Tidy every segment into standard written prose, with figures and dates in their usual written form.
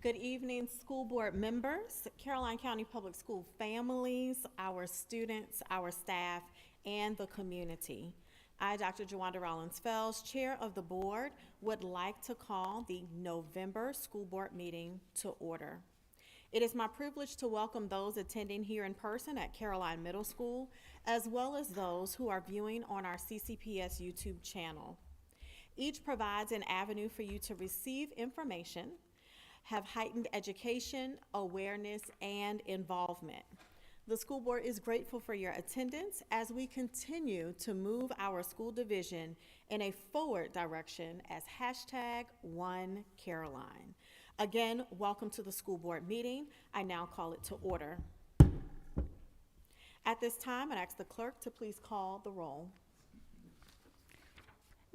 Good evening, school board members, Caroline County Public School families, our students, our staff, and the community. I, Dr. Jawanda Rollins-Fells, Chair of the Board, would like to call the November school board meeting to order. It is my privilege to welcome those attending here in person at Caroline Middle School, as well as those who are viewing on our CCPS YouTube channel. Each provides an avenue for you to receive information, have heightened education, awareness, and involvement. The school board is grateful for your attendance as we continue to move our school division in a forward direction as #OneCaroline. Again, welcome to the school board meeting. I now call it to order. At this time, I'd ask the clerk to please call the roll.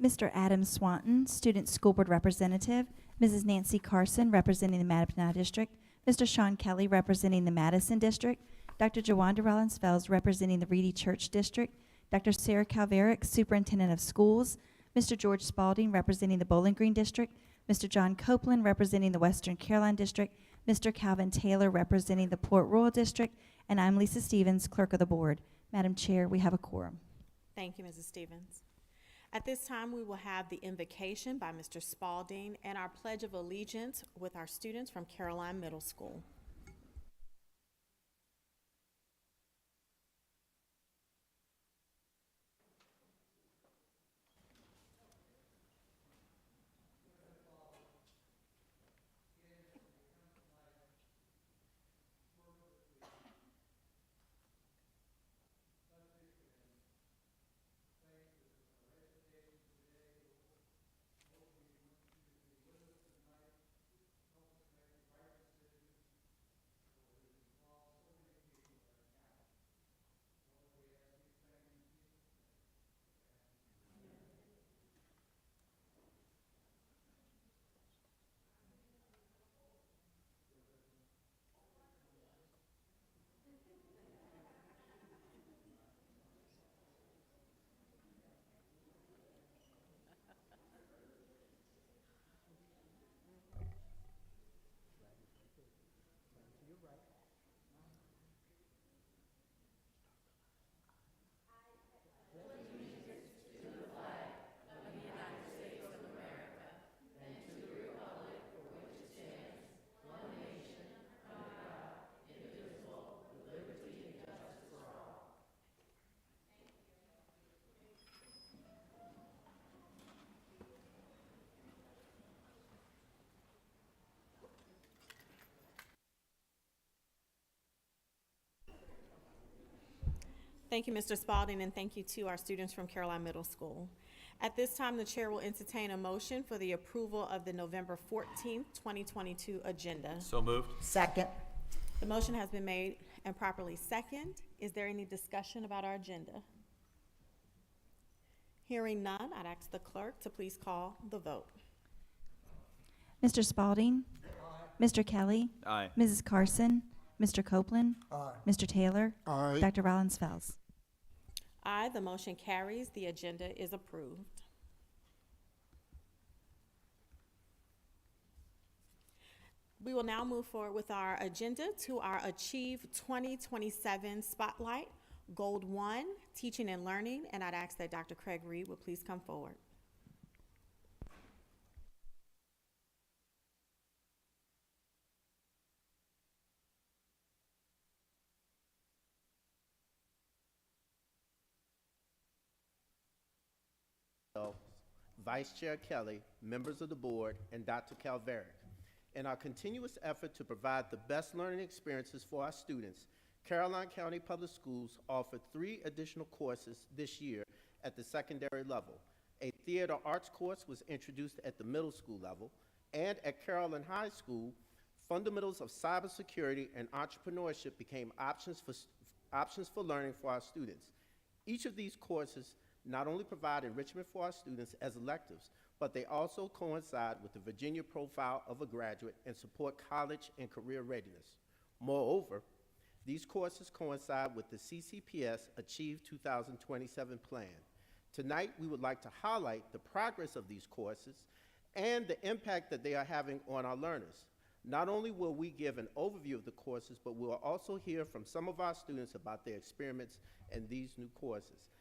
Mr. Adam Swanton, Student School Board Representative. Mrs. Nancy Carson, representing the Mattapon District. Mr. Sean Kelly, representing the Madison District. Dr. Jawanda Rollins-Fells, representing the Reedy Church District. Dr. Sarah Calverick, Superintendent of Schools. Mr. George Spalding, representing the Bowling Green District. Mr. John Copeland, representing the Western Caroline District. Mr. Calvin Taylor, representing the Port Royal District. And I'm Lisa Stevens, Clerk of the Board. Madam Chair, we have a quorum. Thank you, Mrs. Stevens. At this time, we will have the invocation by Mr. Spalding and our Pledge of Allegiance with our students from Caroline Middle School. Thank you, Mr. Spalding, and thank you to our students from Caroline Middle School. At this time, the chair will entertain a motion for the approval of the November 14th, 2022 agenda. So moved. Second. The motion has been made and properly second. Is there any discussion about our agenda? Hearing none, I'd ask the clerk to please call the vote. Mr. Spalding. Aye. Mr. Kelly. Aye. Mrs. Carson. Mr. Copeland. Aye. Mr. Taylor. Aye. Dr. Rollins-Fells. Aye, the motion carries. The agenda is approved. We will now move forward with our agenda to our Achieve 2027 Spotlight, Gold 1, Teaching and Learning, and I'd ask that Dr. Craig Reed would please come forward. Vice Chair Kelly, members of the board, and Dr. Calverick. In our continuous effort to provide the best learning experiences for our students, Caroline County Public Schools offered 3 additional courses this year at the secondary level. A theater arts course was introduced at the middle school level, and at Caroline High School, fundamentals of cybersecurity and entrepreneurship became options for learning for our students. Each of these courses not only provide enrichment for our students as electives, but they also coincide with the Virginia profile of a graduate and support college and career readiness. Moreover, these courses coincide with the CCPS Achieve 2027 plan. Tonight, we would like to highlight the progress of these courses and the impact that they are having on our learners. Not only will we give an overview of the courses, but we'll also hear from some of our students about their experiments in these new courses.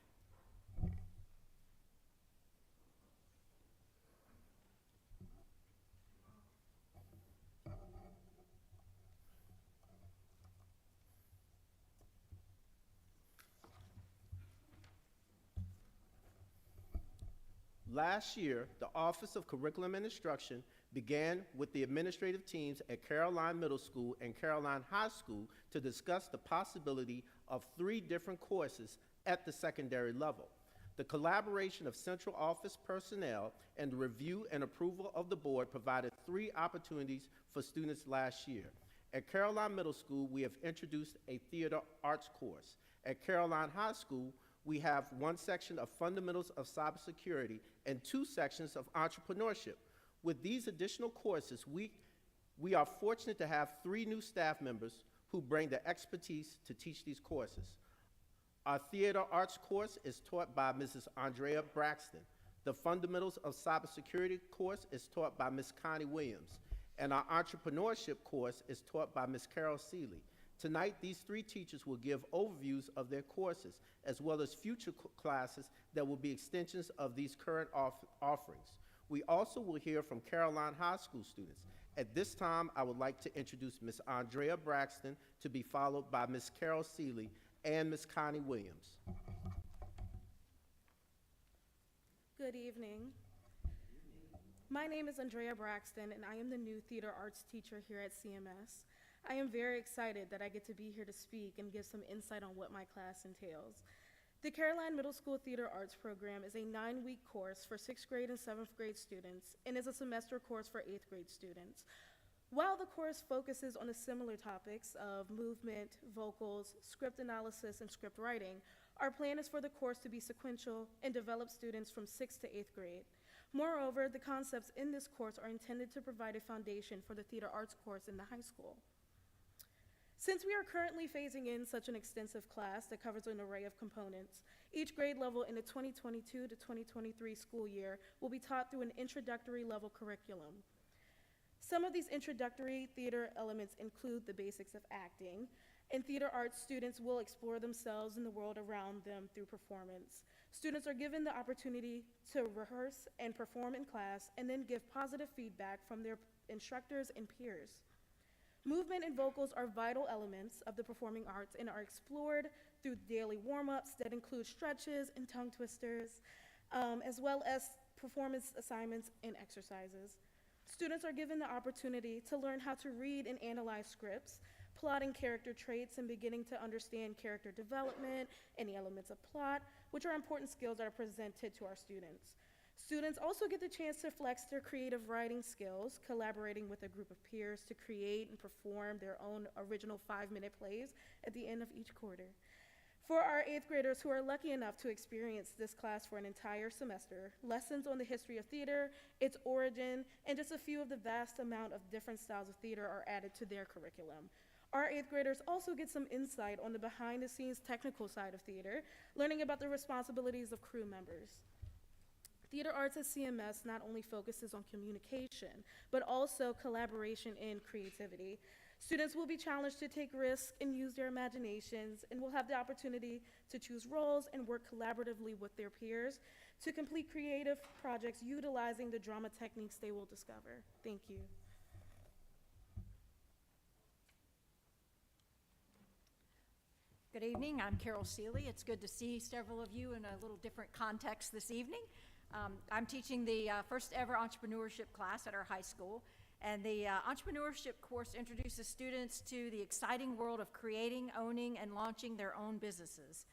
Last year, the Office of Curriculum and Instruction began with the administrative teams at Caroline Middle School and Caroline High School to discuss the possibility of 3 different courses at the secondary level. The collaboration of central office personnel and the review and approval of the board provided 3 opportunities for students last year. At Caroline Middle School, we have introduced a theater arts course. At Caroline High School, we have 1 section of fundamentals of cybersecurity and 2 sections of entrepreneurship. With these additional courses, we are fortunate to have 3 new staff members who bring the expertise to teach these courses. Our theater arts course is taught by Mrs. Andrea Braxton. The fundamentals of cybersecurity course is taught by Ms. Connie Williams. And our entrepreneurship course is taught by Ms. Carol Seeley. Tonight, these 3 teachers will give overviews of their courses, as well as future classes that will be extensions of these current offerings. We also will hear from Caroline High School students. At this time, I would like to introduce Ms. Andrea Braxton, to be followed by Ms. Carol Seeley and Ms. Connie Williams. Good evening. My name is Andrea Braxton, and I am the new theater arts teacher here at CMS. I am very excited that I get to be here to speak and give some insight on what my class entails. The Caroline Middle School Theater Arts Program is a 9-week course for 6th grade and 7th grade students and is a semester course for 8th grade students. While the course focuses on the similar topics of movement, vocals, script analysis, and script writing, our plan is for the course to be sequential and develop students from 6th to 8th grade. Moreover, the concepts in this course are intended to provide a foundation for the theater arts course in the high school. Since we are currently phasing in such an extensive class that covers an array of components, each grade level in the 2022 to 2023 school year will be taught through an introductory level curriculum. Some of these introductory theater elements include the basics of acting, and theater arts students will explore themselves and the world around them through performance. Students are given the opportunity to rehearse and perform in class and then give positive feedback from their instructors and peers. Movement and vocals are vital elements of the performing arts and are explored through daily warm-ups that include stretches and tongue twisters, as well as performance assignments and exercises. Students are given the opportunity to learn how to read and analyze scripts, plotting character traits and beginning to understand character development and the elements of plot, which are important skills that are presented to our students. Students also get the chance to flex their creative writing skills, collaborating with a group of peers to create and perform their own original 5-minute plays at the end of each quarter. For our 8th graders who are lucky enough to experience this class for an entire semester, lessons on the history of theater, its origin, and just a few of the vast amount of different styles of theater are added to their curriculum. Our 8th graders also get some insight on the behind-the-scenes technical side of theater, learning about the responsibilities of crew members. Theater arts at CMS not only focuses on communication, but also collaboration and creativity. Students will be challenged to take risks and use their imaginations, and will have the opportunity to choose roles and work collaboratively with their peers to complete creative projects utilizing the drama techniques they will discover. Thank you. Good evening, I'm Carol Seeley. It's good to see several of you in a little different context this evening. I'm teaching the first ever entrepreneurship class at our high school, and the entrepreneurship course introduces students to the exciting world of creating, owning, and launching their own businesses.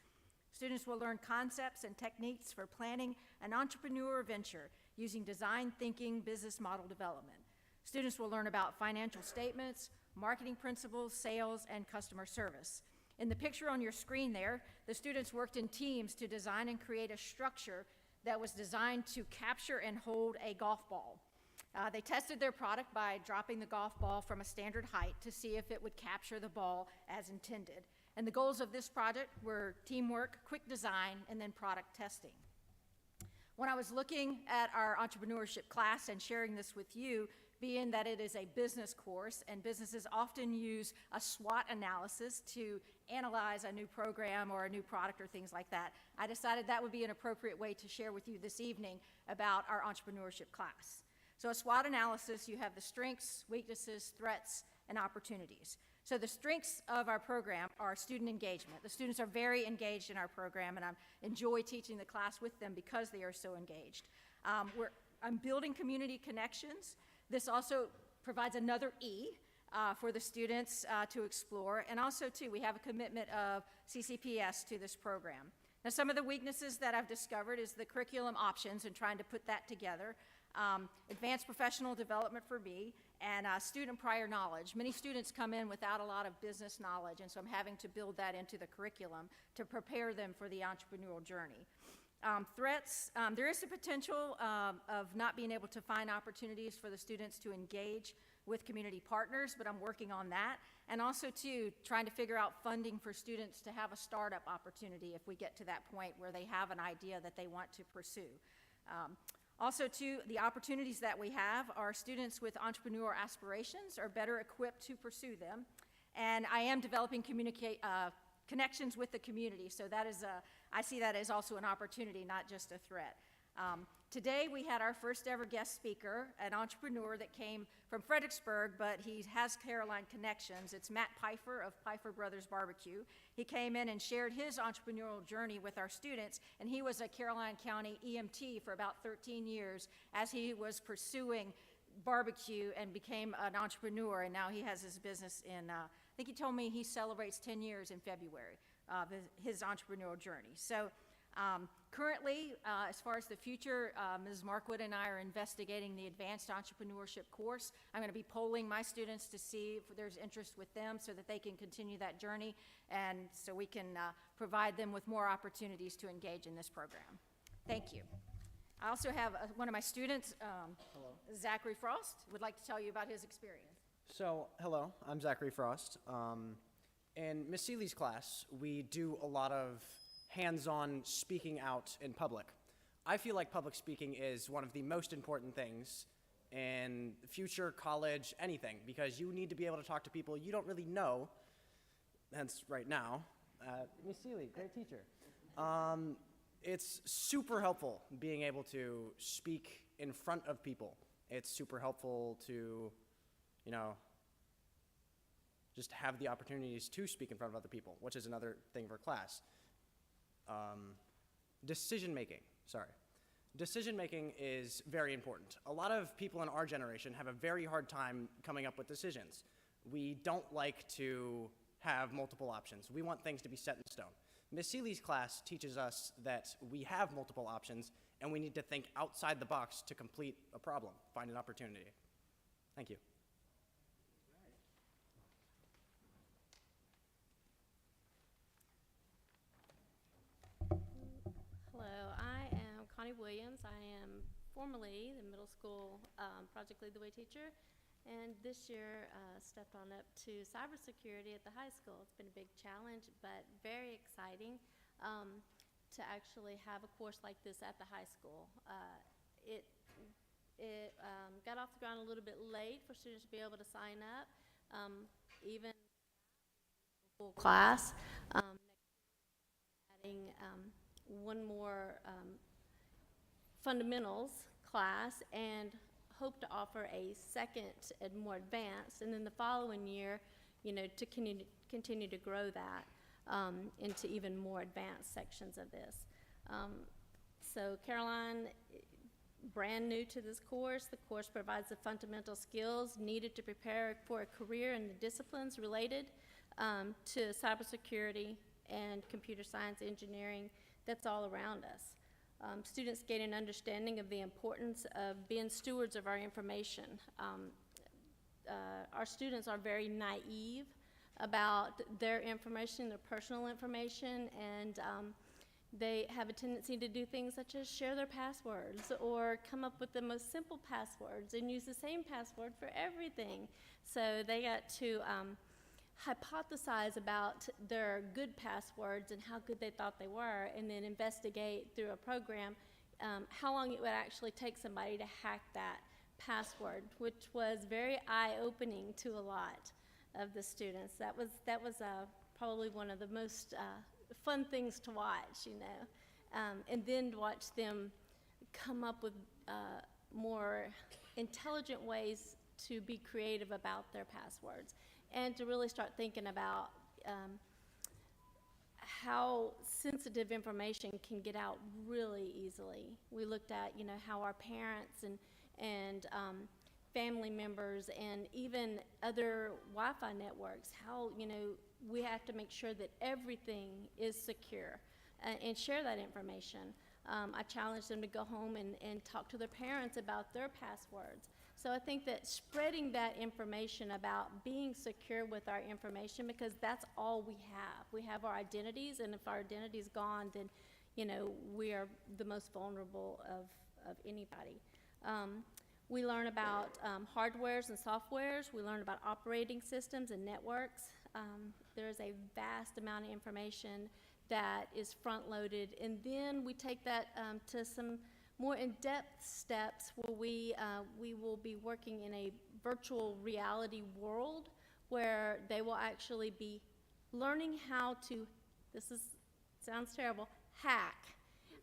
Students will learn concepts and techniques for planning an entrepreneur venture using design thinking, business model development. Students will learn about financial statements, marketing principles, sales, and customer service. In the picture on your screen there, the students worked in teams to design and create a structure that was designed to capture and hold a golf ball. They tested their product by dropping the golf ball from a standard height to see if it would capture the ball as intended. And the goals of this project were teamwork, quick design, and then product testing. When I was looking at our entrepreneurship class and sharing this with you, being that it is a business course, and businesses often use a SWOT analysis to analyze a new program or a new product or things like that. I decided that would be an appropriate way to share with you this evening about our entrepreneurship class. So a SWOT analysis, you have the strengths, weaknesses, threats, and opportunities. So the strengths of our program are student engagement. The students are very engaged in our program, and I enjoy teaching the class with them because they are so engaged. I'm building community connections. This also provides another E for the students to explore. And also, too, we have a commitment of CCPS to this program. Now, some of the weaknesses that I've discovered is the curriculum options and trying to put that together. Advanced professional development for me, and student prior knowledge. Many students come in without a lot of business knowledge, and so I'm having to build that into the curriculum to prepare them for the entrepreneurial journey. Threats, there is the potential of not being able to find opportunities for the students to engage with community partners, but I'm working on that. And also, too, trying to figure out funding for students to have a startup opportunity if we get to that point where they have an idea that they want to pursue. Also, too, the opportunities that we have, our students with entrepreneur aspirations are better equipped to pursue them. And I am developing connections with the community, so that is I see that as also an opportunity, not just a threat. Today, we had our first ever guest speaker, an entrepreneur that came from Fredericksburg, but he has Caroline connections. It's Matt Pfeiffer of Pfeiffer Brothers Barbecue. He came in and shared his entrepreneurial journey with our students, and he was a Caroline County EMT for about 13 years as he was pursuing barbecue and became an entrepreneur, and now he has his business in, I think he told me he celebrates 10 years in February, his entrepreneurial journey. So currently, as far as the future, Ms. Markwood and I are investigating the Advanced Entrepreneurship course. I'm going to be polling my students to see if there's interest with them so that they can continue that journey and so we can provide them with more opportunities to engage in this program. Thank you. I also have one of my students, Zachary Frost, would like to tell you about his experience. So, hello, I'm Zachary Frost. In Miss Seeley's class, we do a lot of hands-on speaking out in public. I feel like public speaking is one of the most important things in future, college, anything, because you need to be able to talk to people you don't really know, hence right now. Miss Seeley, great teacher. It's super helpful being able to speak in front of people. It's super helpful to, just have the opportunities to speak in front of other people, which is another thing for class. Decision-making is very important. A lot of people in our generation have a very hard time coming up with decisions. We don't like to have multiple options. We want things to be set in stone. Miss Seeley's class teaches us that we have multiple options and we need to think outside the box to complete a problem, find an opportunity. Thank you. Hello, I am Connie Williams. I am formerly the middle school project lead the way teacher, and this year stepped on up to cybersecurity at the high school. It's been a big challenge, but very exciting to actually have a course like this at the high school. It got off the ground a little bit late for students to be able to sign up, even full class. Adding one more fundamentals class and hope to offer a second and more advanced, and then the following year, to continue to grow that into even more advanced sections of this. So Caroline, brand new to this course. The course provides the fundamental skills needed to prepare for a career in the disciplines related to cybersecurity and computer science engineering that's all around us. Students gain an understanding of the importance of being stewards of our information. Our students are very naive about their information, their personal information, and they have a tendency to do things such as share their passwords or come up with the most simple passwords and use the same password for everything. So they got to hypothesize about their good passwords and how good they thought they were, and then investigate through a program how long it would actually take somebody to hack that password, which was very eye-opening to a lot of the students. That was probably one of the most fun things to watch, you know, and then watch them come up with more intelligent ways to be creative about their passwords and to really start thinking about how sensitive information can get out really easily. We looked at, you know, how our parents and family members and even other Wi-Fi networks, how, you know, we have to make sure that everything is secure and share that information. I challenged them to go home and talk to their parents about their passwords. So I think that spreading that information about being secure with our information, because that's all we have. We have our identities, and if our identity is gone, then, you know, we are the most vulnerable of anybody. We learn about hardwares and softwares. We learn about operating systems and networks. There's a vast amount of information that is front-loaded, and then we take that to some more in-depth steps where we will be working in a virtual reality world where they will actually be learning how to, sounds terrible, hack.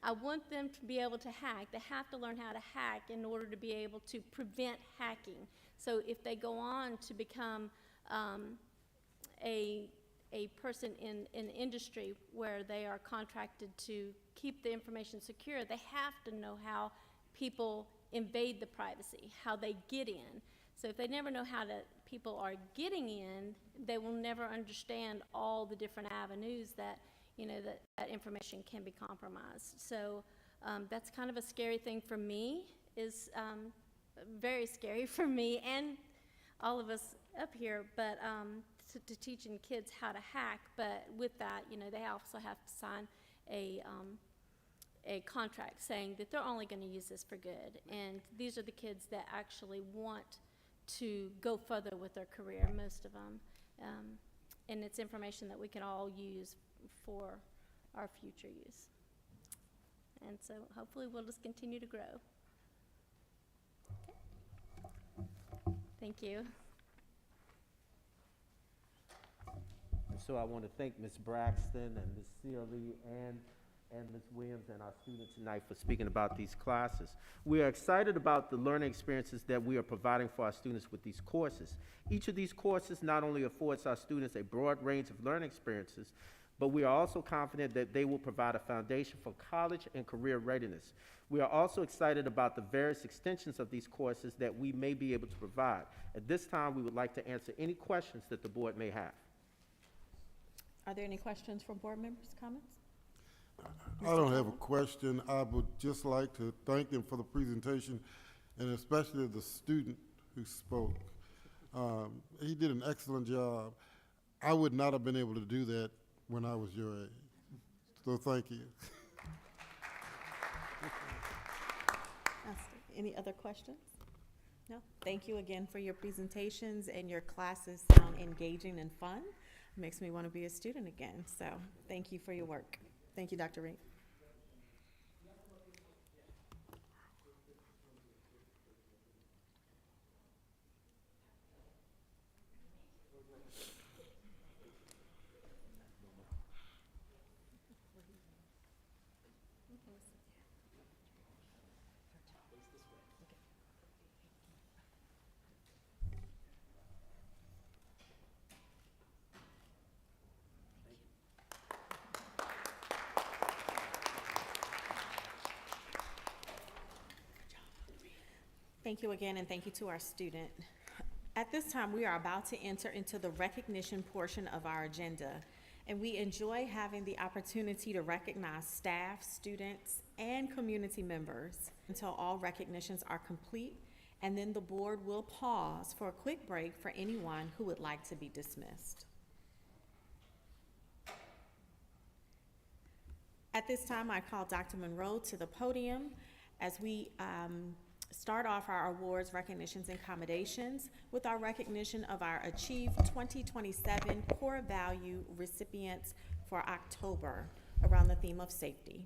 I want them to be able to hack. They have to learn how to hack in order to be able to prevent hacking. So if they go on to become a person in an industry where they are contracted to keep the information secure, they have to know how people invade the privacy, how they get in. So if they never know how people are getting in, they will never understand all the different avenues that, you know, that information can be compromised. So that's kind of a scary thing for me, is very scary for me and all of us up here, but to teaching kids how to hack. But with that, you know, they also have to sign a contract saying that they're only going to use this for good. And these are the kids that actually want to go further with their career, most of them. And it's information that we can all use for our future use. And so hopefully we'll just continue to grow. Okay. Thank you. And so I want to thank Ms. Braxton and Ms. Sealy and Ms. Williams and our students tonight for speaking about these classes. We are excited about the learning experiences that we are providing for our students with these courses. Each of these courses not only affords our students a broad range of learning experiences, but we are also confident that they will provide a foundation for college and career readiness. We are also excited about the various extensions of these courses that we may be able to provide. At this time, we would like to answer any questions that the board may have. Are there any questions from board members, comments? I don't have a question. I would just like to thank them for the presentation, and especially the student who spoke. He did an excellent job. I would not have been able to do that when I was your age. So thank you. Any other questions? No? Thank you again for your presentations, and your classes sound engaging and fun. It makes me want to be a student again. So thank you for your work. Thank you, Dr. Reed. Thank you again, and thank you to our student. At this time, we are about to enter into the recognition portion of our agenda, and we enjoy having the opportunity to recognize staff, students, and community members until all recognitions are complete, and then the board will pause for a quick break for anyone who would like to be dismissed. At this time, I call Dr. Monroe to the podium as we start off our awards, recognitions, and commendations with our recognition of our Achieve 2027 core value recipients for October around the theme of safety.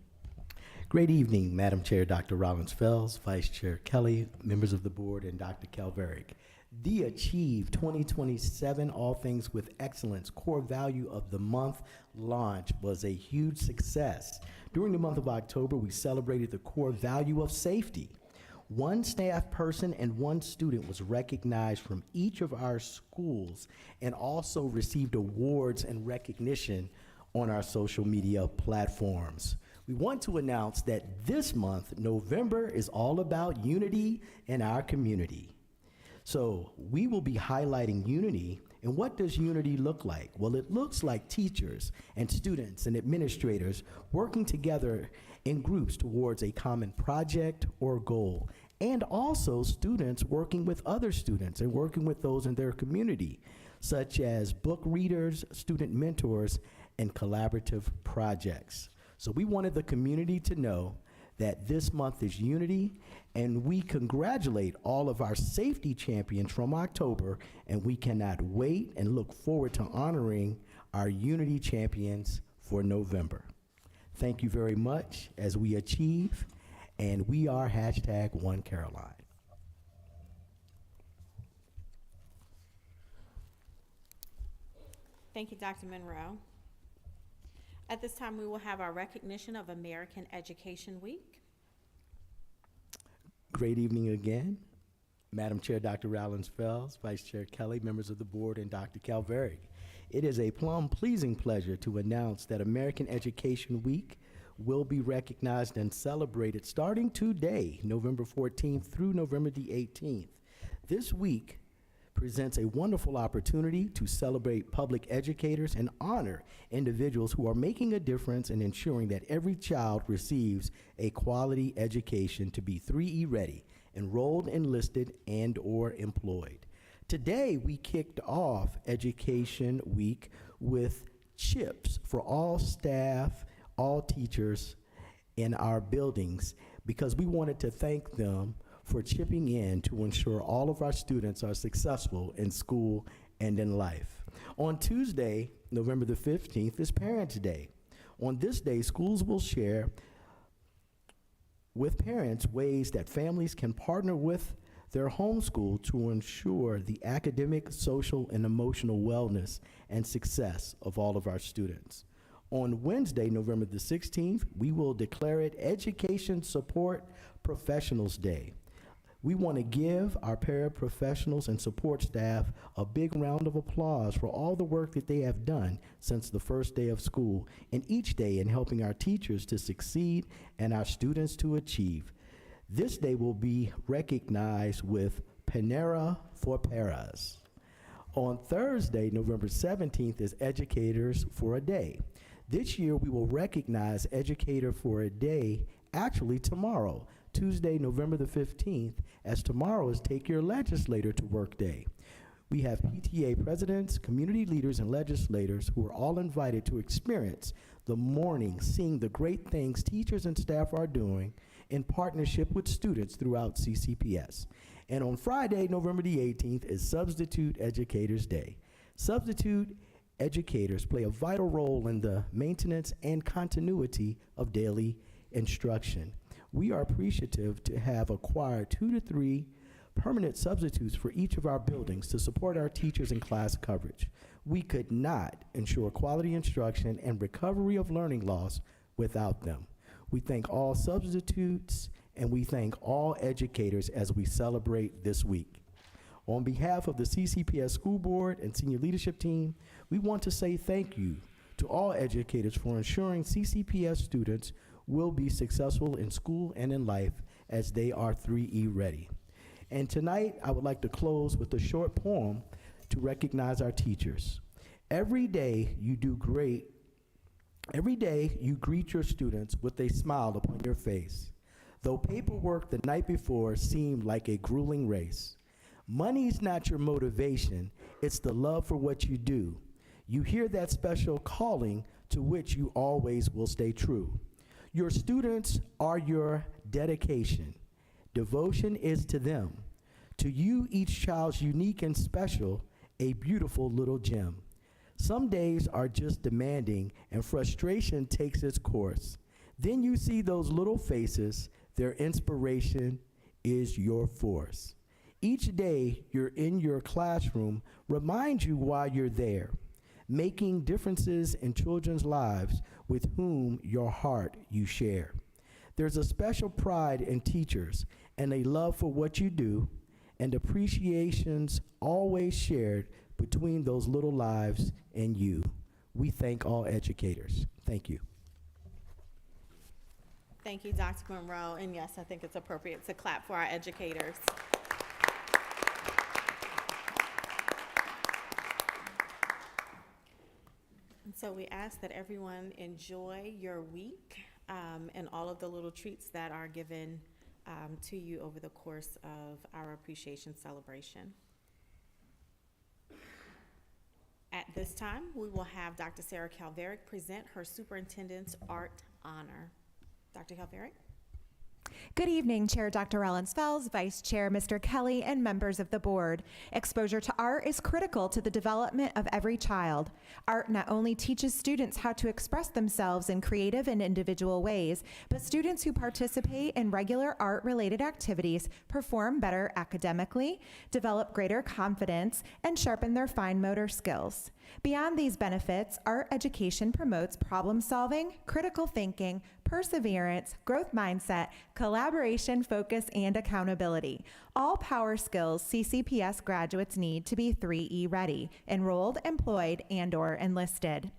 Great evening, Madam Chair Dr. Rollins-Fells, Vice Chair Kelly, members of the board, and Dr. Calveric. The Achieve 2027 All Things with Excellence Core Value of the Month launch was a huge success. During the month of October, we celebrated the core value of safety. One staff person and one student was recognized from each of our schools and also received awards and recognition on our social media platforms. We want to announce that this month, November, is all about unity in our community. So we will be highlighting unity. And what does unity look like? Well, it looks like teachers and students and administrators working together in groups towards a common project or goal, and also students working with other students and working with those in their community, such as book readers, student mentors, and collaborative projects. So we wanted the community to know that this month is unity, and we congratulate all of our safety champions from October, and we cannot wait and look forward to honoring our unity champions for November. Thank you very much as we achieve, and we are #OneCaroline. Thank you, Dr. Monroe. At this time, we will have our recognition of American Education Week. Great evening again. Madam Chair Dr. Rollins-Fells, Vice Chair Kelly, members of the board, and Dr. Calveric. It is a pleasing pleasure to announce that American Education Week will be recognized and celebrated starting today, November 14th through November the 18th. This week presents a wonderful opportunity to celebrate public educators and honor individuals who are making a difference in ensuring that every child receives a quality education to be 3E ready, enrolled, enlisted, and/or employed. Today, we kicked off Education Week with chips for all staff, all teachers in our buildings, because we wanted to thank them for chipping in to ensure all of our students are successful in school and in life. On Tuesday, November the 15th, is Parents' Day. On this day, schools will share with parents ways that families can partner with their homeschool to ensure the academic, social, and emotional wellness and success of all of our students. On Wednesday, November the 16th, we will declare it Education Support Professionals Day. We want to give our paraprofessionals and support staff a big round of applause for all the work that they have done since the first day of school and each day in helping our teachers to succeed and our students to achieve. This day will be recognized with Panera for Paras. On Thursday, November 17th, is Educators for a Day. This year, we will recognize Educator for a Day actually tomorrow, Tuesday, November the 15th, as tomorrow is Take Your Legislator to Work Day. We have PTA presidents, community leaders, and legislators who are all invited to experience the morning, seeing the great things teachers and staff are doing in partnership with students throughout CCPS. And on Friday, November the 18th, is Substitute Educators Day. Substitute educators play a vital role in the maintenance and continuity of daily instruction. We are appreciative to have acquired 2 to 3 permanent substitutes for each of our buildings to support our teachers and class coverage. We could not ensure quality instruction and recovery of learning loss without them. We thank all substitutes and we thank all educators as we celebrate this week. On behalf of the CCPS School Board and Senior Leadership Team, we want to say thank you to all educators for ensuring CCPS students will be successful in school and in life as they are 3E ready. And tonight, I would like to close with a short poem to recognize our teachers. Every day you do great. Every day you greet your students with a smile upon your face, though paperwork the night before seemed like a grueling race. Money's not your motivation, it's the love for what you do. You hear that special calling to which you always will stay true. Your students are your dedication. Devotion is to them. To you, each child's unique and special, a beautiful little gem. Some days are just demanding and frustration takes its course. Then you see those little faces, their inspiration is your force. Each day you're in your classroom reminds you why you're there, making differences in children's lives with whom your heart you share. There's a special pride in teachers and a love for what you do, and appreciations always shared between those little lives and you. We thank all educators. Thank you. Thank you, Dr. Monroe. And yes, I think it's appropriate to clap for our educators. And so we ask that everyone enjoy your week and all of the little treats that are given to you over the course of our appreciation celebration. At this time, we will have Dr. Sarah Calveric present her Superintendent's Art Honor. Dr. Calveric? Good evening, Chair Dr. Rollins Fells, Vice Chair Mr. Kelly, and members of the board. Exposure to art is critical to the development of every child. Art not only teaches students how to express themselves in creative and individual ways, but students who participate in regular art-related activities perform better academically, develop greater confidence, and sharpen their fine motor skills. Beyond these benefits, art education promotes problem solving, critical thinking, perseverance, growth mindset, collaboration, focus, and accountability. All power skills CCPS graduates need to be 3E ready, enrolled, employed, and/or enlisted.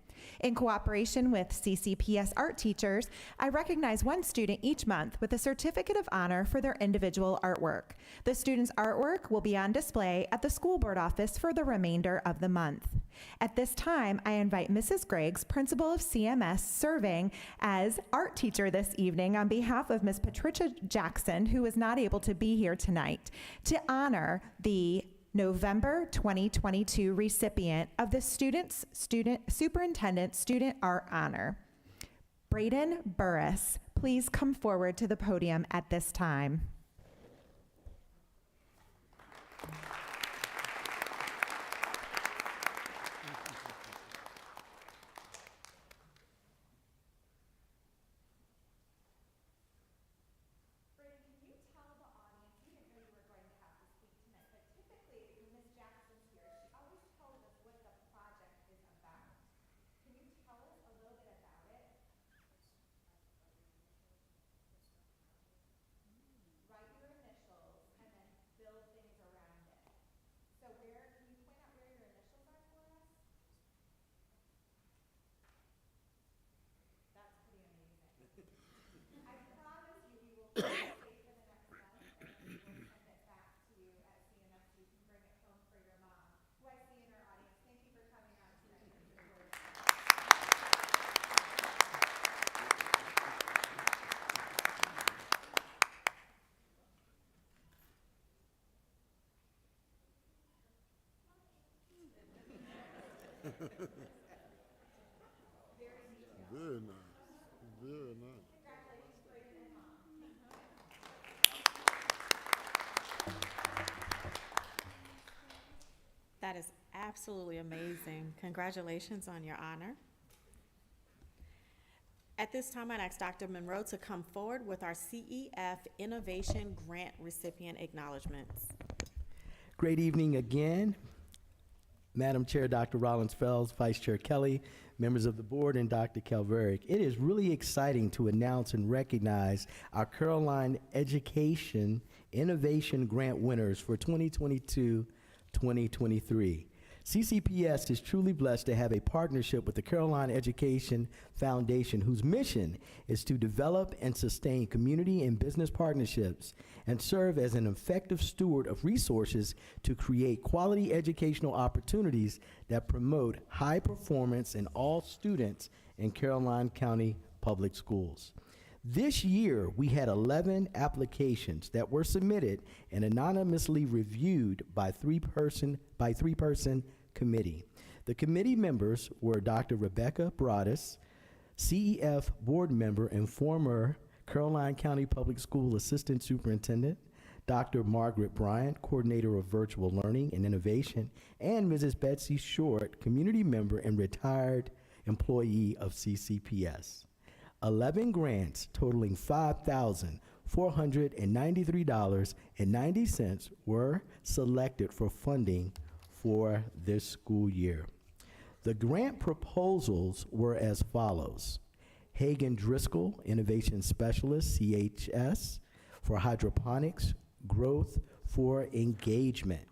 In cooperation with CCPS art teachers, I recognize one student each month with a certificate of honor for their individual artwork. The student's artwork will be on display at the school board office for the remainder of the month. At this time, I invite Mrs. Griggs, principal of CMS, serving as art teacher this evening on behalf of Ms. Patricia Jackson, who is not able to be here tonight, to honor the November 2022 recipient of the Superintendent Student Art Honor. Braden Burris, please come forward to the podium at this time. Very nice. Very nice. That is absolutely amazing. Congratulations on your honor. At this time, I'd ask Dr. Monroe to come forward with our CEF Innovation Grant recipient acknowledgements. Great evening again. Madam Chair, Dr. Rollins Fells, Vice Chair Kelly, members of the board, and Dr. Calveric. It is really exciting to announce and recognize our Caroline Education Innovation Grant winners for 2022-2023. CCPS is truly blessed to have a partnership with the Caroline Education Foundation, whose mission is to develop and sustain community and business partnerships and serve as an effective steward of resources to create quality educational opportunities that promote high performance in all students in Caroline County Public Schools. This year, we had 11 applications that were submitted and anonymously reviewed by three-person committee. The committee members were Dr. Rebecca Broadus, CEF board member and former Caroline County Public School Assistant Superintendent, Dr. Margaret Bryant, Coordinator of Virtual Learning and Innovation, and Mrs. Betsy Short, community member and retired employee of CCPS. 11 grants totaling $5,493.90 were selected for funding for this school year. The grant proposals were as follows. Hagen Driscoll, Innovation Specialist, CHS, for hydroponics, growth for engagement.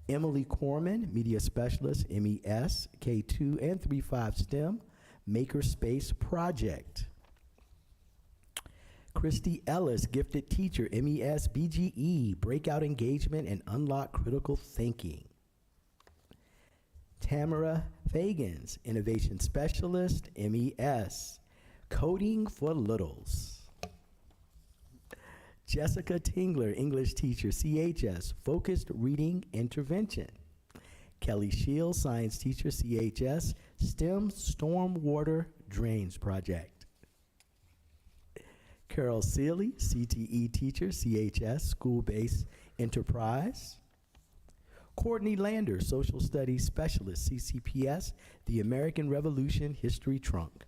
Emily Corman, Media Specialist, MES, K2 and 3-5 STEM, Makerspace Project. Christy Ellis, Gifted Teacher, MES, BGE, Breakout Engagement and Unlock Critical Thinking. Tamara Fagans, Innovation Specialist, MES, Coding for Littles. Jessica Tingler, English Teacher, CHS, Focused Reading Intervention. Kelly Shields, Science Teacher, CHS, STEM Stormwater Drains Project. Carol Seeley, CTE Teacher, CHS, School-Based Enterprise. Courtney Lander, Social Studies Specialist, CCPS, The American Revolution History Trunk.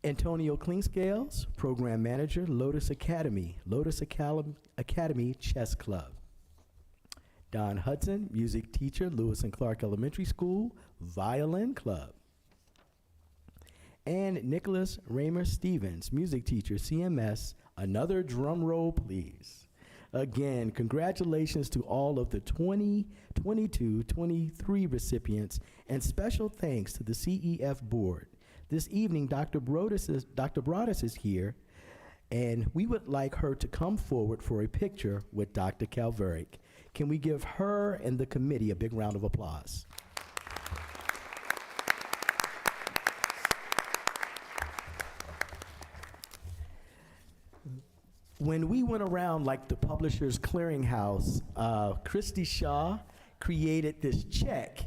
Antonio Klingscales, Program Manager, Lotus Academy Chess Club. Don Hudson, Music Teacher, Lewis and Clark Elementary School, Violin Club. And Nicholas Raymer Stevens, Music Teacher, CMS, another drum roll, please. Again, congratulations to all of the 2022-23 recipients, and special thanks to the CEF Board. This evening, Dr. Broadus is here, and we would like her to come forward for a picture with Dr. Calveric. Can we give her and the committee a big round of applause? When we went around like the Publishers Clearinghouse, Christy Shaw created this check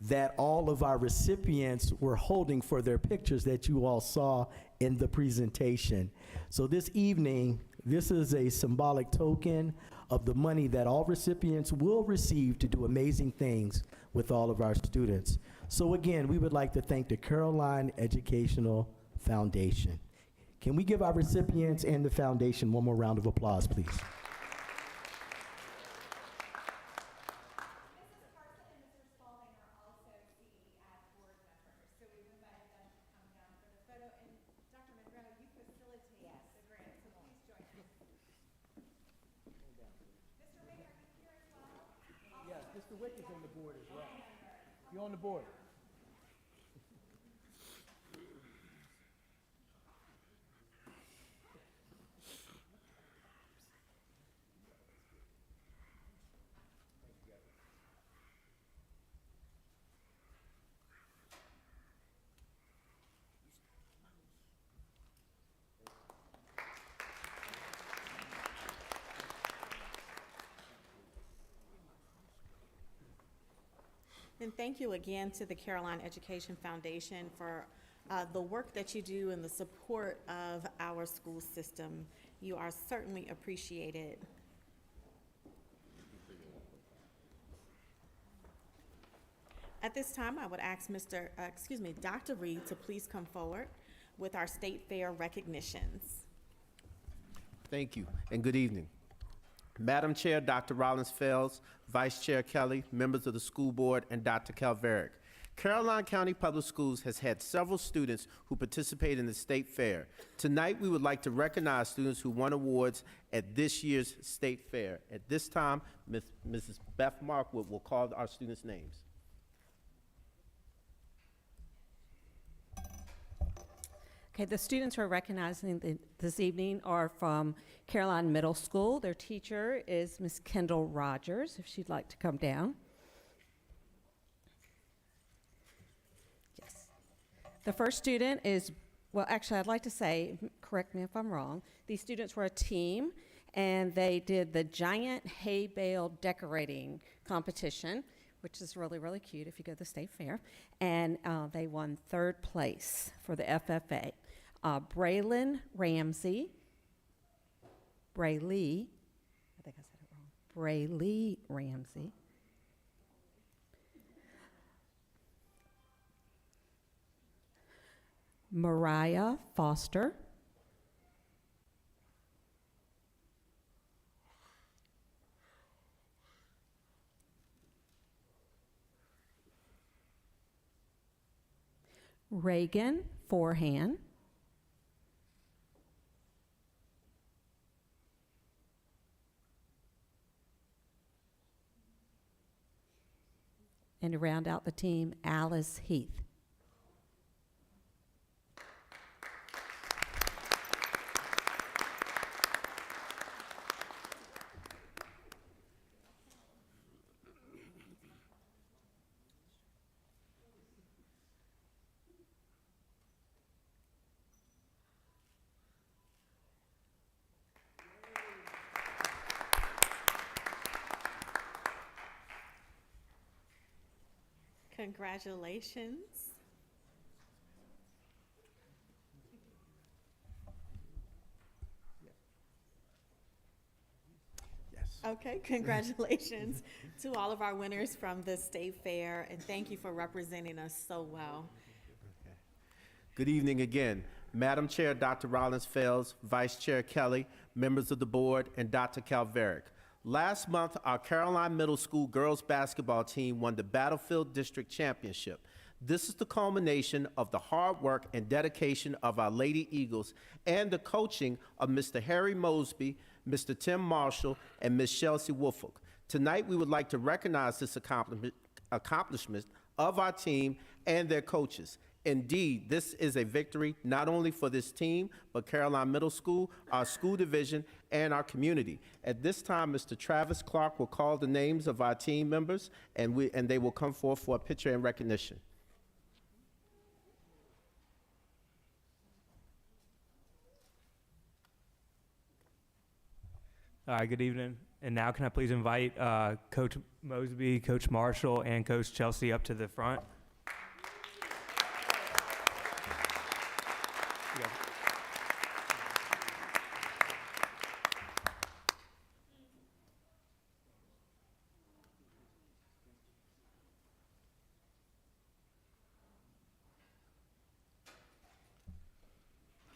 that all of our recipients were holding for their pictures that you all saw in the presentation. So this evening, this is a symbolic token of the money that all recipients will receive to do amazing things with all of our students. So again, we would like to thank the Caroline Educational Foundation. Can we give our recipients and the foundation one more round of applause, please? Yes, Mr. Wick is on the board as well. You're on the board. And thank you again to the Caroline Education Foundation for the work that you do and the support of our school system. You are certainly appreciated. At this time, I would ask Dr. Reed to please come forward with our State Fair recognitions. Thank you, and good evening. Madam Chair, Dr. Rollins-Fells, Vice Chair Kelly, members of the school board, and Dr. Calveric. Caroline County Public Schools has had several students who participate in the State Fair. Tonight, we would like to recognize students who won awards at this year's State Fair. At this time, Mrs. Beth Markwood will call our students' names. Okay, the students we're recognizing this evening are from Caroline Middle School. Their teacher is Miss Kendall Rogers, if she'd like to come down. Yes. The first student is, well, actually, I'd like to say, correct me if I'm wrong, these students were a team, and they did the giant hay bale decorating competition, which is really, really cute if you go to the State Fair, and they won 3rd place for the FFA. Braylon Ramsey, Brayley, I think I said it wrong, Brayley Ramsey. Mariah Foster. Reagan Forehand. And to round out the team, Alice Heath. Congratulations. Yes. Okay, congratulations to all of our winners from the State Fair, and thank you for representing us so well. Good evening again. Madam Chair, Dr. Rollins-Fels, Vice Chair Kelly, members of the board, and Dr. Calveric. Last month, our Caroline Middle School girls basketball team won the Battlefield District Championship. This is the culmination of the hard work and dedication of our Lady Eagles and the coaching of Mr. Harry Mosby, Mr. Tim Marshall, and Ms. Chelsea Woolfolk. Tonight, we would like to recognize this accomplishment of our team and their coaches. Indeed, this is a victory not only for this team, but Caroline Middle School, our school division, and our community. At this time, Mr. Travis Clark will call the names of our team members, and they will come forth for a picture and recognition. All right, good evening. And now can I please invite Coach Mosby, Coach Marshall, and Coach Chelsea up to the front.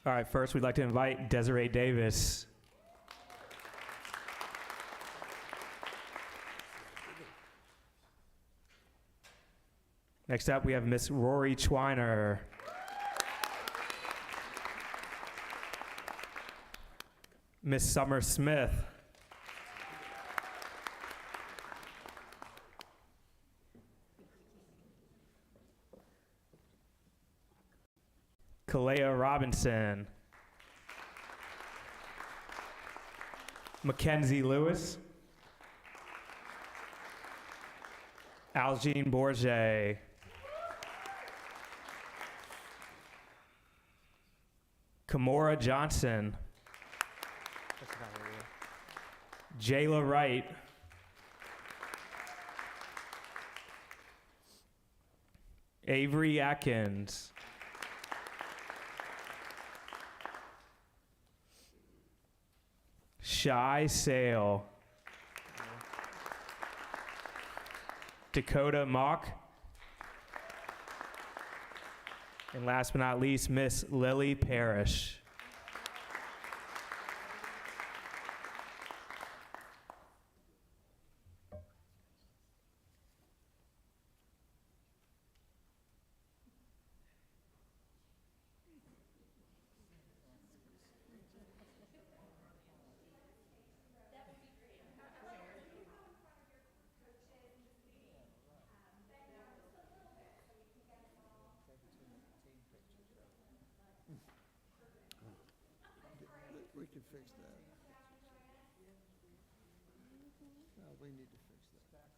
All right, first we'd like to invite Desiree Davis. Next up, we have Miss Rory Twiner. Miss Summer Smith. Kalea Robinson. Mackenzie Lewis. Algene Bourget. Kamora Johnson. Jayla Wright. Avery Atkins. Shy Sale. Dakota Mock. And last but not least, Miss Lily Parrish. We can fix that. No, we need to fix that.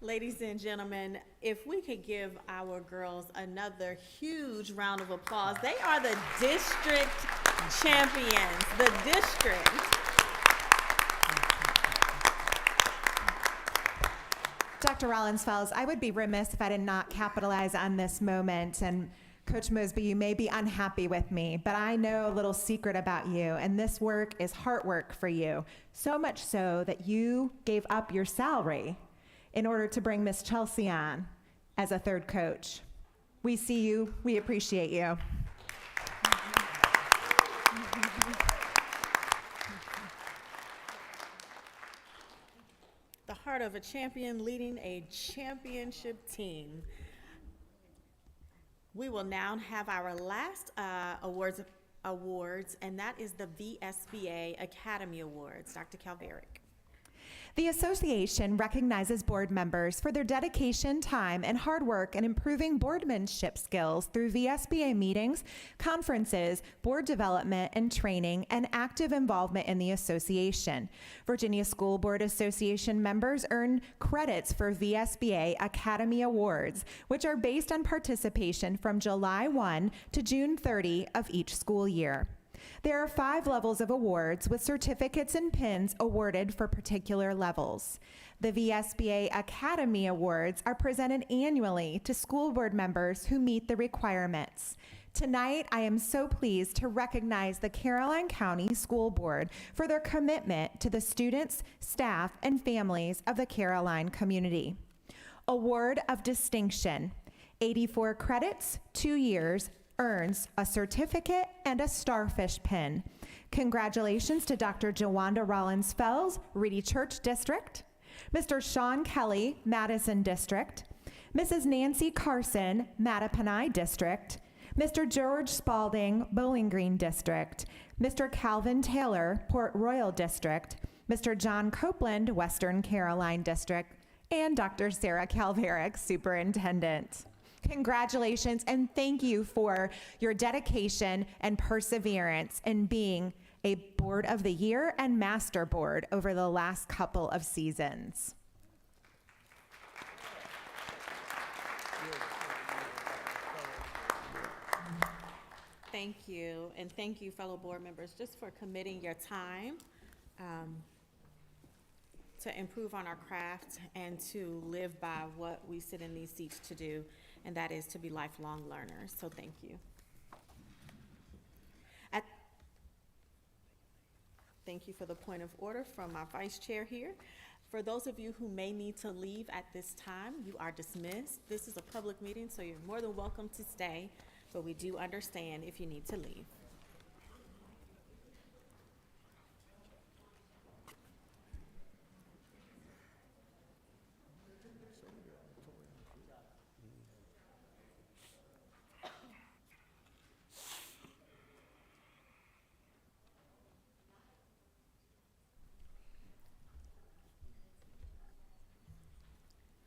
Ladies and gentlemen, if we could give our girls another huge round of applause. They are the district champions, the district. Dr. Rollins-Fells, I would be remiss if I did not capitalize on this moment. And Coach Mosby, you may be unhappy with me, but I know a little secret about you, and this work is heart work for you. So much so that you gave up your salary in order to bring Miss Chelsea on as a third coach. We see you, we appreciate you. The heart of a champion leading a championship team. We will now have our last awards, and that is the VSBA Academy Awards. Dr. Calveric. The association recognizes board members for their dedication, time, and hard work in improving boardmanship skills through VSBA meetings, conferences, board development and training, and active involvement in the association. Virginia School Board Association members earn credits for VSBA Academy Awards, which are based on participation from July 1 to June 30 of each school year. There are 5 levels of awards with certificates and pins awarded for particular levels. The VSBA Academy Awards are presented annually to school board members who meet the requirements. Tonight, I am so pleased to recognize the Caroline County School Board for their commitment to the students, staff, and families of the Caroline community. Award of Distinction, 84 credits, 2 years, earns a certificate and a starfish pin. Congratulations to Dr. Jawanda Rollins-Fells, Reedy Church District, Mr. Sean Kelly, Madison District, Mrs. Nancy Carson, Mattaponi District, Mr. George Spalding, Bowling Green District, Mr. Calvin Taylor, Port Royal District, Mr. John Copeland, Western Caroline District, and Dr. Sarah Calveric, Superintendent. Congratulations and thank you for your dedication and perseverance in being a Board of the Year and Master Board over the last couple of seasons. Thank you, and thank you, fellow board members, just for committing your time to improve on our craft and to live by what we sit in these seats to do, and that is to be lifelong learners. So thank you. Thank you for the point of order from my vice chair here. For those of you who may need to leave at this time, you are dismissed. This is a public meeting, so you're more than welcome to stay, but we do understand if you need to leave.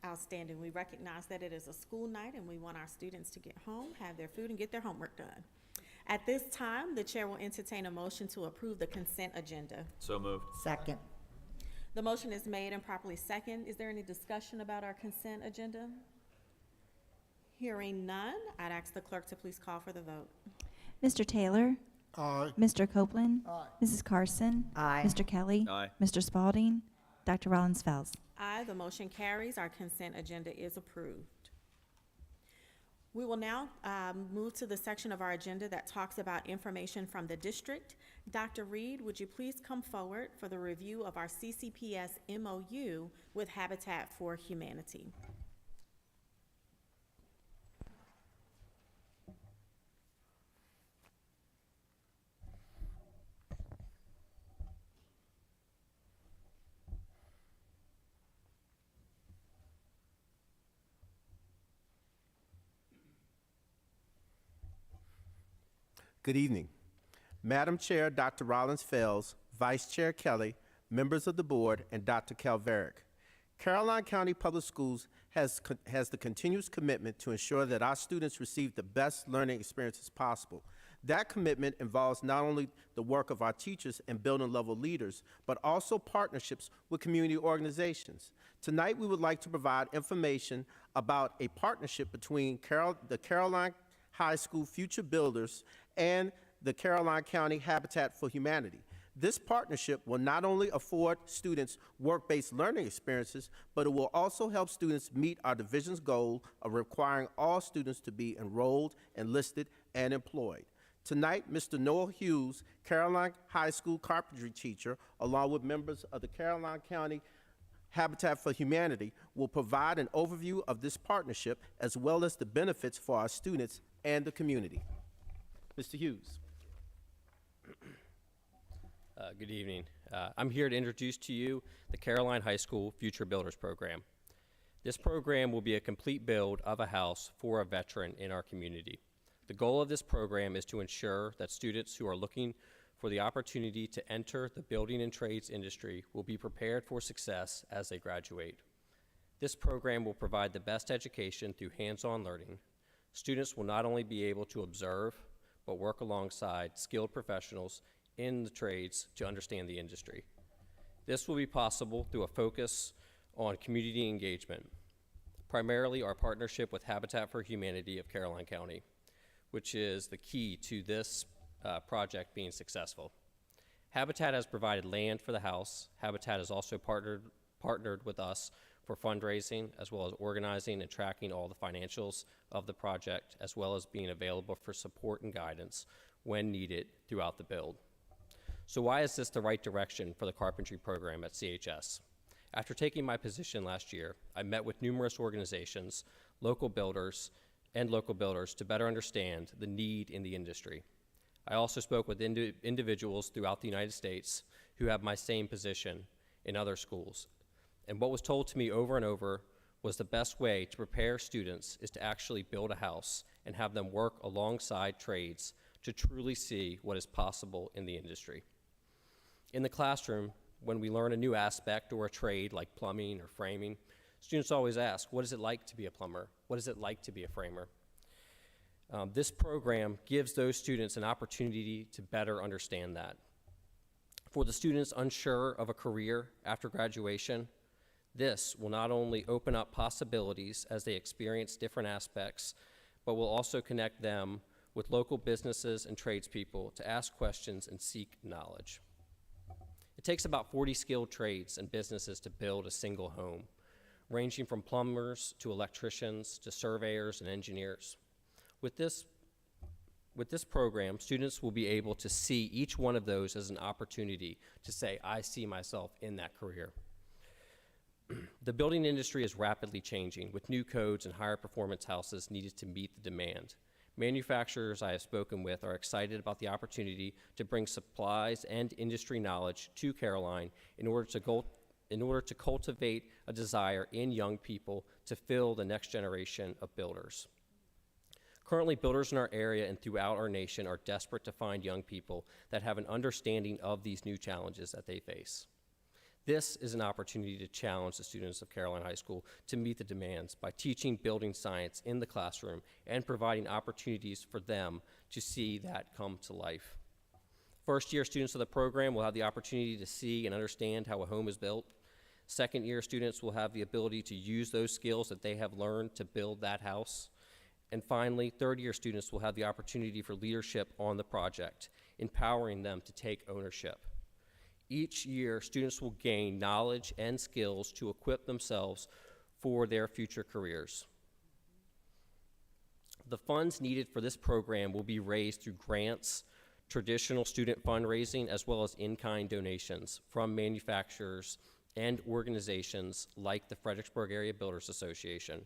Outstanding. We recognize that it is a school night and we want our students to get home, have their food, and get their homework done. At this time, the chair will entertain a motion to approve the consent agenda. So moved. Second. The motion is made and properly second. Is there any discussion about our consent agenda? Hearing none, I'd ask the clerk to please call for the vote. Mr. Taylor? Aye. Mr. Copeland? Aye. Mrs. Carson? Aye. Mr. Kelly? Aye. Mr. Spalding? Dr. Rollins-Fells? Aye, the motion carries. Our consent agenda is approved. We will now move to the section of our agenda that talks about information from the district. Dr. Reed, would you please come forward for the review of our CCPS MOU with Habitat for Humanity? Good evening. Madam Chair, Dr. Rollins-Fells, Vice Chair Kelly, members of the board, and Dr. Calveric. Caroline County Public Schools has the continuous commitment to ensure that our students receive the best learning experiences possible. That commitment involves not only the work of our teachers and building level leaders, but also partnerships with community organizations. Tonight, we would like to provide information about a partnership between the Caroline High School Future Builders and the Caroline County Habitat for Humanity. This partnership will not only afford students work-based learning experiences, but it will also help students meet our division's goal of requiring all students to be enrolled, enlisted, and employed. Tonight, Mr. Noah Hughes, Caroline High School carpentry teacher, along with members of the Caroline County Habitat for Humanity, will provide an overview of this partnership as well as the benefits for our students and the community. Mr. Hughes. Good evening. I'm here to introduce to you the Caroline High School Future Builders Program. This program will be a complete build of a house for a veteran in our community. The goal of this program is to ensure that students who are looking for the opportunity to enter the building and trades industry will be prepared for success as they graduate. This program will provide the best education through hands-on learning. Students will not only be able to observe, but work alongside skilled professionals in the trades to understand the industry. This will be possible through a focus on community engagement, primarily our partnership with Habitat for Humanity of Caroline County, which is the key to this project being successful. Habitat has provided land for the house. Habitat has also partnered with us for fundraising, as well as organizing and tracking all the financials of the project, as well as being available for support and guidance when needed throughout the build. So why is this the right direction for the carpentry program at CHS? After taking my position last year, I met with numerous organizations, local builders to better understand the need in the industry. I also spoke with individuals throughout the United States who have my same position in other schools. And what was told to me over and over was the best way to prepare students is to actually build a house and have them work alongside trades to truly see what is possible in the industry. In the classroom, when we learn a new aspect or a trade like plumbing or framing, students always ask, what is it like to be a plumber? What is it like to be a framer? This program gives those students an opportunity to better understand that. For the students unsure of a career after graduation, this will not only open up possibilities as they experience different aspects, but will also connect them with local businesses and tradespeople to ask questions and seek knowledge. It takes about 40 skilled trades and businesses to build a single home, ranging from plumbers to electricians to surveyors and engineers. With this program, students will be able to see each one of those as an opportunity to say, I see myself in that career. The building industry is rapidly changing, with new codes and higher performance houses needed to meet the demand. Manufacturers I have spoken with are excited about the opportunity to bring supplies and industry knowledge to Caroline in order to cultivate a desire in young people to fill the next generation of builders. Currently, builders in our area and throughout our nation are desperate to find young people that have an understanding of these new challenges that they face. This is an opportunity to challenge the students of Caroline High School to meet the demands by teaching building science in the classroom and providing opportunities for them to see that come to life. First-year students of the program will have the opportunity to see and understand how a home is built. Second-year students will have the ability to use those skills that they have learned to build that house. And finally, third-year students will have the opportunity for leadership on the project, empowering them to take ownership. Each year, students will gain knowledge and skills to equip themselves for their future careers. The funds needed for this program will be raised through grants, traditional student fundraising, as well as in-kind donations from manufacturers and organizations like the Fredericksburg Area Builders Association.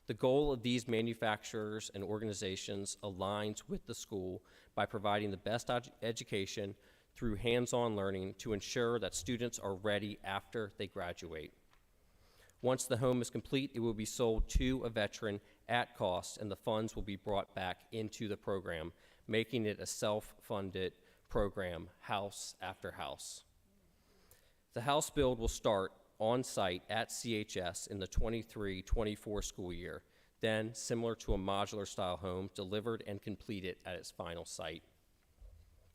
The goal of these manufacturers and organizations aligns with the school by providing the best education through hands-on learning to ensure that students are ready after they graduate. Once the home is complete, it will be sold to a veteran at cost, and the funds will be brought back into the program, making it a self-funded program, house after house. The house build will start on-site at CHS in the 23-24 school year, then, similar to a modular-style home, delivered and completed at its final site.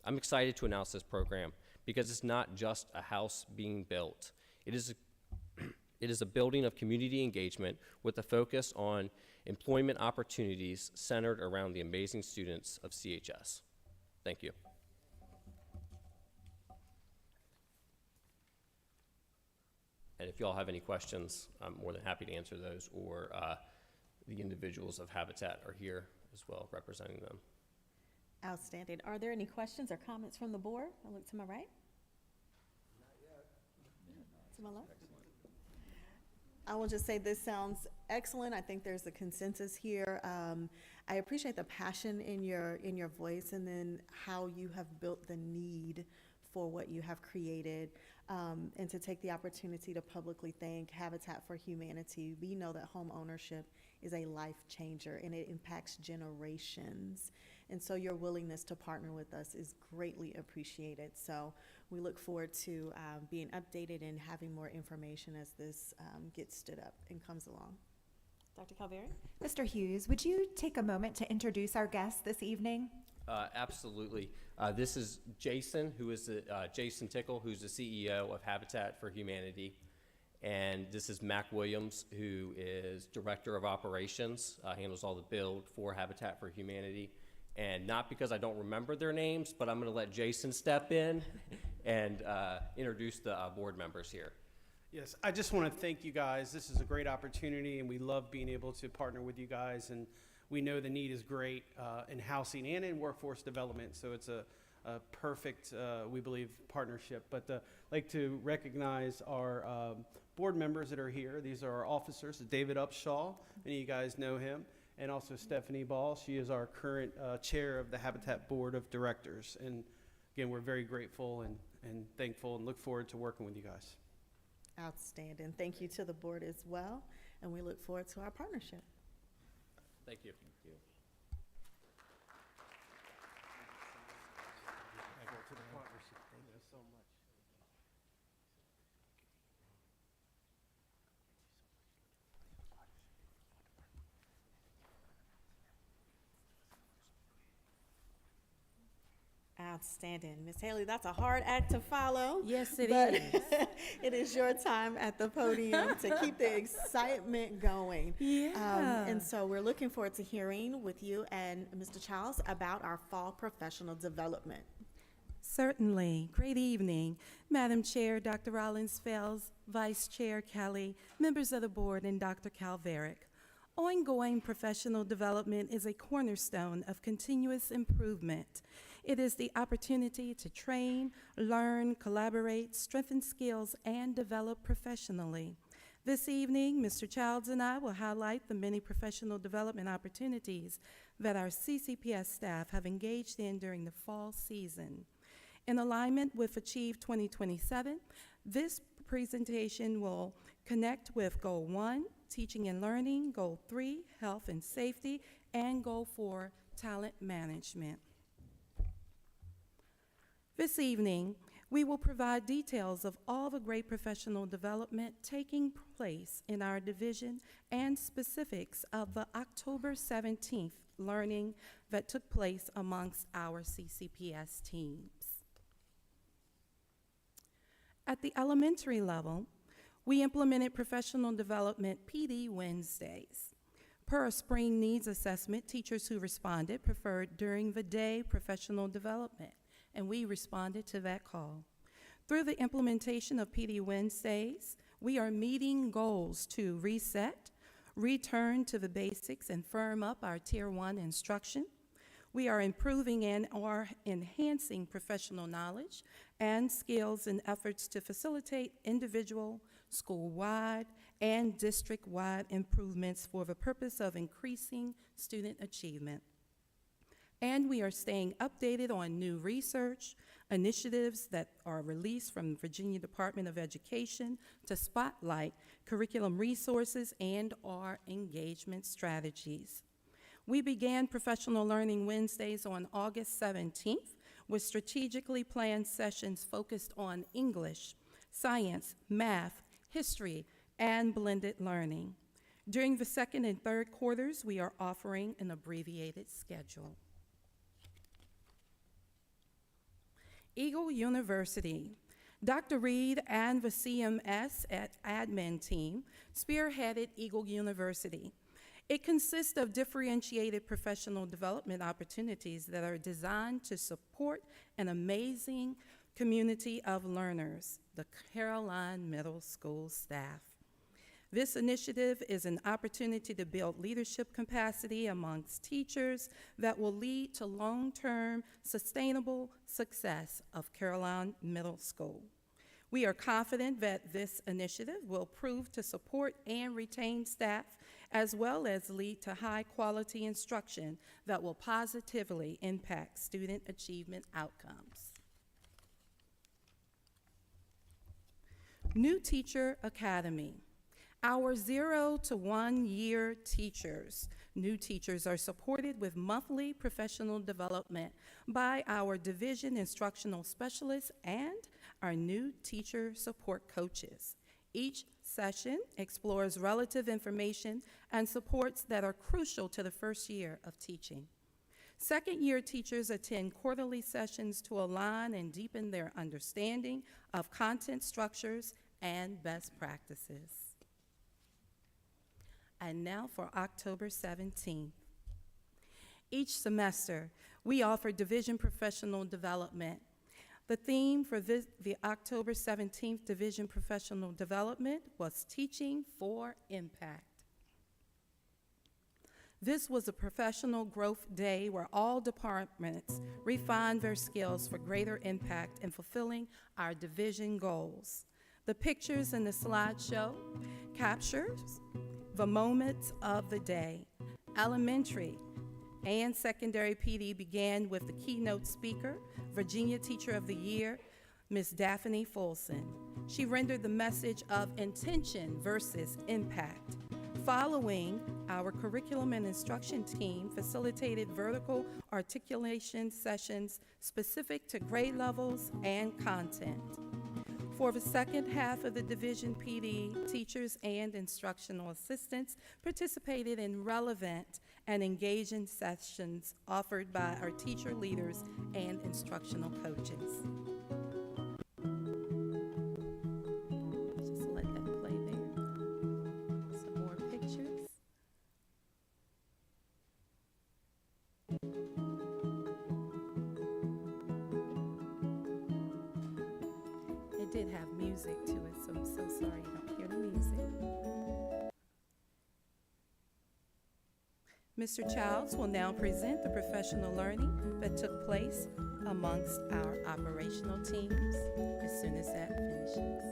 I'm excited to announce this program because it's not just a house being built. It is a building of community engagement with a focus on employment opportunities centered around the amazing students of CHS. Thank you. And if you all have any questions, I'm more than happy to answer those, or the individuals of Habitat are here as well, representing them. Outstanding. Are there any questions or comments from the board? I look to my right. Not yet. To my left. I will just say this sounds excellent. I think there's a consensus here. I appreciate the passion in your voice, and then how you have built the need for what you have created, and to take the opportunity to publicly thank Habitat for Humanity. We know that home ownership is a life changer and it impacts generations. And so your willingness to partner with us is greatly appreciated. So we look forward to being updated and having more information as this gets stood up and comes along. Dr. Calveri? Mr. Hughes, would you take a moment to introduce our guests this evening? Absolutely. This is Jason, who is Jason Tickle, who's the CEO of Habitat for Humanity. And this is Mac Williams, who is Director of Operations, handles all the build for Habitat for Humanity. And not because I don't remember their names, but I'm going to let Jason step in and introduce the board members here. Yes, I just want to thank you guys. This is a great opportunity, and we love being able to partner with you guys. And we know the need is great in housing and in workforce development, so it's a perfect, we believe, partnership. But I'd like to recognize our board members that are here. These are our officers, David Upshaw, many of you guys know him, and also Stephanie Ball. She is our current chair of the Habitat Board of Directors. And again, we're very grateful and thankful and look forward to working with you guys. Outstanding. Thank you to the board as well, and we look forward to our partnership. Thank you. Outstanding. Ms. Haley, that's a hard act to follow. Yes, it but is. It is your time at the podium to keep the excitement going. Yeah. And so we're looking forward to hearing with you and Mr. Childs about our fall professional development. Certainly. Great evening, Madam Chair, Dr. Rollins-Fells, Vice Chair Kelly, members of the board, and Dr. Calveric. Ongoing professional development is a cornerstone of continuous improvement. It is the opportunity to train, learn, collaborate, strengthen skills, and develop professionally. This evening, Mr. Childs and I will highlight the many professional development opportunities that our CCPS staff have engaged in during the fall season. In alignment with Achieve 2027, this presentation will connect with Goal 1, Teaching and Learning, Goal 3, Health and Safety, and Goal 4, Talent Management. This evening, we will provide details of all the great professional development taking place in our division and specifics of the October 17th learning that took place amongst our CCPS teams. At the elementary level, we implemented professional development PD Wednesdays. Per a spring needs assessment, teachers who responded preferred during the day professional development, and we responded to that call. Through the implementation of PD Wednesdays, we are meeting goals to reset, return to the basics, and firm up our Tier 1 instruction. We are improving and or enhancing professional knowledge and skills in efforts to facilitate individual, school-wide, and district-wide improvements for the purpose of increasing student achievement. And we are staying updated on new research, initiatives that are released from the Virginia Department of Education to spotlight curriculum resources and our engagement strategies. We began Professional Learning Wednesdays on August 17th with strategically planned sessions focused on English, science, math, history, and blended learning. During the second and third quarters, we are offering an abbreviated schedule. Eagle University. Dr. Reed and the CMS admin team spearheaded Eagle University. It consists of differentiated professional development opportunities that are designed to support an amazing community of learners. the Caroline Middle School staff. This initiative is an opportunity to build leadership capacity amongst teachers that will lead to long-term sustainable success of Caroline Middle School. We are confident that this initiative will prove to support and retain staff, as well as lead to high-quality instruction that will positively impact student achievement outcomes. New Teacher Academy. Our 0 to 1 year teachers, new teachers, are supported with monthly professional development by our division instructional specialists and our new teacher support coaches. Each session explores relative information and supports that are crucial to the first year of teaching. Second-year teachers attend quarterly sessions to align and deepen their understanding of content structures and best practices. And now for October 17th. Each semester, we offer division professional development. The theme for the October 17th Division Professional Development was Teaching for Impact. This was a professional growth day where all departments refined their skills for greater impact in fulfilling our division goals. The pictures in the slideshow captures the moments of the day. Elementary and secondary PD began with the keynote speaker, Virginia Teacher of the Year, Ms. Daphne Folson. She rendered the message of intention versus impact. Following, our curriculum and instruction team facilitated vertical articulation sessions specific to grade levels and content. For the second half of the Division PD, teachers and instructional assistants participated in relevant and engaging sessions offered by our teacher leaders and instructional coaches. Just let that play there. Some more pictures. It did have music to it, so I'm so sorry you don't hear the music. Mr. Childs will now present the professional learning that took place amongst our operational teams as soon as that finishes.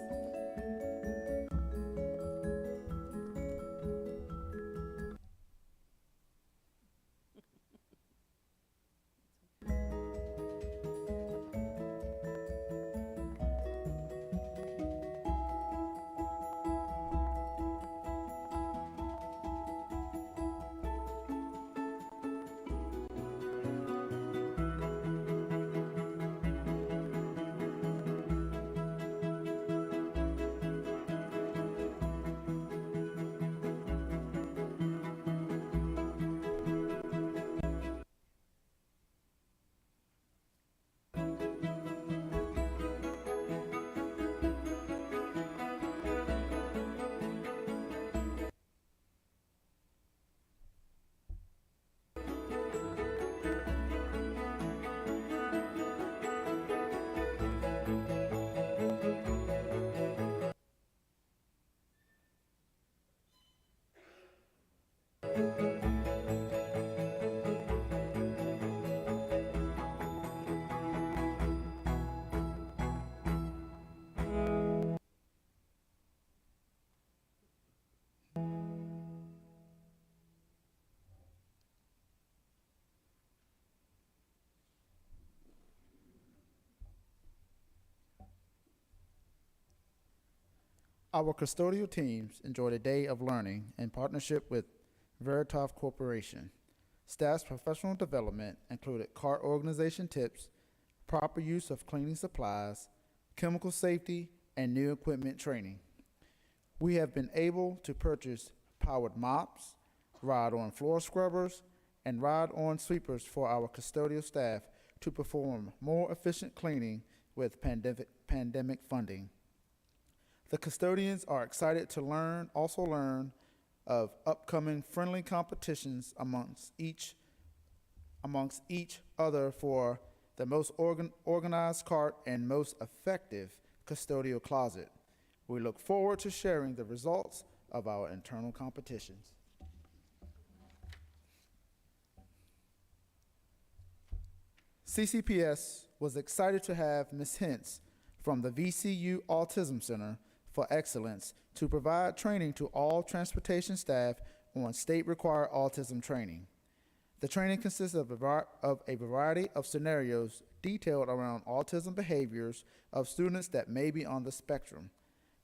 Our custodial teams enjoyed a day of learning in partnership with Veritas Corporation. Staff's professional development included cart organization tips, proper use of cleaning supplies, chemical safety, and new equipment training. We have been able to purchase powered mops, ride-on floor scrubbers, and ride-on sweepers for our custodial staff to perform more efficient cleaning with pandemic funding. The custodians are excited to also learn of upcoming friendly competitions amongst each other for the most organized cart and most effective custodial closet. We look forward to sharing the results of our internal competitions. CCPS was excited to have Ms. Hintz from the VCU Autism Center for Excellence to provide training to all transportation staff on state-required autism training. The training consists of a variety of scenarios detailed around autism behaviors of students that may be on the spectrum.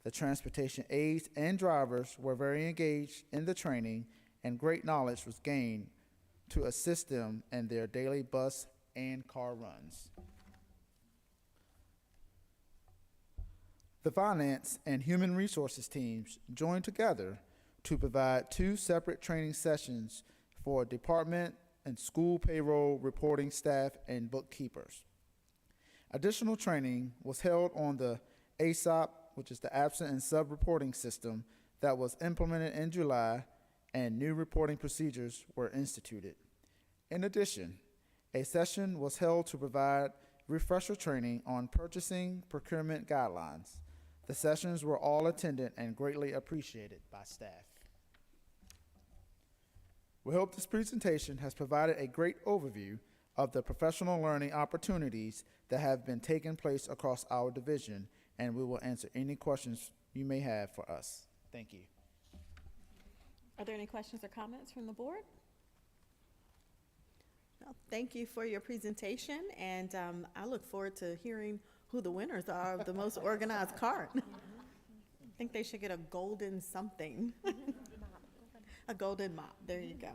The transportation aides and drivers were very engaged in the training, and great knowledge was gained to assist them in their daily bus and car runs. The finance and human resources teams joined together to provide 2 separate training sessions for department and school payroll reporting staff and bookkeepers. Additional training was held on the ASOP, which is the absent and sub-reporting system that was implemented in July, and new reporting procedures were instituted. In addition, a session was held to provide refresher training on purchasing procurement guidelines. The sessions were all attended and greatly appreciated by staff. We hope this presentation has provided a great overview of the professional learning opportunities that have been taking place across our division, and we will answer any questions you may have for us. Thank you. Are there any questions or comments from the board? No, thank you for your presentation, and I look forward to hearing who the winners are of the most organized cart. I think they should get a golden something. A golden mop, there you go.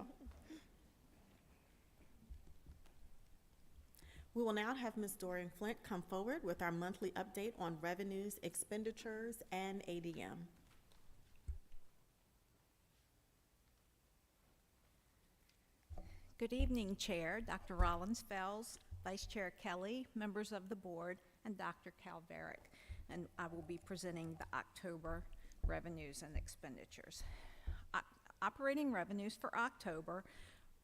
We will now have Ms. Dorian Flint come forward with our monthly update on revenues, expenditures, and ADM. Good evening, Chair, Dr. Rollins-Fells, Vice Chair Kelly, members of the board, and Dr. Calveric. And I will be presenting the October revenues and expenditures. Operating revenues for October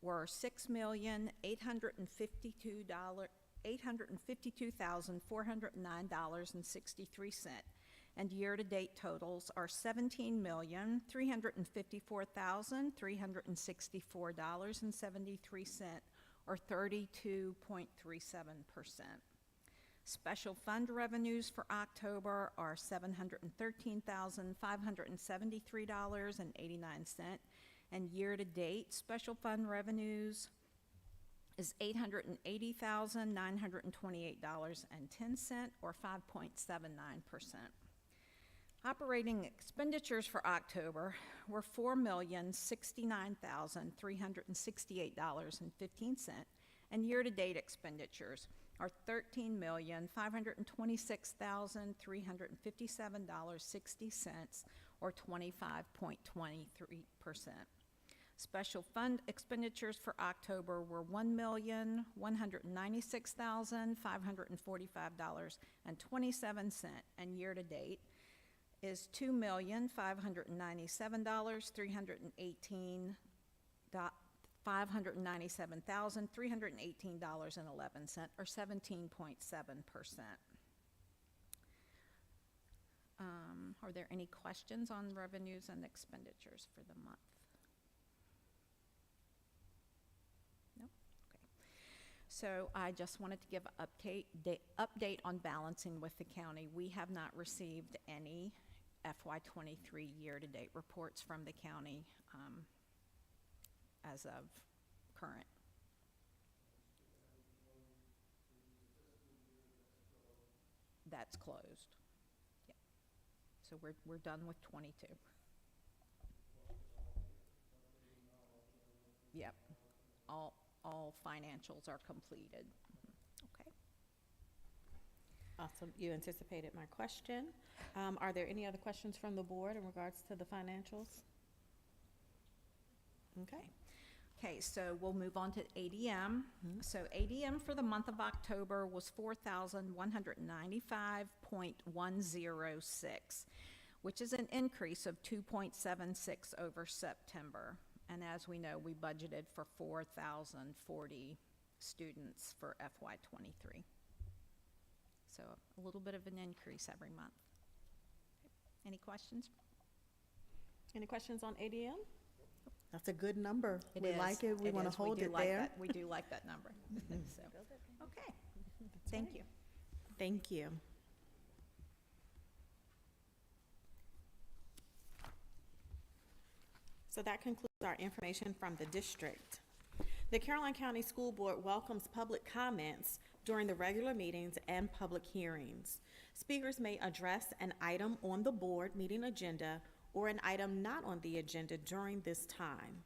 were $6,852,409.63, and year-to-date totals are $17,354,364.73, or 32.37%. Special fund revenues for October are $713,573.89, and year-to-date special fund revenues is $880,928.10, or 5.79%. Operating expenditures for October were $4,069,368.15, and year-to-date expenditures are $13,526,357.60, or 25.23%. Special fund expenditures for October were $1,196,545.27, and year-to-date is $2,597,318.11, or 17.7%. Are there any questions on revenues and expenditures for the month? No? Okay. So I just wanted to give an update on balancing with the county. We have not received any FY23 year-to-date reports from the county as of current. That's closed. Yeah. So we're done with 22. Yep. All financials are completed. Okay. Awesome. You anticipated my question. Are there any other questions from the board in regards to the financials? Okay. Okay, so we'll move on to ADM. So ADM for the month of October was $4,195.106, which is an increase of 2.76 over September. And as we know, we budgeted for 4,040 students for FY23. So a little bit of an increase every month. Any questions? Any questions on ADM? That's a good number. It We is. like it. We It want to is. We hold do it like there. that. We do like that number. So, okay. Thank you. Thank you. So that concludes our information from the district. The Caroline County School Board welcomes public comments during the regular meetings and public hearings. Speakers may address an item on the board meeting agenda or an item not on the agenda during this time.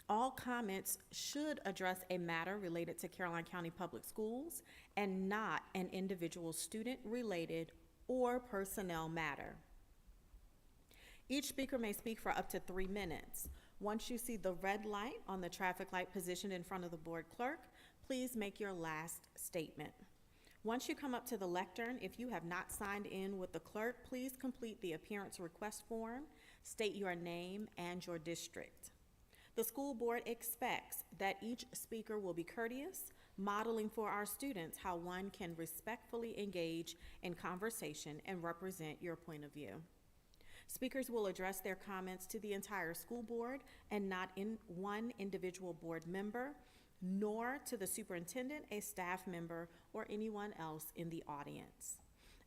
All comments should address a matter related to Caroline County Public Schools and not an individual student-related or personnel matter. Each speaker may speak for up to 3 minutes. Once you see the red light on the traffic light positioned in front of the board clerk, please make your last statement. Once you come up to the lectern, if you have not signed in with the clerk, please complete the appearance request form, state your name and your district. The school board expects that each speaker will be courteous, modeling for our students how one can respectfully engage in conversation and represent your point of view. Speakers will address their comments to the entire school board and not in one individual board member, nor to the superintendent, a staff member, or anyone else in the audience.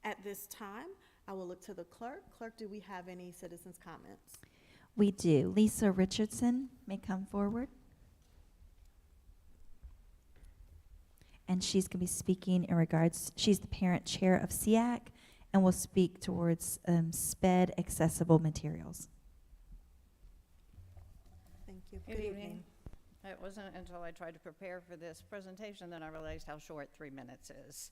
At this time, I will look to the clerk. Clerk, do we have any citizens' comments? We do. Lisa Richardson may come forward. And she's going to be speaking in regards, she's the parent chair of SEAC and will speak towards SPED accessible materials. Thank you. Good evening. It wasn't until I tried to prepare for this presentation that I realized how short 3 minutes is.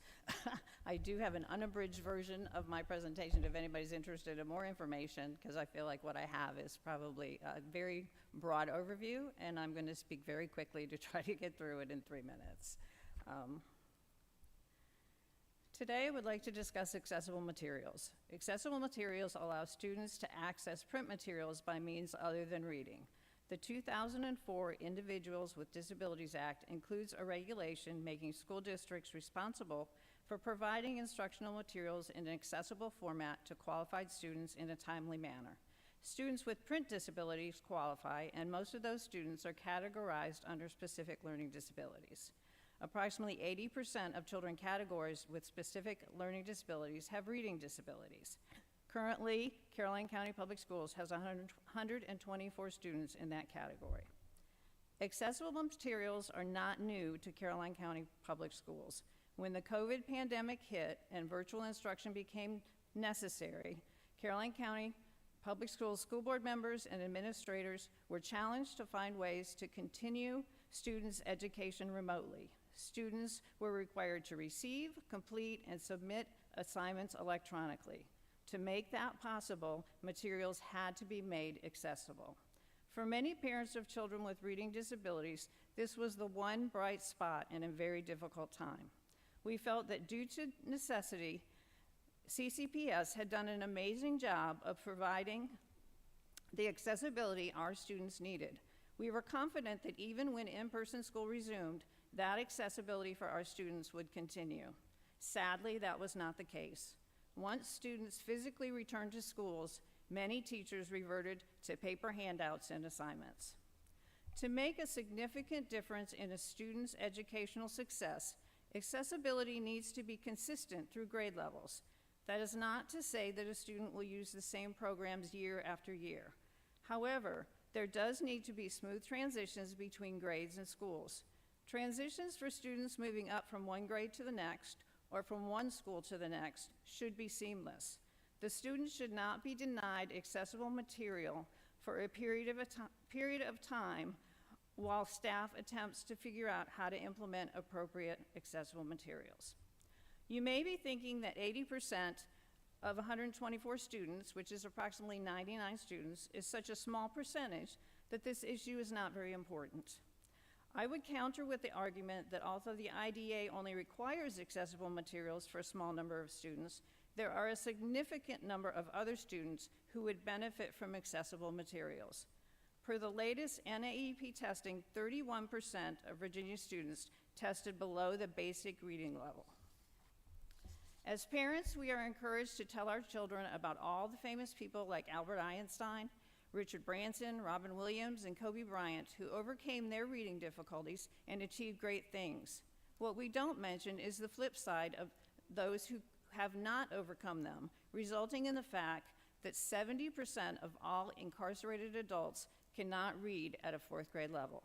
I do have an unabridged version of my presentation if anybody's interested in more information, because I feel like what I have is probably a very broad overview, and I'm going to speak very quickly to try to get through it in 3 minutes. Today, I would like to discuss accessible materials. Accessible materials allow students to access print materials by means other than reading. The 2004 Individuals with Disabilities Act includes a regulation making school districts responsible for providing instructional materials in an accessible format to qualified students in a timely manner. Students with print disabilities qualify, and most of those students are categorized under specific learning disabilities. Approximately 80% of children categories with specific learning disabilities have reading disabilities. Currently, Caroline County Public Schools has 124 students in that category. Accessible materials are not new to Caroline County Public Schools. When the COVID pandemic hit and virtual instruction became necessary, Caroline County Public Schools school board members and administrators were challenged to find ways to continue students' education remotely. Students were required to receive, complete, and submit assignments electronically. To make that possible, materials had to be made accessible. For many parents of children with reading disabilities, this was the one bright spot in a very difficult time. We felt that due to necessity, CCPS had done an amazing job of providing the accessibility our students needed. We were confident that even when in-person school resumed, that accessibility for our students would continue. Sadly, that was not the case. Once students physically returned to schools, many teachers reverted to paper handouts and assignments. To make a significant difference in a student's educational success, accessibility needs to be consistent through grade levels. That is not to say that a student will use the same programs year after year. However, there does need to be smooth transitions between grades and schools. Transitions for students moving up from one grade to the next or from one school to the next should be seamless. The student should not be denied accessible material for a period of time while staff attempts to figure out how to implement appropriate accessible materials. You may be thinking that 80% of 124 students, which is approximately 99 students, is such a small percentage that this issue is not very important. I would counter with the argument that although the IDA only requires accessible materials for a small number of students, there are a significant number of other students who would benefit from accessible materials. Per the latest NAEP testing, 31% of Virginia students tested below the basic reading level. As parents, we are encouraged to tell our children about all the famous people like Albert Einstein, Richard Branson, Robin Williams, and Kobe Bryant, who overcame their reading difficulties and achieved great things. What we don't mention is the flip side of those who have not overcome them, resulting in the fact that 70% of all incarcerated adults cannot read at a 4th grade level.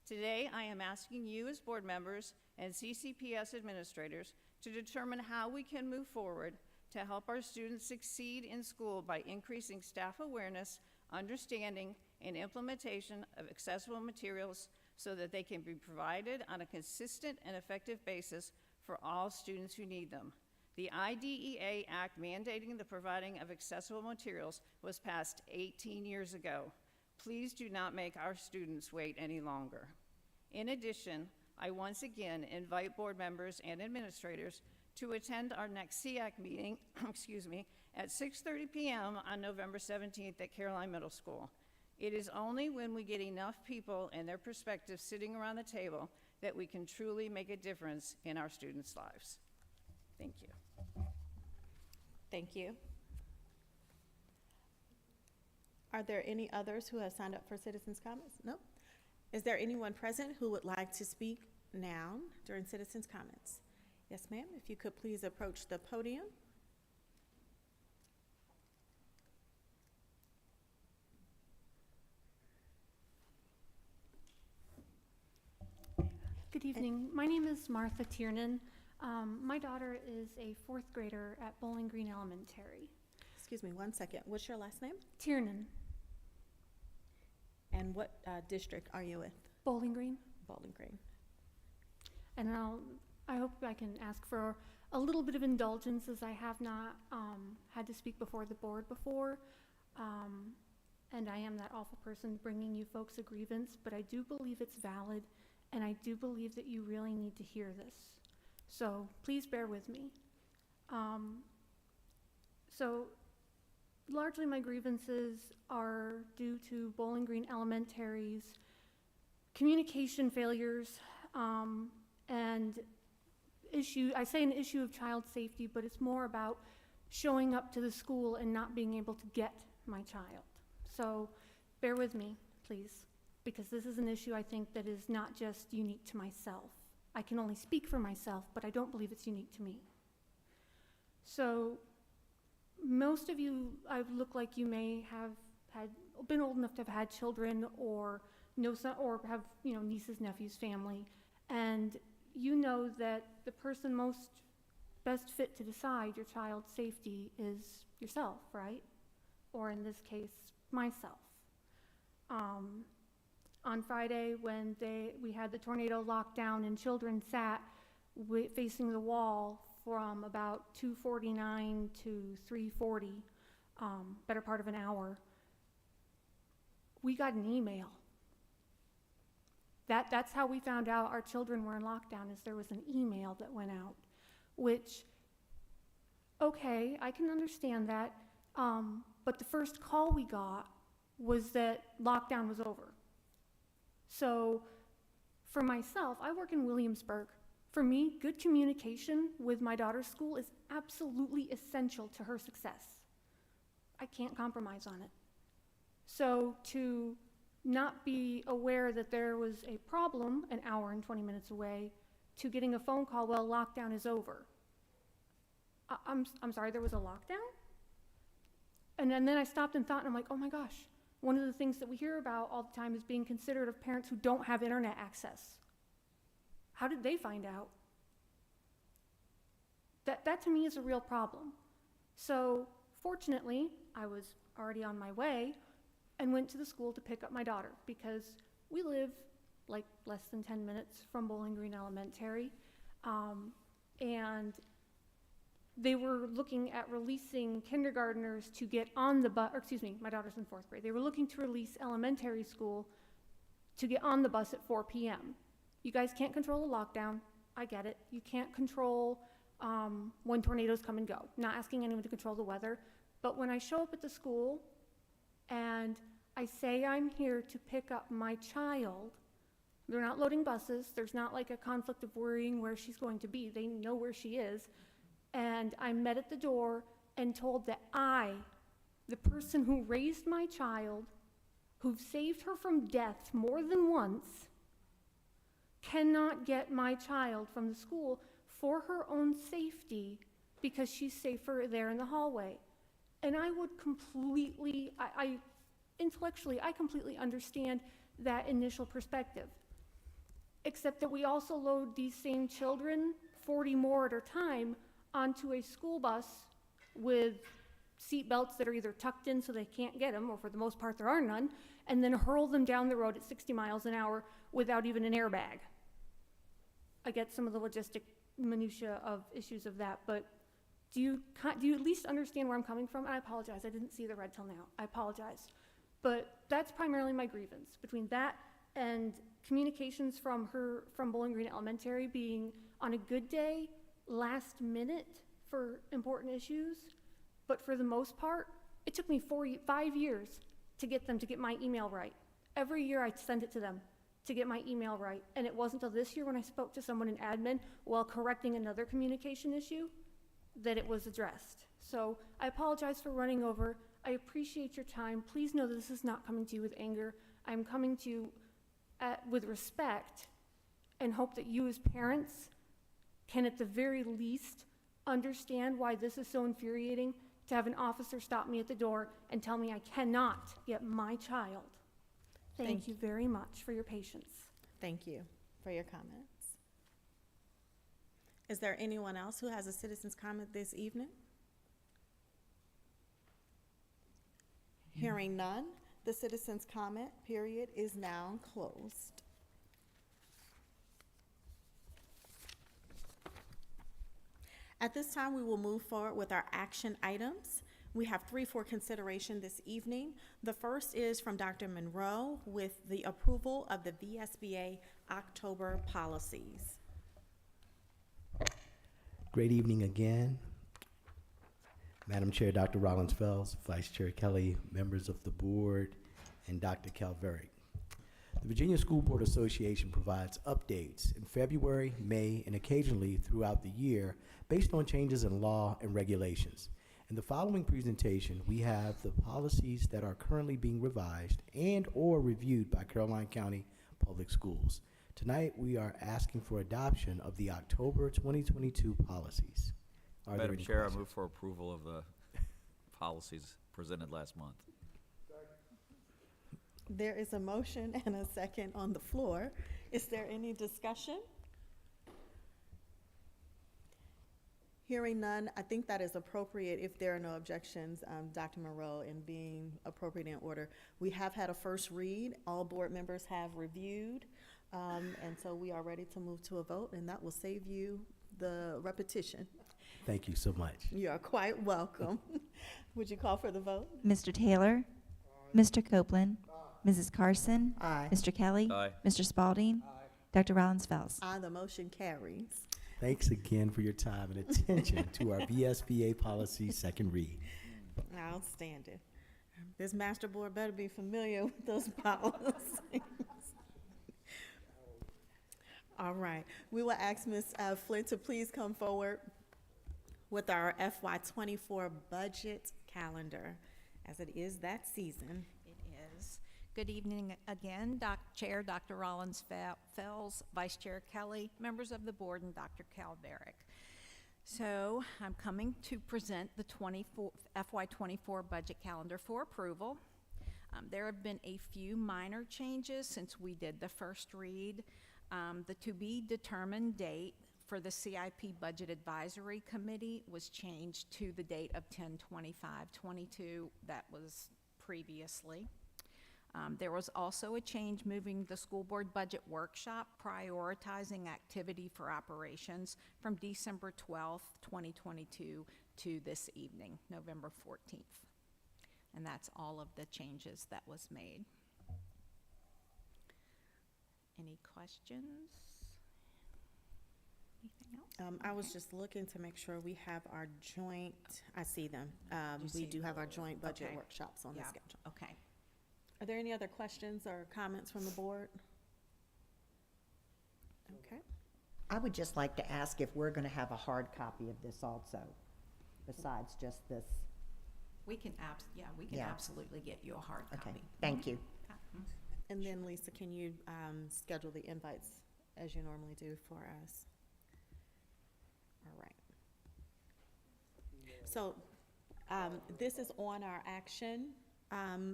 Today, I am asking you as board members and CCPS administrators to determine how we can move forward to help our students succeed in school by increasing staff awareness, understanding, and implementation of accessible materials so that they can be provided on a consistent and effective basis for all students who need them. The IDEA Act mandating the providing of accessible materials was passed 18 years ago. Please do not make our students wait any longer. In addition, I once again invite board members and administrators to attend our next SEAC meeting, at 6:30 p.m. on November 17th at Caroline Middle School. It is only when we get enough people and their perspectives sitting around the table that we can truly make a difference in our students' lives. Thank you. Thank you. Are there any others who have signed up for citizens' comments? No? Is there anyone present who would like to speak now during citizens' comments? Yes, ma'am. If you could please approach the podium. Good evening. My name is Martha Tiernan. My daughter is a 4th grader at Bowling Green Elementary. Excuse me 1 second. What's your last name? Tiernan. And what district are you with? Bowling Green. Bowling Green. And I hope I can ask for a little bit of indulgence, as I have not had to speak before the board before. And I am that awful person bringing you folks a grievance, but I do believe it's valid, and I do believe that you really need to hear this. So please bear with me. So largely my grievances are due to Bowling Green Elementary's communication failures and I say an issue of child safety, but it's more about showing up to the school and not being able to get my child. So bear with me, please, because this is an issue I think that is not just unique to myself. I can only speak for myself, but I don't believe it's unique to me. So most of you, I look like you may have been old enough to have had children or know some, or have nieces, nephews, family, and you know that the person most best fit to decide your child's safety is yourself, right? Or in this case, myself. On Friday, when we had the tornado lockdown and children sat facing the wall from about 2:49 to 3:40, better part of an hour, we got an email. That's how we found out our children were in lockdown, is there was an email that went out, which, okay, I can understand that, but the first call we got was that lockdown was over. So for myself, I work in Williamsburg. For me, good communication with my daughter's school is absolutely essential to her success. I can't compromise on it. So to not be aware that there was a problem an hour and 20 minutes away, to getting a phone call, well, lockdown is over. I'm sorry, there was a lockdown? And then I stopped and thought, and I'm like, oh my gosh, one of the things that we hear about all the time is being considerate of parents who don't have internet access. How did they find out? That to me is a real problem. So fortunately, I was already on my way and went to the school to pick up my daughter, because we live like less than 10 minutes from Bowling Green Elementary. And they were looking at releasing kindergartners to get on the bus, or excuse me, my daughter's in 4th grade. They were looking to release elementary school to get on the bus at 4 p.m. You guys can't control the lockdown. I get it. You can't control when tornadoes come and go. Not asking anyone to control the weather. But when I show up at the school and I say I'm here to pick up my child, they're not loading buses. There's not like a conflict of worrying where she's going to be. They know where she is. And I'm met at the door and told that I, the person who raised my child, who've saved her from death more than once, cannot get my child from the school for her own safety because she's safer there in the hallway. And I would completely, intellectually, I completely understand that initial perspective. Except that we also load these same children, 40 more at a time, onto a school bus with seat belts that are either tucked in so they can't get them, or for the most part there are none, and then hurl them down the road at 60 miles an hour without even an airbag. I get some of the logistic minutia of issues of that, but do you at least understand where I'm coming from? And I apologize, I didn't see the red till now. I apologize. But that's primarily my grievance, between that and communications from Bowling Green Elementary being on a good day, last minute for important issues. But for the most part, it took me 5 years to get them to get my email right. Every year I send it to them to get my email right. And it wasn't until this year when I spoke to someone in admin while correcting another communication issue that it was addressed. So I apologize for running over. I appreciate your time. Please know that this is not coming to you with anger. I'm coming to you with respect, and hope that you as parents can at the very least understand why this is so infuriating to have an officer stop me at the door and tell me I cannot get my child. Thank you very much for your patience. Thank you for your comments. Is there anyone else who has a citizen's comment this evening? Hearing none, the citizen's comment period is now closed. At this time, we will move forward with our action items. We have 3 for consideration this evening. The first is from Dr. Monroe with the approval of the VSBA October policies. Great evening again. Madam Chair, Dr. Rollins-Fells, Vice Chair Kelly, members of the board, and Dr. Calveric. The Virginia School Board Association provides updates in February, May, and occasionally throughout the year based on changes in law and regulations. In the following presentation, we have the policies that are currently being revised and or reviewed by Caroline County Public Schools. Tonight, we are asking for adoption of the October 2022 policies. Are there Madam any Chair, I questions? move for approval of the policies presented last month. There is a motion and a second on the floor. Is there any discussion? Hearing none, I think that is appropriate if there are no objections, Dr. Monroe, in being appropriate in order. We have had a first read. All board members have reviewed, and so we are ready to move to a vote, and that will save you the repetition. Thank you so much. You are quite welcome. Would you call for the vote? Mr. Taylor? Mr. Copeland? Mrs. Carson? Aye. Mr. Kelly? Aye. Mr. Spalding? Dr. Rollins-Fells? Aye, the motion carries. Thanks again for your time and attention to our VSBA policy second read. Outstanding. This master board better be familiar with those policies. All right, we will ask Ms. Flint to please come forward with our FY24 budget calendar, as it is that season. It is. Good evening again, Chair Dr. Rollins-Fells, Vice Chair Kelly, members of the board, and Dr. Calveric. So I'm coming to present the FY24 budget calendar for approval. There have been a few minor changes since we did the first read. The to-be-determined date for the CIP Budget Advisory Committee was changed to the date of 10/25/22 that was previously. There was also a change moving the school board budget workshop prioritizing activity for operations from December 12th, 2022 to this evening, November 14th. And that's all of the changes that was made. Any questions? Anything else? I was just looking to make sure we have our joint, I see them. We see do have our joint budget Okay. workshops on the Yeah. schedule. Okay. Are there any other questions or comments from the board? Okay. I would just like to ask if we're going to have a hard copy of this also, besides just this. We can we can Yeah. absolutely get you a hard Okay, copy. thank you. And then, Lisa, can you schedule the invites as you normally do for us? All right. So this is on our action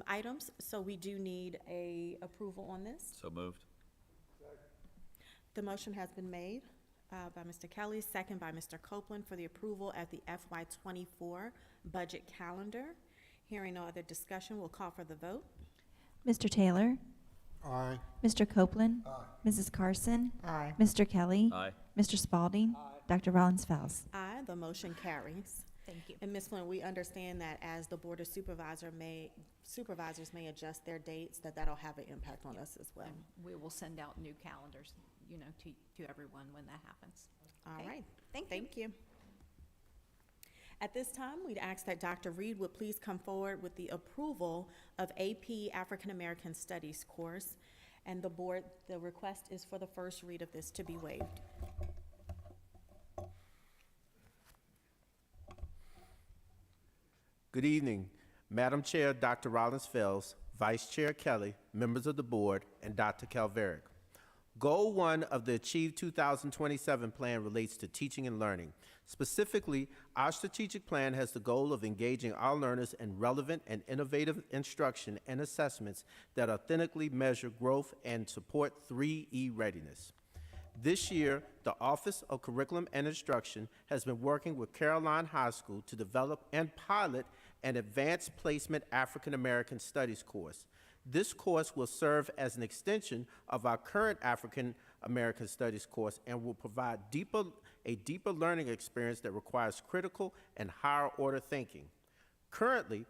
items, so we do need a approval on this. So moved. The motion has been made by Mr. Kelly, second by Mr. Copeland for the approval of the FY24 budget calendar. Hearing no other discussion, we'll call for the vote. Mr. Taylor? Aye. Mr. Copeland? Mrs. Carson? Aye. Mr. Kelly? Aye. Mr. Spalding? Dr. Rollins-Fells? Aye, the motion carries. Thank you. And Ms. Flynn, we understand that as the Board of supervisors may adjust their dates, that'll have an impact on us as well. And we will send out new calendars, to everyone when that happens. All Okay. right. Thank you. Thank you. At this time, we'd ask that Dr. Reed would please come forward with the approval of AP African American Studies course. And the board, the request is for the first read of this to be waived. Good evening, Madam Chair, Dr. Rollins-Fells, Vice Chair Kelly, members of the board, and Dr. Calveric. Goal 1 of the Achieve 2027 plan relates to teaching and learning. Specifically, our strategic plan has the goal of engaging our learners in relevant and innovative instruction and assessments that authentically measure growth and support 3E readiness. This year, the Office of Curriculum and Instruction has been working with Caroline High School to develop and pilot an Advanced Placement African American Studies course. This course will serve as an extension of our current African American Studies course and will provide a deeper learning experience that requires critical and higher order thinking. Currently,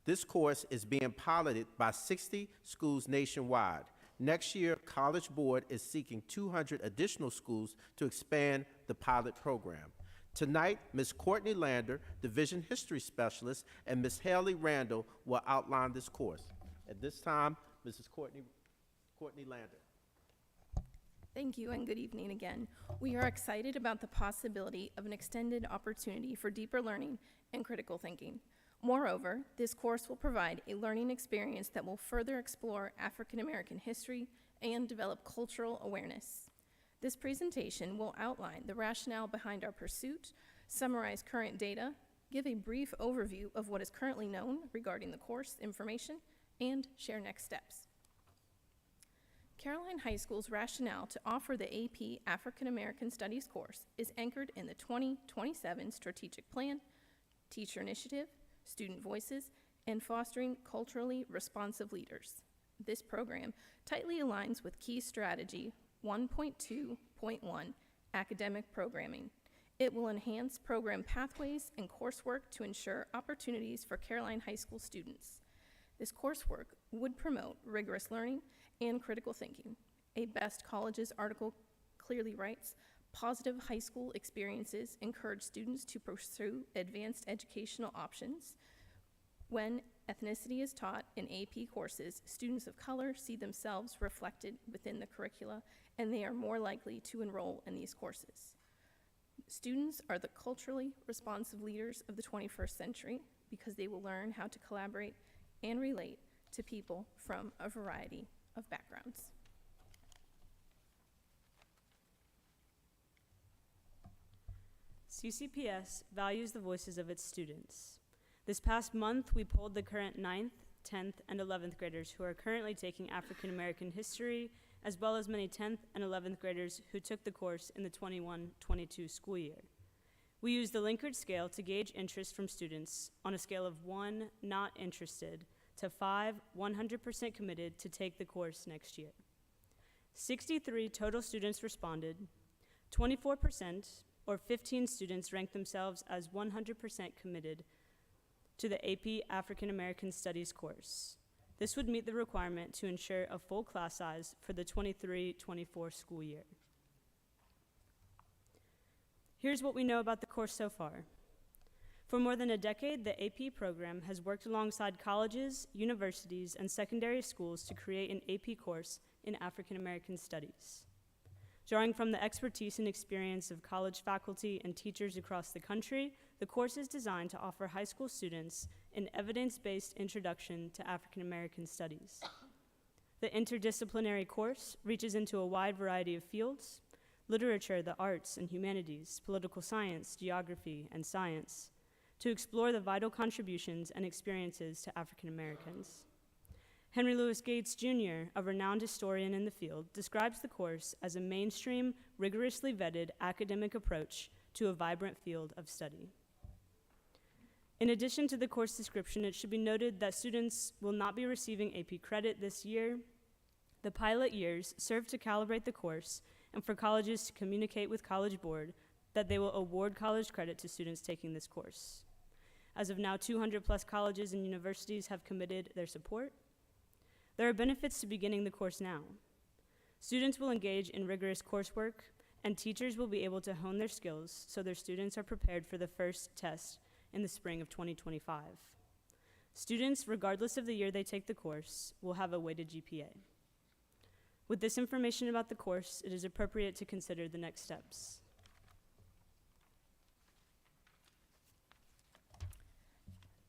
this course is being piloted by 60 schools nationwide. Next year, College Board is seeking 200 additional schools to expand the pilot program. Tonight, Ms. Courtney Lander, Division History Specialist, and Ms. Haley Randall will outline this course. At this time, Mrs. Courtney Lander. Thank you and good evening again. We are excited about the possibility of an extended opportunity for deeper learning and critical thinking. Moreover, this course will provide a learning experience that will further explore African American history and develop cultural awareness. This presentation will outline the rationale behind our pursuit, summarize current data, give a brief overview of what is currently known regarding the course information, and share next steps. Caroline High School's rationale to offer the AP African American Studies course is anchored in the 2027 Strategic Plan, Teacher Initiative, Student Voices, and fostering culturally responsive leaders. This program tightly aligns with key strategy 1.2.1, academic programming. It will enhance program pathways and coursework to ensure opportunities for Caroline High School students. This coursework would promote rigorous learning and critical thinking. A Best Colleges article clearly writes, positive high school experiences encourage students to pursue advanced educational options. When ethnicity is taught in AP courses, students of color see themselves reflected within the curricula, and they are more likely to enroll in these courses. Students are the culturally responsive leaders of the 21st century because they will learn how to collaborate and relate to people from a variety of backgrounds. CCPS values the voices of its students. This past month, we polled the current 9th, 10th, and 11th graders who are currently taking African American history, as well as many 10th and 11th graders who took the course in the 21-22 school year. We used the Likert scale to gauge interest from students on a scale of 1, not interested, to 5, 100% committed to take the course next year. 63 total students responded. 24%, or 15 students, ranked themselves as 100% committed to the AP African American Studies course. This would meet the requirement to ensure a full class size for the 23-24 school year. Here's what we know about the course so far. For more than a decade, the AP program has worked alongside colleges, universities, and secondary schools to create an AP course in African American Studies. Drawing from the expertise and experience of college faculty and teachers across the country, the course is designed to offer high school students an evidence-based introduction to African American studies. The interdisciplinary course reaches into a wide variety of fields: literature, the arts and humanities, political science, geography, and science, to explore the vital contributions and experiences to African Americans. Henry Louis Gates, Jr., a renowned historian in the field, describes the course as a mainstream, rigorously vetted academic approach to a vibrant field of study. In addition to the course description, it should be noted that students will not be receiving AP credit this year. The pilot years serve to calibrate the course and for colleges to communicate with College Board that they will award college credit to students taking this course. As of now, 200 plus colleges and universities have committed their support. There are benefits to beginning the course now. Students will engage in rigorous coursework, and teachers will be able to hone their skills so their students are prepared for the first test in the spring of 2025. Students, regardless of the year they take the course, will have a weighted GPA. With this information about the course, it is appropriate to consider the next steps.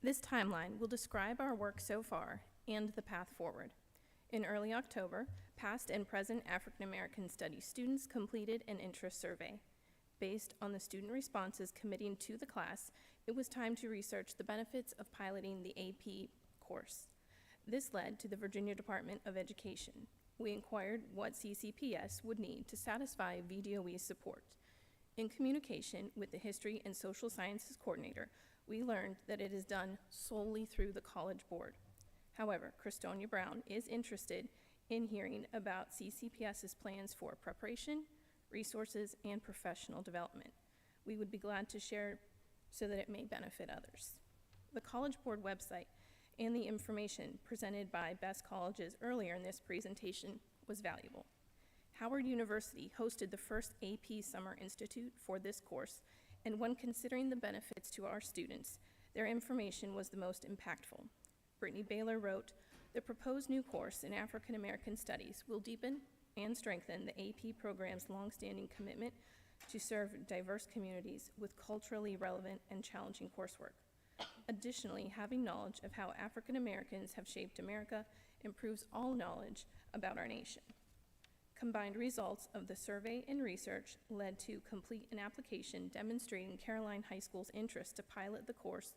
This timeline will describe our work so far and the path forward. In early October, past and present African American Studies students completed an interest survey. Based on the student responses committing to the class, it was time to research the benefits of piloting the AP course. This led to the Virginia Department of Education. We inquired what CCPS would need to satisfy VDOE support. In communication with the History and Social Sciences Coordinator, we learned that it is done solely through the College Board. However, Christonia Brown is interested in hearing about CCPS's plans for preparation, resources, and professional development. We would be glad to share so that it may benefit others. The College Board website and the information presented by Best Colleges earlier in this presentation was valuable. Howard University hosted the first AP Summer Institute for this course, and when considering the benefits to our students, their information was the most impactful. Brittany Baylor wrote, "The proposed new course in African American Studies will deepen and strengthen the AP program's longstanding commitment to serve diverse communities with culturally relevant and challenging coursework. Additionally, having knowledge of how African Americans have shaped America improves all knowledge about our nation." Combined results of the survey and research led to complete an application demonstrating Caroline High School's interest to pilot the course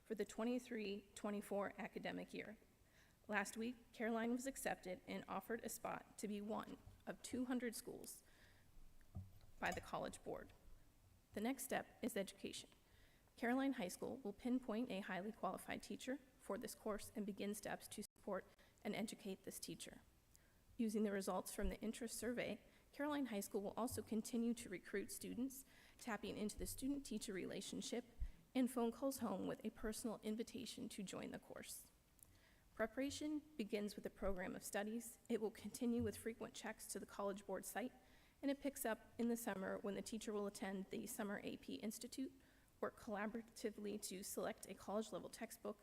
for the 23-24 academic year. Last week, Caroline was accepted and offered a spot to be one of 200 schools by the College Board. The next step is education. Caroline High School will pinpoint a highly qualified teacher for this course and begin steps to support and educate this teacher. Using the results from the interest survey, Caroline High School will also continue to recruit students, tapping into the student-teacher relationship and phone calls home with a personal invitation to join the course. Preparation begins with a program of studies. It will continue with frequent checks to the College Board site, and it picks up in the summer when the teacher will attend the Summer AP Institute, work collaboratively to select a college-level textbook,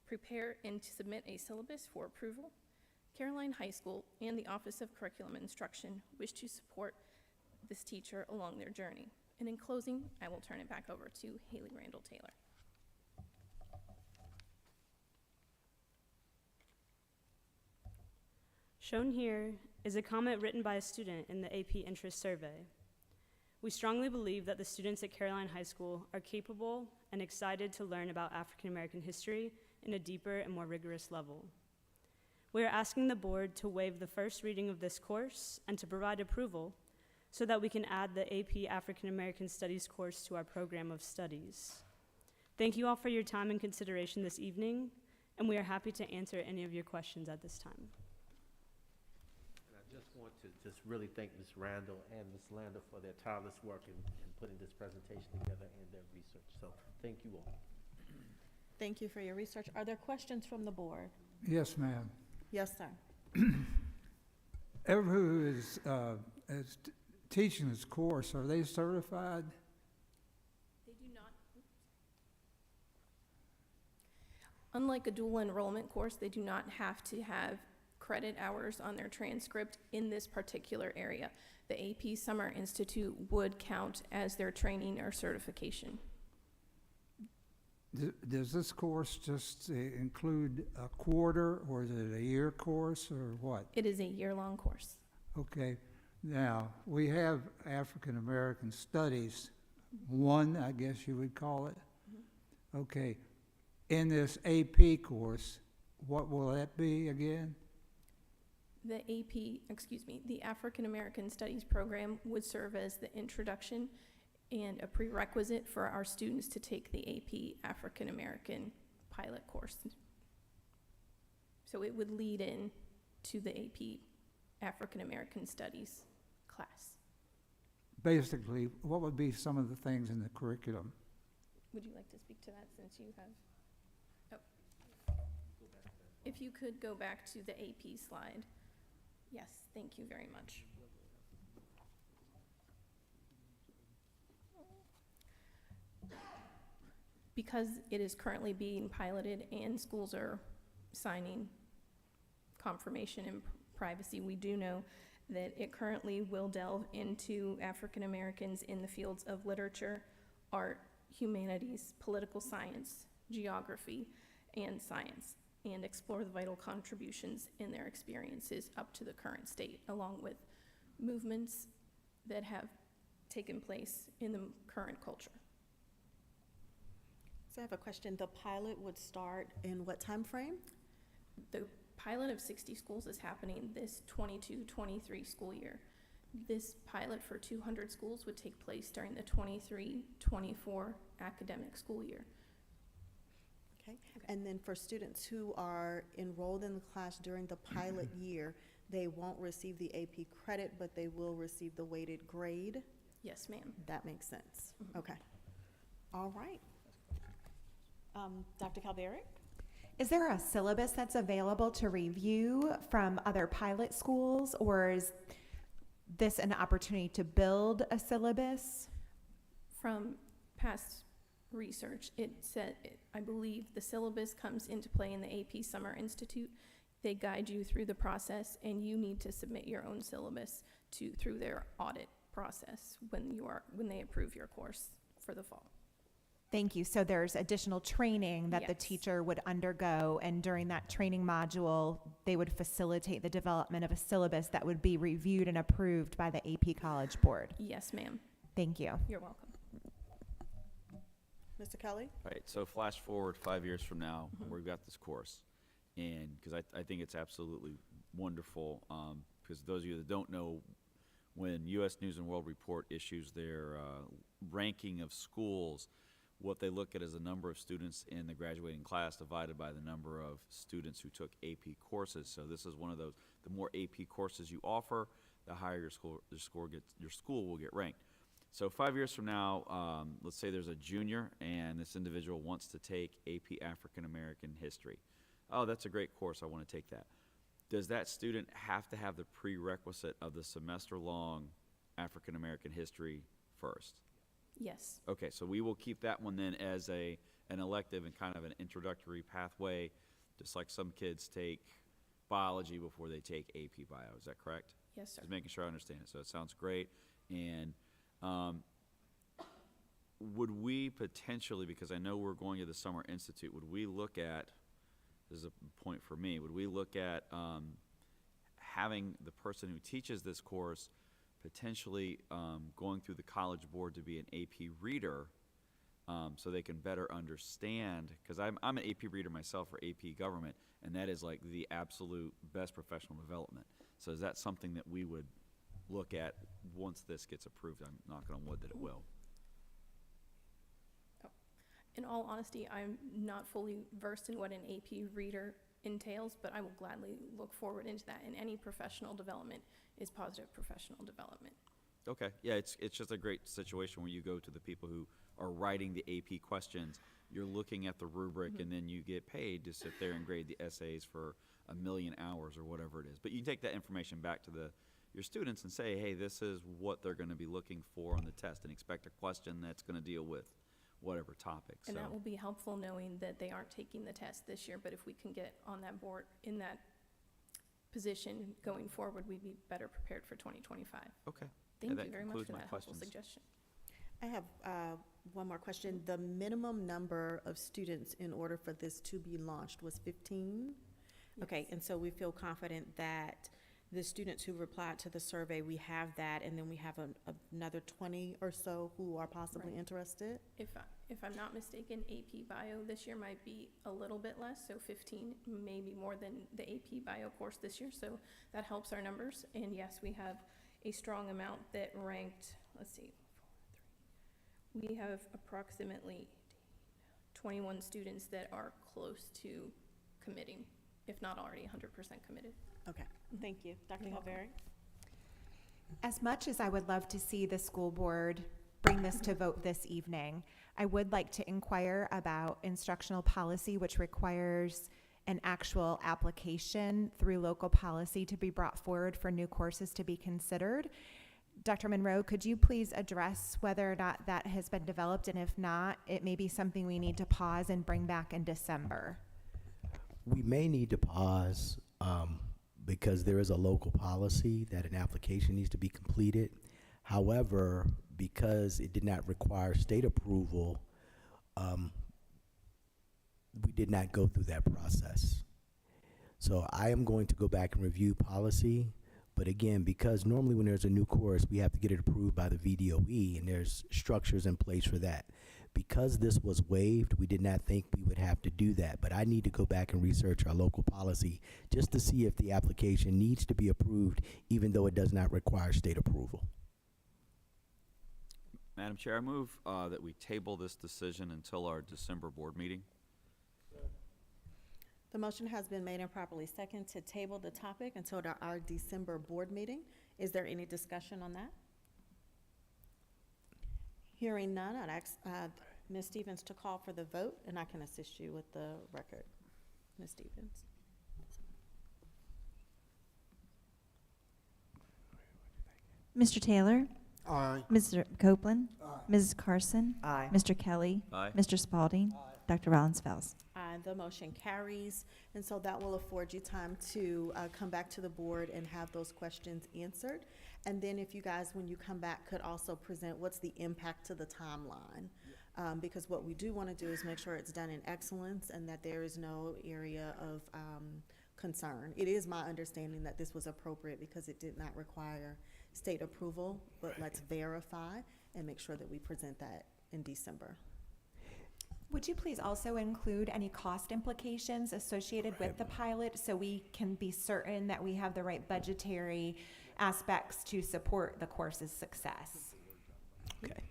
prepare and to submit a syllabus for approval. Caroline High School and the Office of Curriculum Instruction wish to support this teacher along their journey. And in closing, I will turn it back over to Haley Randall Taylor. Shown here is a comment written by a student in the AP Interest Survey. We strongly believe that the students at Caroline High School are capable and excited to learn about African American history in a deeper and more rigorous level. We are asking the board to waive the first reading of this course and to provide approval so that we can add the AP African American Studies course to our program of studies. Thank you all for your time and consideration this evening, and we are happy to answer any of your questions at this time. And I just want to really thank Ms. Randall and Ms. Lander for their tireless work in putting this presentation together and their research. So thank you all. Thank you for your research. Are there questions from the board? Yes, ma'am. Yes, sir. Everyone who is teaching this course, are they certified? They do not. Unlike a dual enrollment course, they do not have to have credit hours on their transcript in this particular area. the AP Summer Institute would count as their training or certification. Does this course just include a quarter, or is it a year course, or what? It is a year-long course. Okay, now, we have African American Studies 1, I guess you would call it. Okay, in this AP course, what will that be again? The African American Studies program would serve as the introduction and a prerequisite for our students to take the AP African American pilot course. So it would lead in to the AP African American Studies class. Basically, what would be some of the things in the curriculum? Would you like to speak to that since you have? If you could go back to the AP slide. Yes, thank you very much. Because it is currently being piloted and schools are signing confirmation and privacy, we do know that it currently will delve into African Americans in the fields of literature, art, humanities, political science, geography, and science, and explore the vital contributions in their experiences up to the current state, along with movements that have taken place in the current culture. So I have a question. The pilot would start in what time frame? The pilot of 60 schools is happening this 22-23 school year. This pilot for 200 schools would take place during the 23-24 academic school year. Okay. And then for students who are enrolled in the class during the pilot year, they won't receive the AP credit, but they will receive the weighted grade? Yes, ma'am. That makes sense. Okay. All right. Dr. Calveric? Is there a syllabus that's available to review from other pilot schools, or is this an opportunity to build a syllabus? From past research, I believe the syllabus comes into play in the AP Summer Institute. They guide you through the process, and you need to submit your own syllabus through their audit process when they approve your course for the fall. Thank you. So there's additional training that the Yes. teacher would undergo, and during that training module, they would facilitate the development of a syllabus that would be reviewed and approved by the AP College Board. Yes, ma'am. Thank you. You're welcome. Mr. Kelly? Right, so flash forward 5 years from now, we've got this course. And, because I think it's absolutely wonderful, because those of you that don't know, when U.S. News and World Report issues their ranking of schools, what they look at is the number of students in the graduating class divided by the number of students who took AP courses. So this is one of those, the more AP courses you offer, the higher your school will get ranked. So 5 years from now, let's say there's a junior and this individual wants to take AP African American History. Oh, that's a great course, I want to take that. Does that student have to have the prerequisite of the semester-long African American History first? Yes. Okay, so we will keep that one then as an elective and kind of an introductory pathway, just like some kids take biology before they take AP Bio. Is that correct? Yes, sir. Just making sure I understand it. So it sounds great. And would we potentially, because I know we're going to the Summer Institute, would we look at, this is a point for me, would we look at having the person who teaches this course potentially going through the College Board to be an AP reader so they can better understand, because I'm an AP reader myself for AP Government, and that is like the absolute best professional development. So is that something that we would look at once this gets approved? I'm knocking on wood that it will. In all honesty, I'm not fully versed in what an AP reader entails, but I will gladly look forward into that. And any professional development is positive professional development. Okay, yeah, it's just a great situation where you go to the people who are writing the AP questions, you're looking at the rubric, and then you get paid to sit there and grade the essays for 1 million hours or whatever it is. But you take that information back to your students and say, hey, this is what they're going to be looking for on the test, and expect a question that's going to deal with whatever topic. And so that will be helpful knowing that they aren't taking the test this year, but if we can get on that board, in that position going forward, we'd be better prepared for 2025. Okay. Thank that you very much concludes for my that helpful questions. suggestion. I have one more question. The minimum number of students in order for this to be launched was 15? Okay, and so we feel confident that the students who replied to the survey, we have that, and then we have another 20 or so who are possibly Right. interested? If I'm not mistaken, AP Bio this year might be a little bit less, so 15, maybe more than the AP Bio course this year, so that helps our numbers. And yes, we have a strong amount that ranked, let's see, we have approximately 21 students that are close to committing, if not already 100% committed. Okay, thank you. Dr. Calvary? As much as I would love to see the school board bring this to vote this evening, I would like to inquire about instructional policy, which requires an actual application through local policy to be brought forward for new courses to be considered. Dr. Monroe, could you please address whether or not that has been developed, and if not, it may be something we need to pause and bring back in December? We may need to pause because there is a local policy that an application needs to be completed. However, because it did not require state approval, we did not go through that process. So I am going to go back and review policy. But again, because normally when there's a new course, we have to get it approved by the VDOE, and there's structures in place for that. Because this was waived, we did not think we would have to do that. But I need to go back and research our local policy just to see if the application needs to be approved, even though it does not require state approval. Madam Chair, I move that we table this decision until our December board meeting. The motion has been made and properly second to table the topic until our December board meeting. Is there any discussion on that? Hearing none, I'd ask Ms. Stevens to call for the vote, and I can assist you with the record. Ms. Stevens? Mr. Taylor? Aye. Mr. Copeland? Mrs. Carson? Aye. Mr. Kelly? Aye. Mr. Spalding? Dr. Rollins-Fells? Aye, the motion carries, and so that will afford you time to come back to the board and have those questions answered. And then if you guys, when you come back, could also present what's the impact to the timeline. Because what we do want to do is make sure it's done in excellence and that there is no area of concern. It is my understanding that this was appropriate because it did not require state approval, but let's verify and make sure that we present that in December. Would you please also include any cost implications associated with the pilot so we can be certain that we have the right budgetary aspects to support the course's success? Okay.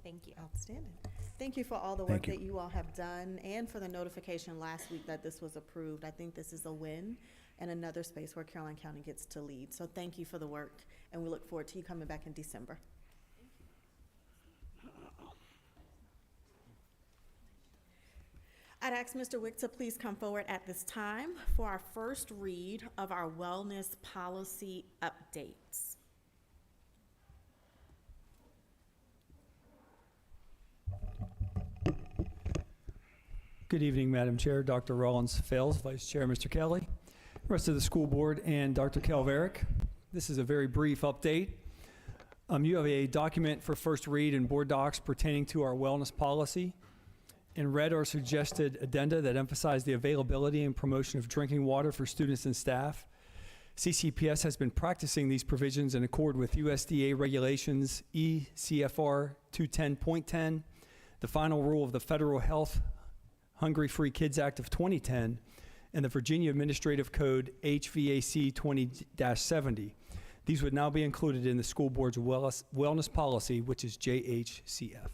Thank you. Outstanding. Thank you for all the work that you all have done and for the notification last week that this was approved. I think this is a win and another space where Caroline County gets to lead. So thank you for the work, and we look forward to you coming back in December. I'd ask Mr. Wick to please come forward at this time for our first read of our wellness policy updates. Good evening, Madam Chair, Dr. Rollins-Fells, Vice Chair Mr. Kelly, rest of the school board, and Dr. Calveric. This is a very brief update. You have a document for first read in board docs pertaining to our wellness policy. In red are suggested addenda that emphasize the availability and promotion of drinking water for students and staff. CCPS has been practicing these provisions in accord with USDA regulations ECFR 210.10, the final rule of the Federal Health Hungry Free Kids Act of 2010, and the Virginia Administrative Code HVAC 20-70. These would now be included in the school board's wellness policy, which is JHCF.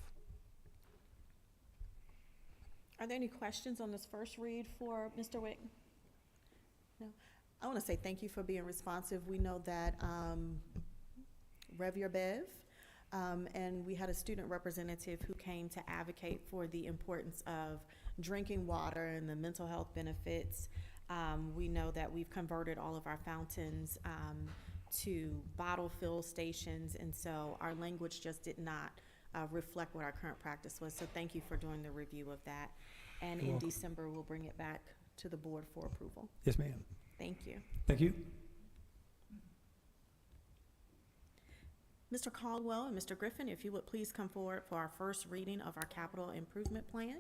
Are there any questions on this first read for Mr. Wick? No. I want to say thank you for being responsive. We know that Rev Your Bev, and we had a student representative who came to advocate for the importance of drinking water and the mental health benefits. We know that we've converted all of our fountains to bottle fill stations, and so our language just did not reflect what our current practice was. So thank you for doing the review of that. And You're in welcome. December, we'll bring it back to the board for approval. Yes, ma'am. Thank you. Thank you. Mr. Caldwell and Mr. Griffin, if you would please come forward for our first reading of our capital improvement plan.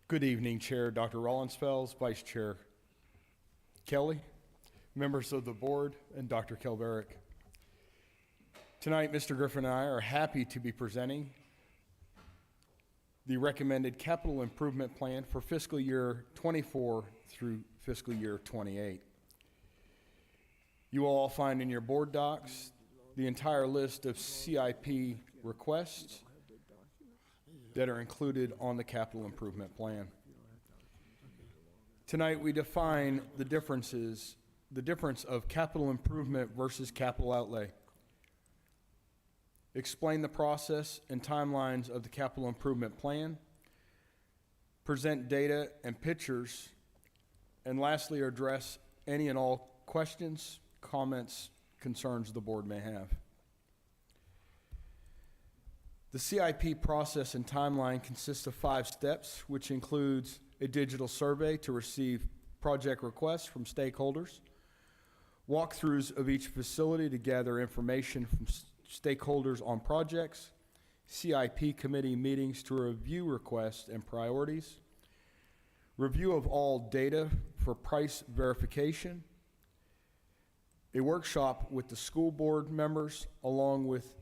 Good evening, Chair Dr. Rollins-Fells, Vice Chair Kelly, members of the board, and Dr. Kelverick. Tonight, Mr. Griffin and I are happy to be presenting the recommended capital improvement plan for fiscal year 24 through fiscal year 28. You will all find in your board docs the entire list of CIP requests that are included on the capital improvement plan. Tonight, we define the difference of capital improvement versus capital outlay. Explain the process and timelines of the capital improvement plan, present data and pictures, and lastly, address any and all questions, comments, concerns the board may have. The CIP process and timeline consists of 5 steps, which includes a digital survey to receive project requests from stakeholders, walkthroughs of each facility to gather information from stakeholders on projects, CIP committee meetings to review requests and priorities, review of all data for price verification, a workshop with the school board members along with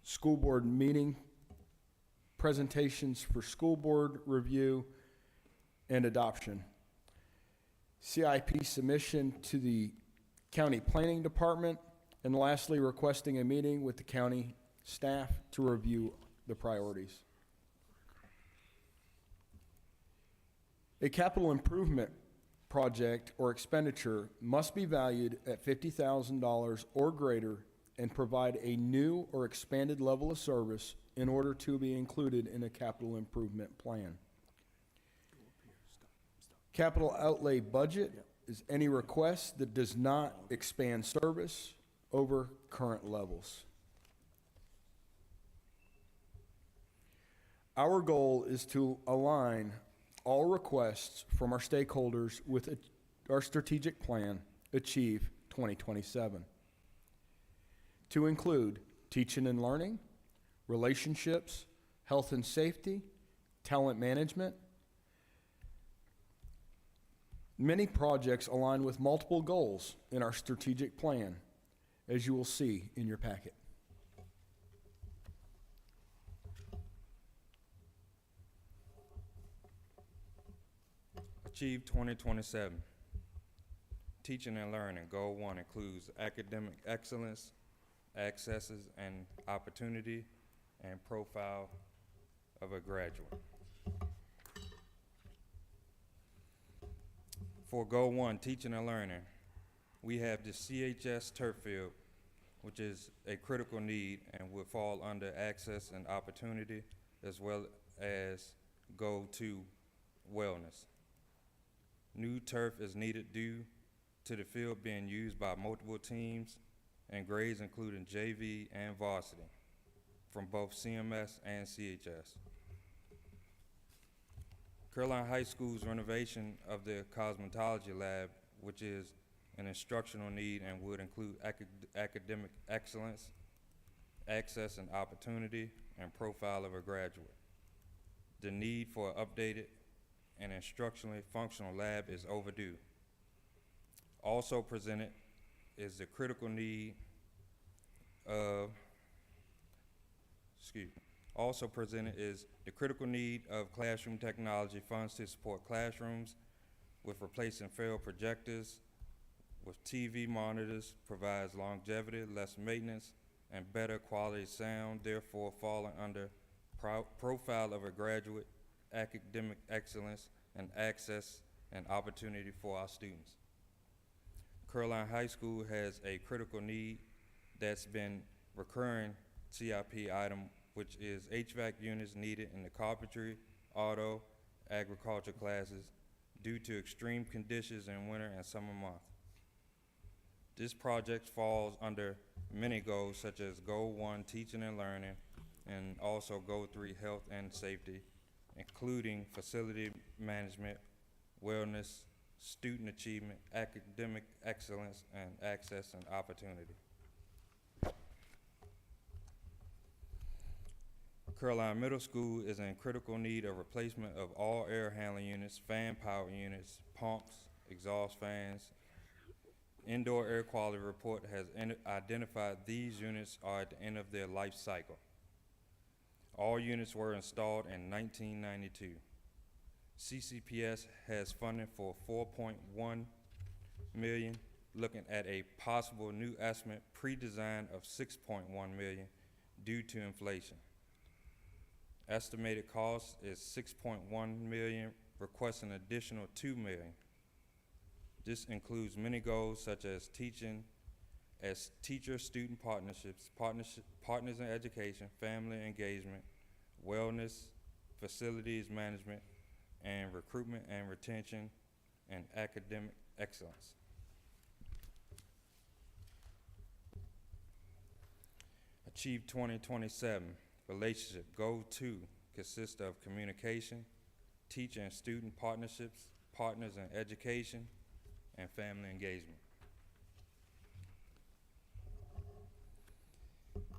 school board meeting, presentations for school board review and adoption, CIP submission to the county planning department, and lastly, requesting a meeting with the county staff to review the priorities. A capital improvement project or expenditure must be valued at $50,000 or greater and provide a new or expanded level of service in order to be included in a capital improvement plan. Capital outlay budget is any request that does not expand service over current levels. Our goal is to align all requests from our stakeholders with our strategic plan, Achieve 2027. To include teaching and learning, relationships, health and safety, talent management. Many projects align with multiple goals in our strategic plan, as you will see in your packet. Achieve 2027. Teaching and learning. Goal 1 includes academic excellence, accesses and opportunity, and profile of a graduate. For Goal 1, teaching and learning, we have the CHS turf field, which is a critical need and would fall under access and opportunity, as well as Goal 2, wellness. New turf is needed due to the field being used by multiple teams and grades including JV and varsity from both CMS and CHS. Caroline High School's renovation of the cosmetology lab, which is an instructional need and would include academic excellence, access and opportunity, and profile of a graduate. The need for an updated and instructionally functional lab is overdue. Also presented is the critical need of, also presented is the critical need of classroom technology funds to support classrooms with replacing failed projectors with TV monitors, provides longevity, less maintenance, and better quality sound, therefore falling under profile of a graduate, academic excellence, and access and opportunity for our students. Caroline High School has a critical need that's been recurring CIP item, which is HVAC units needed in the carpentry, auto, agriculture classes due to extreme conditions in winter and summer months. This project falls under many goals such as Goal 1, teaching and learning, and also Goal 3, health and safety, including facility management, wellness, student achievement, academic excellence, and access and opportunity. Caroline Middle School is in critical need of replacement of all air handling units, fan power units, pumps, exhaust fans. Indoor air quality report has identified these units are at the end of their life cycle. All units were installed in 1992. CCPS has funding for $4.1 million, looking at a possible new estimate pre-design of $6.1 million due to inflation. Estimated cost is $6.1 million, requesting additional $2 million. This includes many goals such as teacher-student partnerships, partners in education, family engagement, wellness, facilities management, and recruitment and retention, and academic excellence. Achieve 2027. Relationship Goal 2 consists of communication, teacher and student partnerships, partners in education, and family engagement.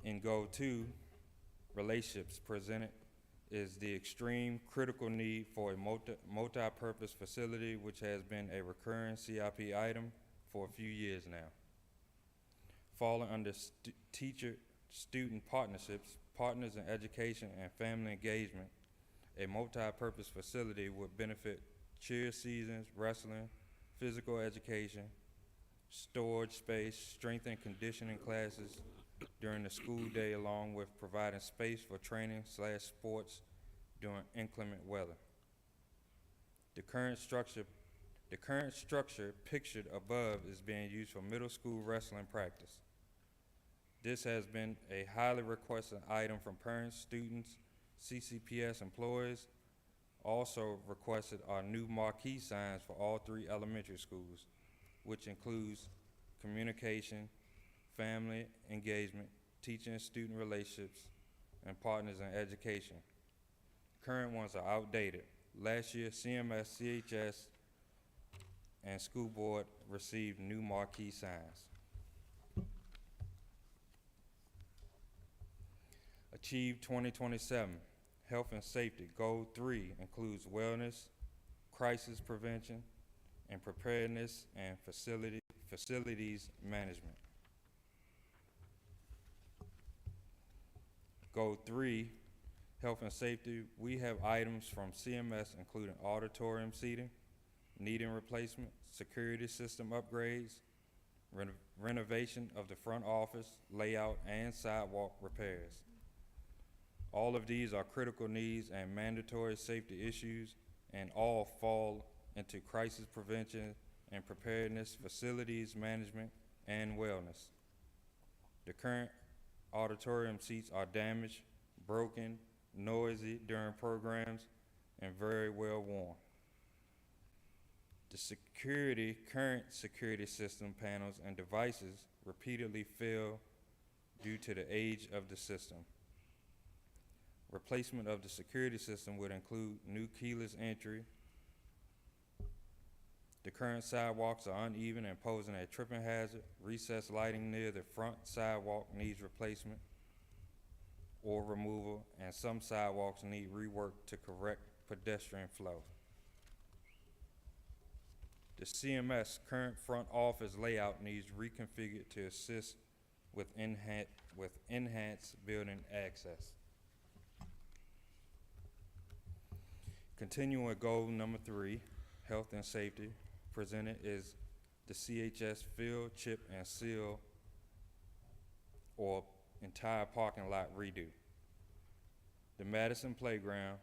In Goal 2, relationships presented is the extreme critical need for a multi-purpose facility, which has been a recurring CIP item for a few years now. Falling under teacher-student partnerships, partners in education, and family engagement, a multi-purpose facility would benefit cheer seasons, wrestling, physical education, storage space, strength and conditioning classes during the school day, along with providing space for training/sports during inclement weather. The current structure pictured above is being used for middle school wrestling practice. This has been a highly requested item from parents, students, CCPS employees. Also requested are new marquee signs for all 3 elementary schools, which includes communication, family engagement, teacher and student relationships, and partners in education. Current ones are outdated. Last year, CMS, CHS, and school board received new marquee signs. Achieve 2027. Health and safety. Goal 3 includes wellness, crisis prevention, and preparedness, and facilities management. Goal 3, health and safety. We have items from CMS including auditorium seating, needing replacement, security system upgrades, renovation of the front office, layout, and sidewalk repairs. All of these are critical needs and mandatory safety issues, and all fall into crisis prevention and preparedness, facilities management, and wellness. The current auditorium seats are damaged, broken, noisy during programs, and very well worn. The current security system panels and devices repeatedly fail due to the age of the system. Replacement of the security system would include new keyless entry. The current sidewalks are uneven and posing a tripping hazard. Recessed lighting near the front sidewalk needs replacement or removal, and some sidewalks need rework to correct pedestrian flow. The CMS current front office layout needs reconfigured to assist with enhanced building access. Continuing with goal number 3, health and safety, presented is the CHS fill, chip, and seal or entire parking lot redo. The Madison Playground,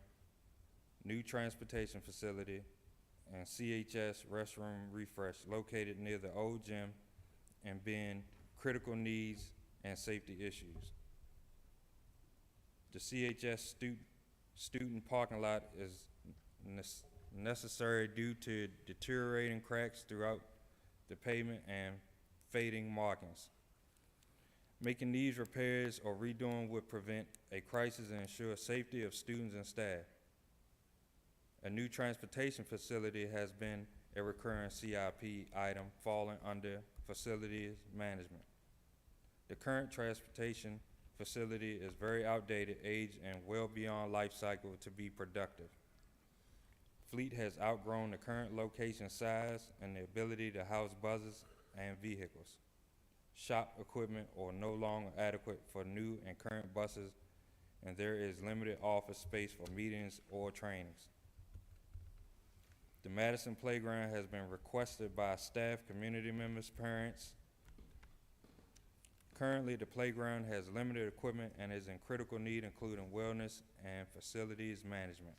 new transportation facility, and CHS restroom refresh located near the old gym and being critical needs and safety issues. The CHS student parking lot is necessary due to deteriorating cracks throughout the pavement and fading markings. Making these repairs or redoing would prevent a crisis and ensure safety of students and staff. A new transportation facility has been a recurring CIP item falling under facilities management. The current transportation facility is very outdated, aged, and well beyond life cycle to be productive. Fleet has outgrown the current location size and the ability to house buses and vehicles. Shop equipment are no longer adequate for new and current buses, and there is limited office space for meetings or trainings. The Madison Playground has been requested by staff, community members, parents. Currently, the playground has limited equipment and is in critical need, including wellness and facilities management.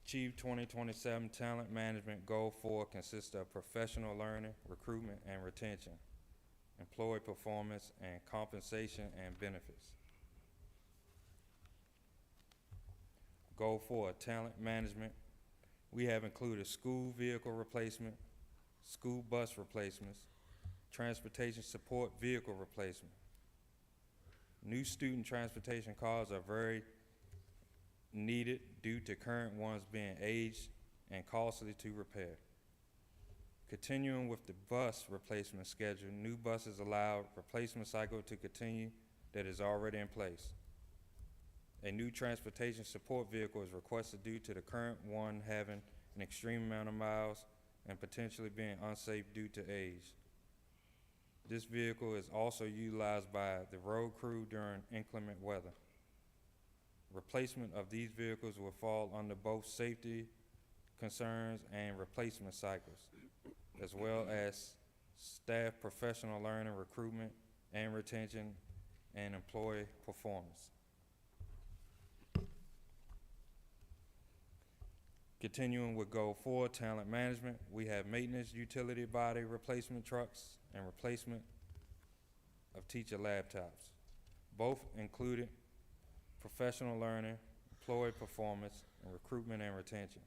Achieve 2027 Talent Management Goal 4 consists of professional learning, recruitment and retention, employee performance, and compensation and benefits. Goal 4, Talent Management. We have included school vehicle replacement, school bus replacements, transportation support vehicle replacement. New student transportation cars are very needed due to current ones being aged and costly to repair. Continuing with the bus replacement schedule, new buses allow replacement cycle to continue that is already in place. A new transportation support vehicle is requested due to the current one having an extreme amount of miles and potentially being unsafe due to age. This vehicle is also utilized by the road crew during inclement weather. Replacement of these vehicles will fall under both safety concerns and replacement cycles, as well as staff professional learning, recruitment and retention, and employee performance. Continuing with Goal 4, Talent Management, we have maintenance utility body replacement trucks and replacement of teacher laptops. Both included professional learning, employee performance, and recruitment and retention.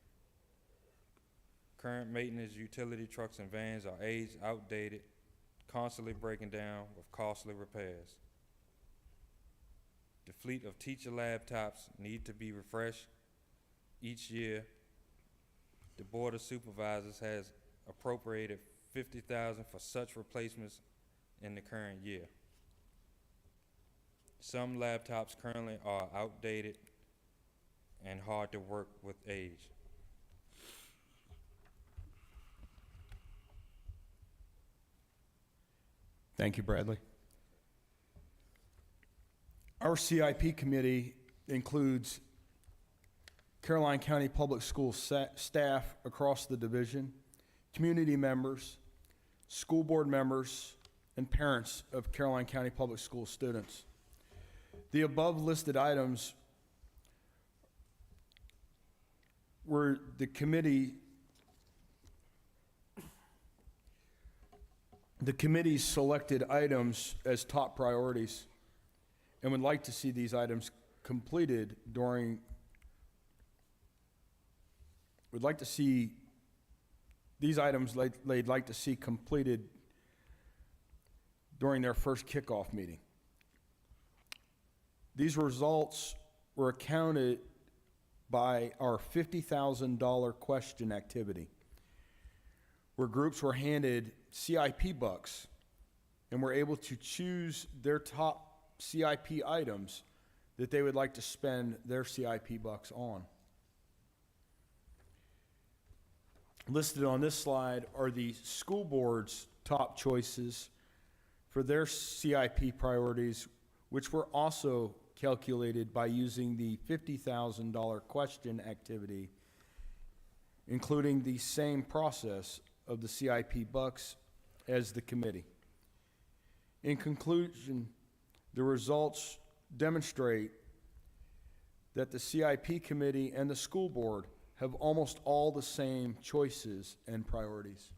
Current maintenance utility trucks and vans are aged, outdated, constantly breaking down with costly repairs. The fleet of teacher laptops need to be refreshed each year. The Board of Supervisors has appropriated $50,000 for such replacements in the current year. Some laptops currently are outdated and hard to work with age. Thank you, Bradley. Our CIP committee includes Caroline County Public Schools staff across the division, community members, school board members, and parents of Caroline County Public Schools students. The above listed items were the committee's selected items as top priorities and would like to see these items completed would like to see these items they'd like to see completed during their first kickoff meeting. These results were accounted by our $50,000 question activity, where groups were handed CIP bucks and were able to choose their top CIP items that they would like to spend their CIP bucks on. Listed on this slide are the school board's top choices for their CIP priorities, which were also calculated by using the $50,000 question activity, including the same process of the CIP bucks as the committee. In conclusion, the results demonstrate that the CIP committee and the school board have almost all the same choices and priorities.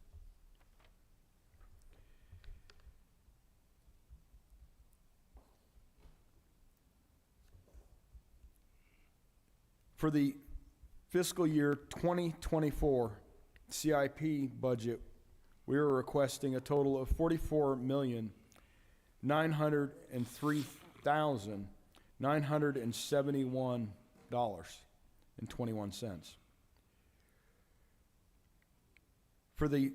For the fiscal year 2024 CIP budget, we are requesting a total of $44,903,000 $48,971.21. For the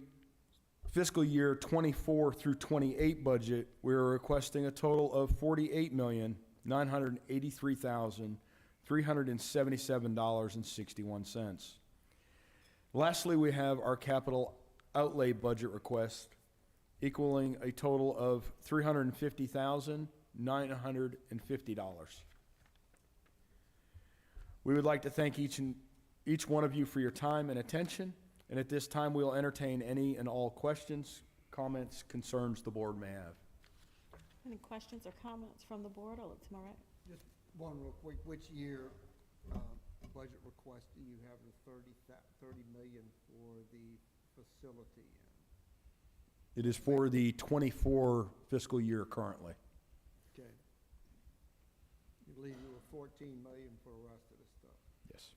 fiscal year 24 through 28 budget, we are requesting a total of $48,983,377.61. Lastly, we have our capital outlay budget request equaling a total of $350,950. We would like to thank each one of you for your time and attention. And at this time, we'll entertain any and all questions, comments, concerns the board may have. Any questions or comments from the board? I'll look to my right. Just one real quick, which year, budget request do you have the 30 million for the facility in? It is for the 24 fiscal year currently. Okay. You leave you with 14 million for the rest of the stuff? Yes.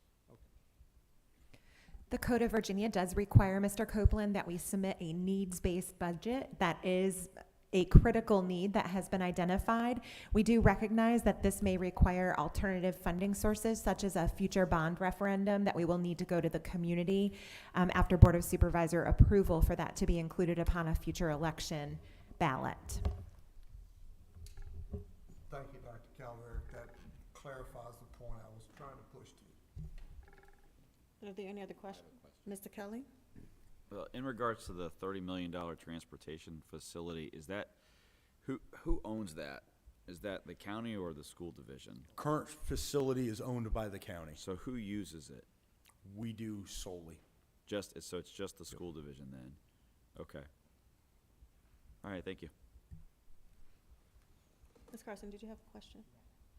The Code of Virginia does require, Mr. Copeland, that we submit a needs-based budget. That is a critical need that has been identified. We do recognize that this may require alternative funding sources, such as a future bond referendum that we will need to go to the community after Board of Supervisor approval for that to be included upon a future election ballot. Thank you, Dr. Calvert. That clarifies the point I was trying to push to. Are there any other questions? Mr. Kelly? Well, in regards to the $30 million transportation facility, is that, who owns that? Is that the county or the school division? Current facility is owned by the county. So who uses it? We do solely. So it's just the school division then? Okay. All right, thank you. Ms. Carson, did you have a question?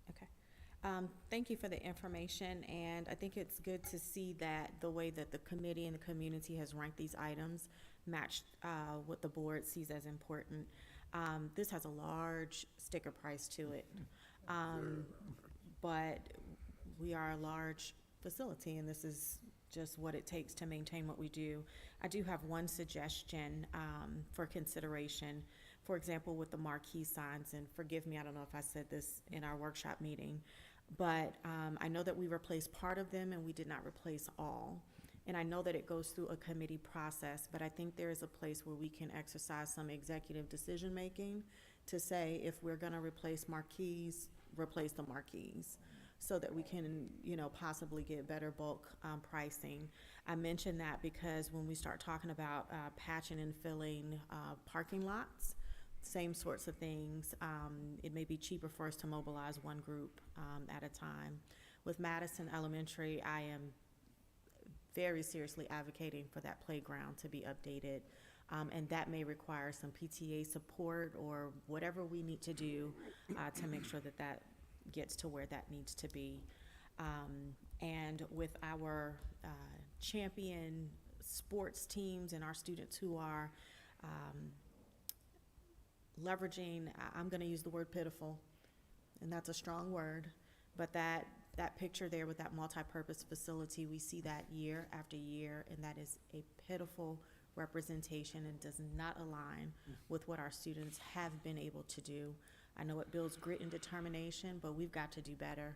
Okay. Thank you for the information, and I think it's good to see that the way that the committee and the community has ranked these items matched what the board sees as important. This has a large sticker price to it, but we are a large facility, and this is just what it takes to maintain what we do. I do have one suggestion for consideration. For example, with the marquee signs, and forgive me, I don't know if I said this in our workshop meeting, but I know that we replaced part of them and we did not replace all. And I know that it goes through a committee process, but I think there is a place where we can exercise some executive decision-making to say, if we're gonna replace marquees, replace the marquees, so that we can, possibly get better bulk pricing. I mention that because when we start talking about patching and filling parking lots, same sorts of things. It may be cheaper for us to mobilize one group at a time. With Madison Elementary, I am very seriously advocating for that playground to be updated, and that may require some PTA support or whatever we need to do to make sure that that gets to where that needs to be. And with our champion sports teams and our students who are leveraging, I'm going to use the word pitiful, and that's a strong word, but that picture there with that multi-purpose facility, we see that year after year, and that is a pitiful representation and does not align with what our students have been able to do. I know it builds grit and determination, but we've got to do better.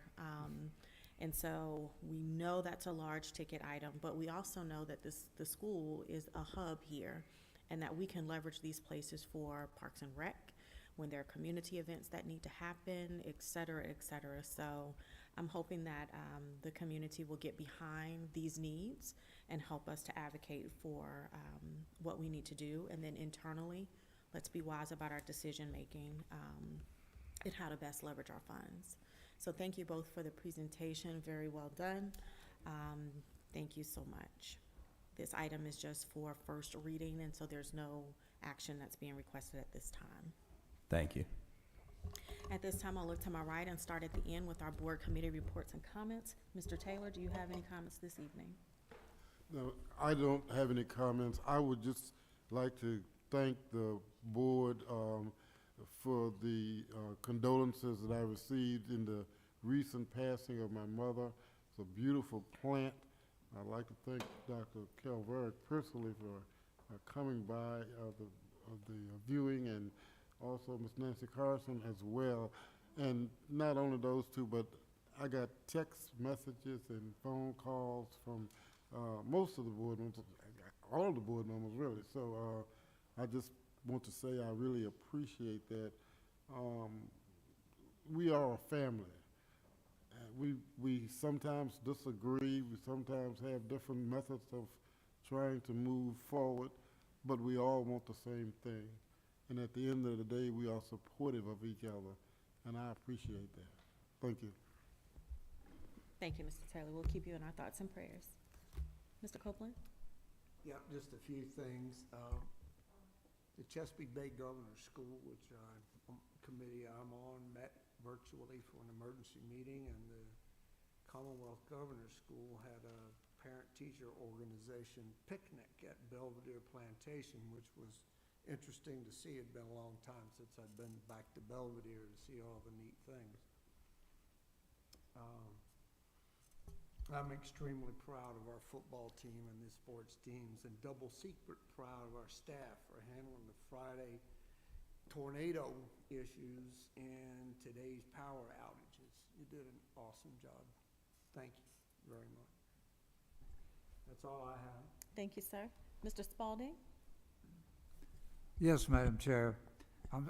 And so we know that's a large ticket item, but we also know that the school is a hub here, and that we can leverage these places for Parks and Rec, when there are community events that need to happen, et cetera, et cetera. So I'm hoping that the community will get behind these needs and help us to advocate for what we need to do. And then internally, let's be wise about our decision-making and how to best leverage our funds. So thank you both for the presentation, very well done. Thank you so much. This item is just for first reading, and so there's no action that's being requested at this time. Thank you. At this time, I'll look to my right and start at the end with our board committee reports and comments. Mr. Taylor, do you have any comments this evening? No, I don't have any comments. I would just like to thank the board for the condolences that I received in the recent passing of my mother. It's a beautiful plant. I'd like to thank Dr. Calvert personally for coming by the viewing, and also Ms. Nancy Carson as well. And not only those two, but I got text messages and phone calls from most of the board members, all the board members really. So I just want to say I really appreciate that. We are a family. We sometimes disagree, we sometimes have different methods of trying to move forward, but we all want the same thing. And at the end of the day, we are supportive of each other, and I appreciate that. Thank you. Thank you, Mr. Taylor. We'll keep you in our thoughts and prayers. Mr. Copeland? Yeah, just a few things. The Chesapeake Bay Governor's School, which committee I'm on, met virtually for an emergency meeting, and the Commonwealth Governor's School had a parent-teacher organization picnic at Belvedere Plantation, which was interesting to see. It'd been a long time since I'd been back to Belvedere to see all the neat things. I'm extremely proud of our football team and the sports teams, and double secret proud of our staff for handling the Friday tornado issues and today's power outages. You did an awesome job. Thank you very much. That's all I have. Thank you, sir. Mr. Spalding? Yes, Madam Chair.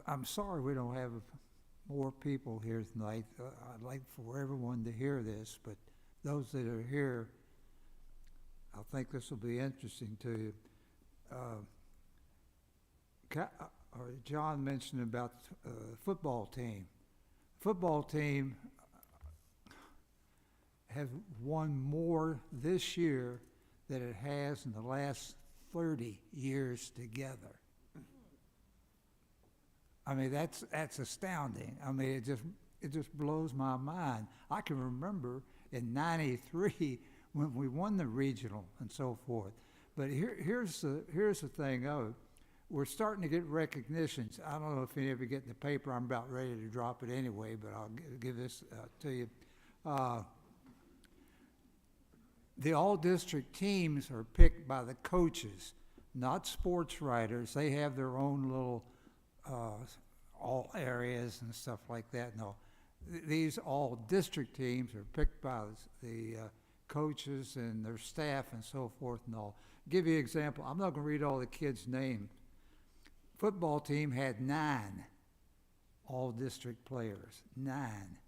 I'm sorry we don't have more people here tonight. I'd like for everyone to hear this, but those that are here, I think this will be interesting to you. John mentioned about football team. Football team has won more this year than it has in the last 30 years together. I mean, that's astounding. I mean, it just blows my mind. I can remember in '93 when we won the regional and so forth. But here's the thing of it. We're starting to get recognitions. I don't know if any of you get in the paper. I'm about ready to drop it anyway, but I'll give this to you. The all-district teams are picked by the coaches, not sports writers. They have their own little all areas and stuff like that. No, these all-district teams are picked by the coaches and their staff and so forth and all. Give you an example. I'm not going to read all the kids' names. Football team had 9 all-district players. 9.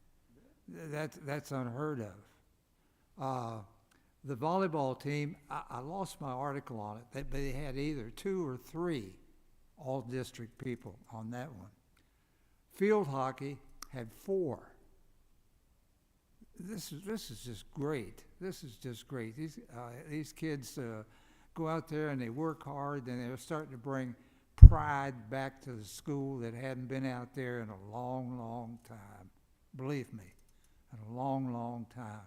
That's unheard of. The volleyball team, I lost my article on it, but they had either 2 or 3 all-district people on that one. Field hockey had 4. This is just great. This is just great. These kids go out there and they work hard, and they're starting to bring pride back to the school that hadn't been out there in a long, long time. Believe me, in a long, long time.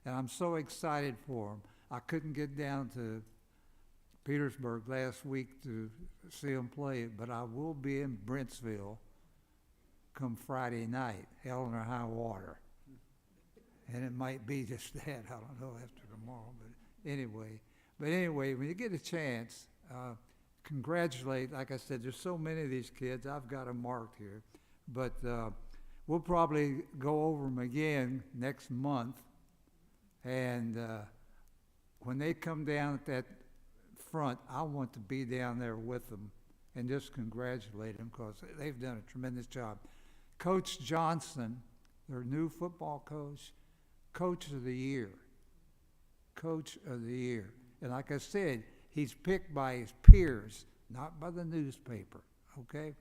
And I'm so excited for them. I couldn't get down to Petersburg last week to see them play, but I will be in Brentsville come Friday night, hell or high water. And it might be just that, I don't know, after tomorrow, but anyway. But anyway, when you get a chance, congratulate, like I said, there's so many of these kids, I've got them marked here. But we'll probably go over them again next month. And when they come down at that front, I want to be down there with them and just congratulate them because they've done a tremendous job. Coach Johnson, their new football coach, Coach of the Year. Coach of the Year. And like I said, he's picked by his peers, not by the newspaper, okay?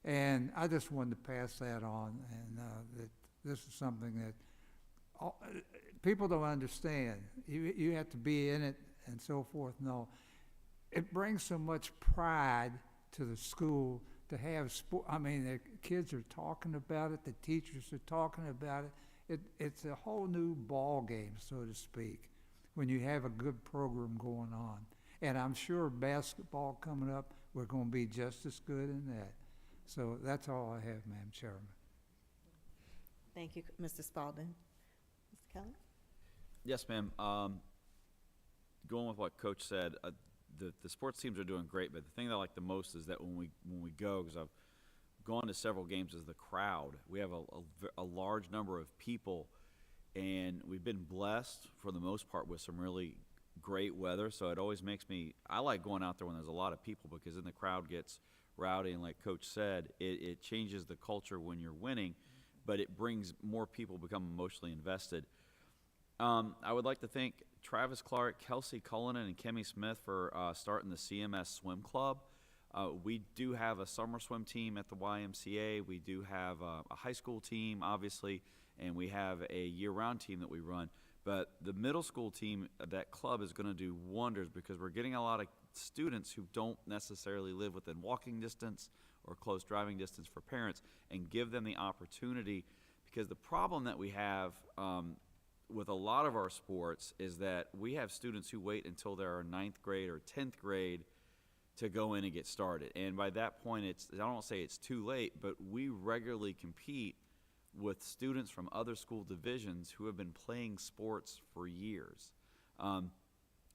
And I just wanted to pass that on, and that this is something that people don't understand. You have to be in it and so forth. No, it brings so much pride to the school to have sport. I mean, the kids are talking about it. The teachers are talking about it. It's a whole new ball game, so to speak, when you have a good program going on. And I'm sure basketball coming up, we're going to be just as good in that. So that's all I have, Madam Chairman. Thank you, Mr. Spalding. Mr. Kelly? Yes, ma'am. Going with what Coach said, the sports teams are doing great, but the thing that I like the most is that when we go, because gone to several games is the crowd. We have a large number of people, and we've been blessed for the most part with some really great weather. So it always makes me, I like going out there when there's a lot of people, because then the crowd gets rowdy, and like Coach said, it changes the culture when you're winning, but it brings more people become emotionally invested. I would like to thank Travis Clark, Kelsey Cullinan, and Kemi Smith for starting the CMS Swim Club. We do have a summer swim team at the YMCA. We do have a high school team, obviously, and we have a year-round team that we run. But the middle school team, that club, is going to do wonders, because we're getting a lot of students who don't necessarily live within walking distance or close driving distance for parents, and give them the opportunity. Because the problem that we have with a lot of our sports is that we have students who wait until they're 9th grade or 10th grade to go in and get started. And by that point, I don't want to say it's too late, but we regularly compete with students from other school divisions who have been playing sports for years.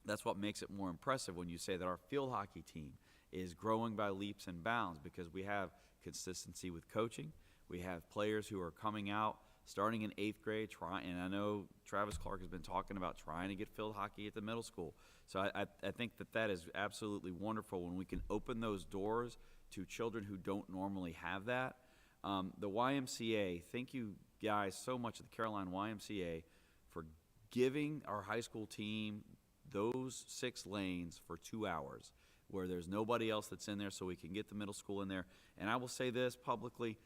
That's what makes it more impressive when you say that our field hockey team is growing by leaps and bounds, because we have consistency with coaching. We have players who are coming out starting in 8th grade, and I know Travis Clark has been talking about trying to get field hockey at the middle school. So I think that is absolutely wonderful when we can open those doors to children who don't normally have that. The YMCA, thank you guys so much at the Caroline YMCA for giving our high school team those 6 lanes for 2 hours, where there's nobody else that's in there, so we can get the middle school in there. And I will say this publicly: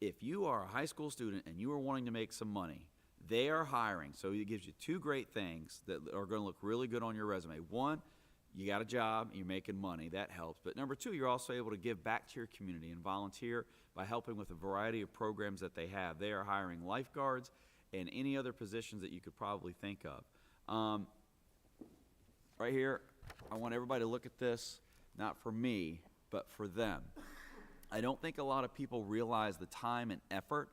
if you are a high school student and you are wanting to make some money, they are hiring. So it gives you 2 great things that are going to look really good on your resume. One, you got a job, you're making money, that helps. But number 2, you're also able to give back to your community and volunteer by helping with a variety of programs that they have. They are hiring lifeguards and any other positions that you could probably think of. Right here, I want everybody to look at this, not for me, but for them. I don't think a lot of people realize the time and effort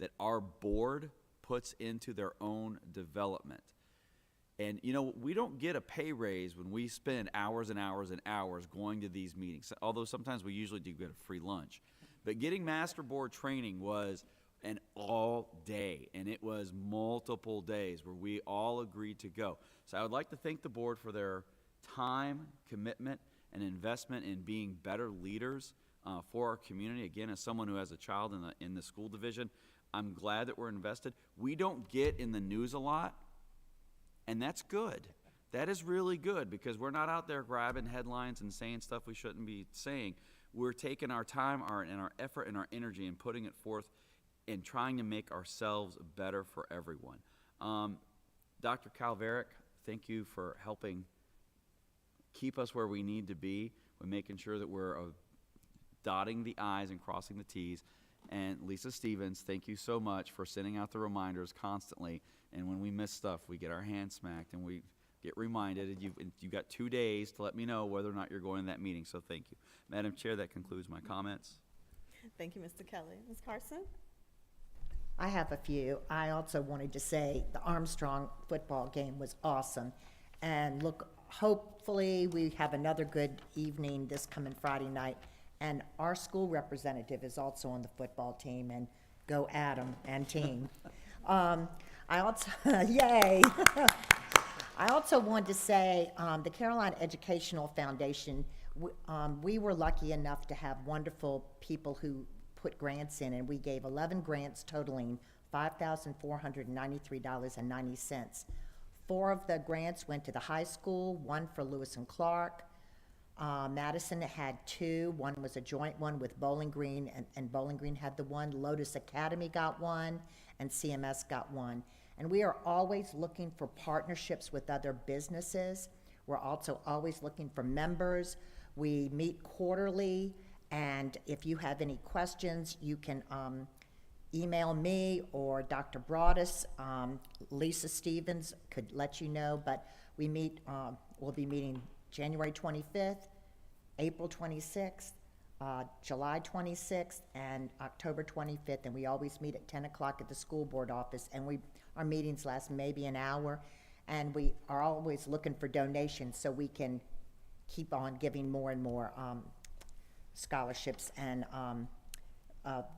that our board puts into their own development. And, you know, we don't get a pay raise when we spend hours and hours and hours going to these meetings, although sometimes we usually do get a free lunch. But getting master board training was an all day, and it was multiple days where we all agreed to go. So I would like to thank the board for their time, commitment, and investment in being better leaders for our community. Again, as someone who has a child in the school division, I'm glad that we're invested. We don't get in the news a lot, and that's good. That is really good, because we're not out there grabbing headlines and saying stuff we shouldn't be saying. We're taking our time and our effort and our energy and putting it forth and trying to make ourselves better for everyone. Dr. Calveric, thank you for helping keep us where we need to be. We're making sure that we're dotting the I's and crossing the T's. And Lisa Stevens, thank you so much for sending out the reminders constantly. And when we miss stuff, we get our hands smacked and we get reminded. And you've got 2 days to let me know whether or not you're going to that meeting. So thank you. Madam Chair, that concludes my comments. Thank you, Mr. Kelly. Ms. Carson? I have a few. I also wanted to say the Armstrong football game was awesome. And look, hopefully we have another good evening this coming Friday night. And our school representative is also on the football team, and go Adam and team. I also, yay. I also wanted to say the Caroline Educational Foundation, we were lucky enough to have wonderful people who put grants in, and we gave 11 grants totaling $5,493.90. 4 of the grants went to the high school, 1 for Lewis and Clark. Madison had 2. 1 was a joint one with Bowling Green, and Bowling Green had the 1. Lotus Academy got 1, and CMS got 1. And we are always looking for partnerships with other businesses. We're also always looking for members. We meet quarterly, and if you have any questions, you can email me or Dr. Broadus. Lisa Stevens could let you know, but we meet, we'll be meeting January 25th, April 26th, July 26th, and October 25th, and we always meet at 10 o'clock at the school board office, and our meetings last maybe an hour, and we are always looking for donations so we can keep on giving more and more scholarships and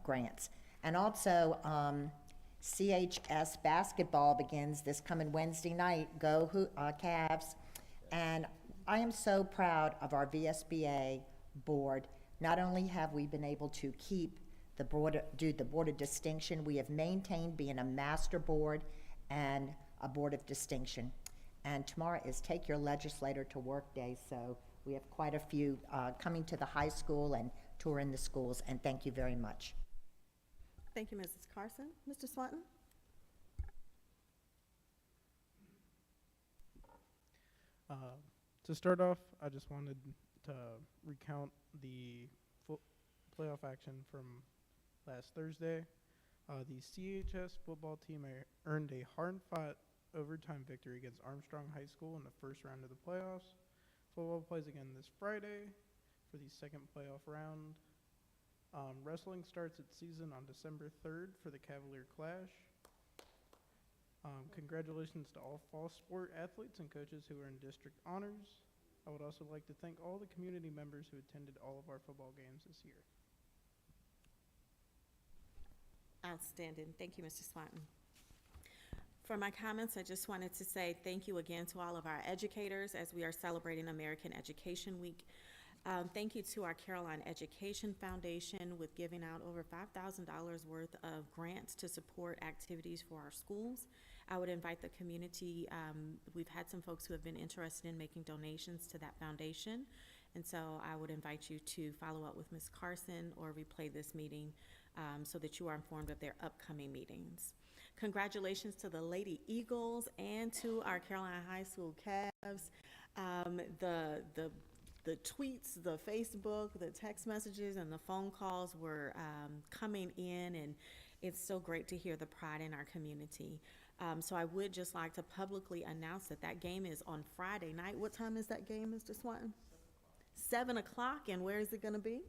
grants. And also, CHS basketball begins this coming Wednesday night. Go Cavs. And I am so proud of our VSBA board. Not only have we been able to keep the board, do the board of distinction, we have maintained being a master board and a board of distinction. And tomorrow is Take Your Legislator to Work Day, so we have quite a few coming to the high school and touring the schools, and thank you very much. Thank you, Mrs. Carson. Mr. Swanton? To start off, I just wanted to recount the playoff action from last Thursday. The CHS football team earned a hard-fought overtime victory against Armstrong High School in the first round of the playoffs. Football plays again this Friday for the second playoff round. Wrestling starts its season on December 3rd for the Cavalier Clash. Congratulations to all fall sport athletes and coaches who are in district honors. I would also like to thank all the community members who attended all of our football games this year. Outstanding. Thank you, Mr. Swanton. For my comments, I just wanted to say thank you again to all of our educators as we are celebrating American Education Week. Thank you to our Caroline Education Foundation with giving out over $5,000 worth of grants to support activities for our schools. I would invite the community, we've had some folks who have been interested in making donations to that foundation, and so I would invite you to follow up with Ms. Carson or replay this meeting so that you are informed of their upcoming meetings. Congratulations to the Lady Eagles and to our Caroline High School Cavs. The tweets, the Facebook, the text messages, and the phone calls were coming in, and it's so great to hear the pride in our community. So I would just like to publicly announce that that game is on Friday night. What time is that game, Mr. Swanton? 7 o'clock, and where is it going to be?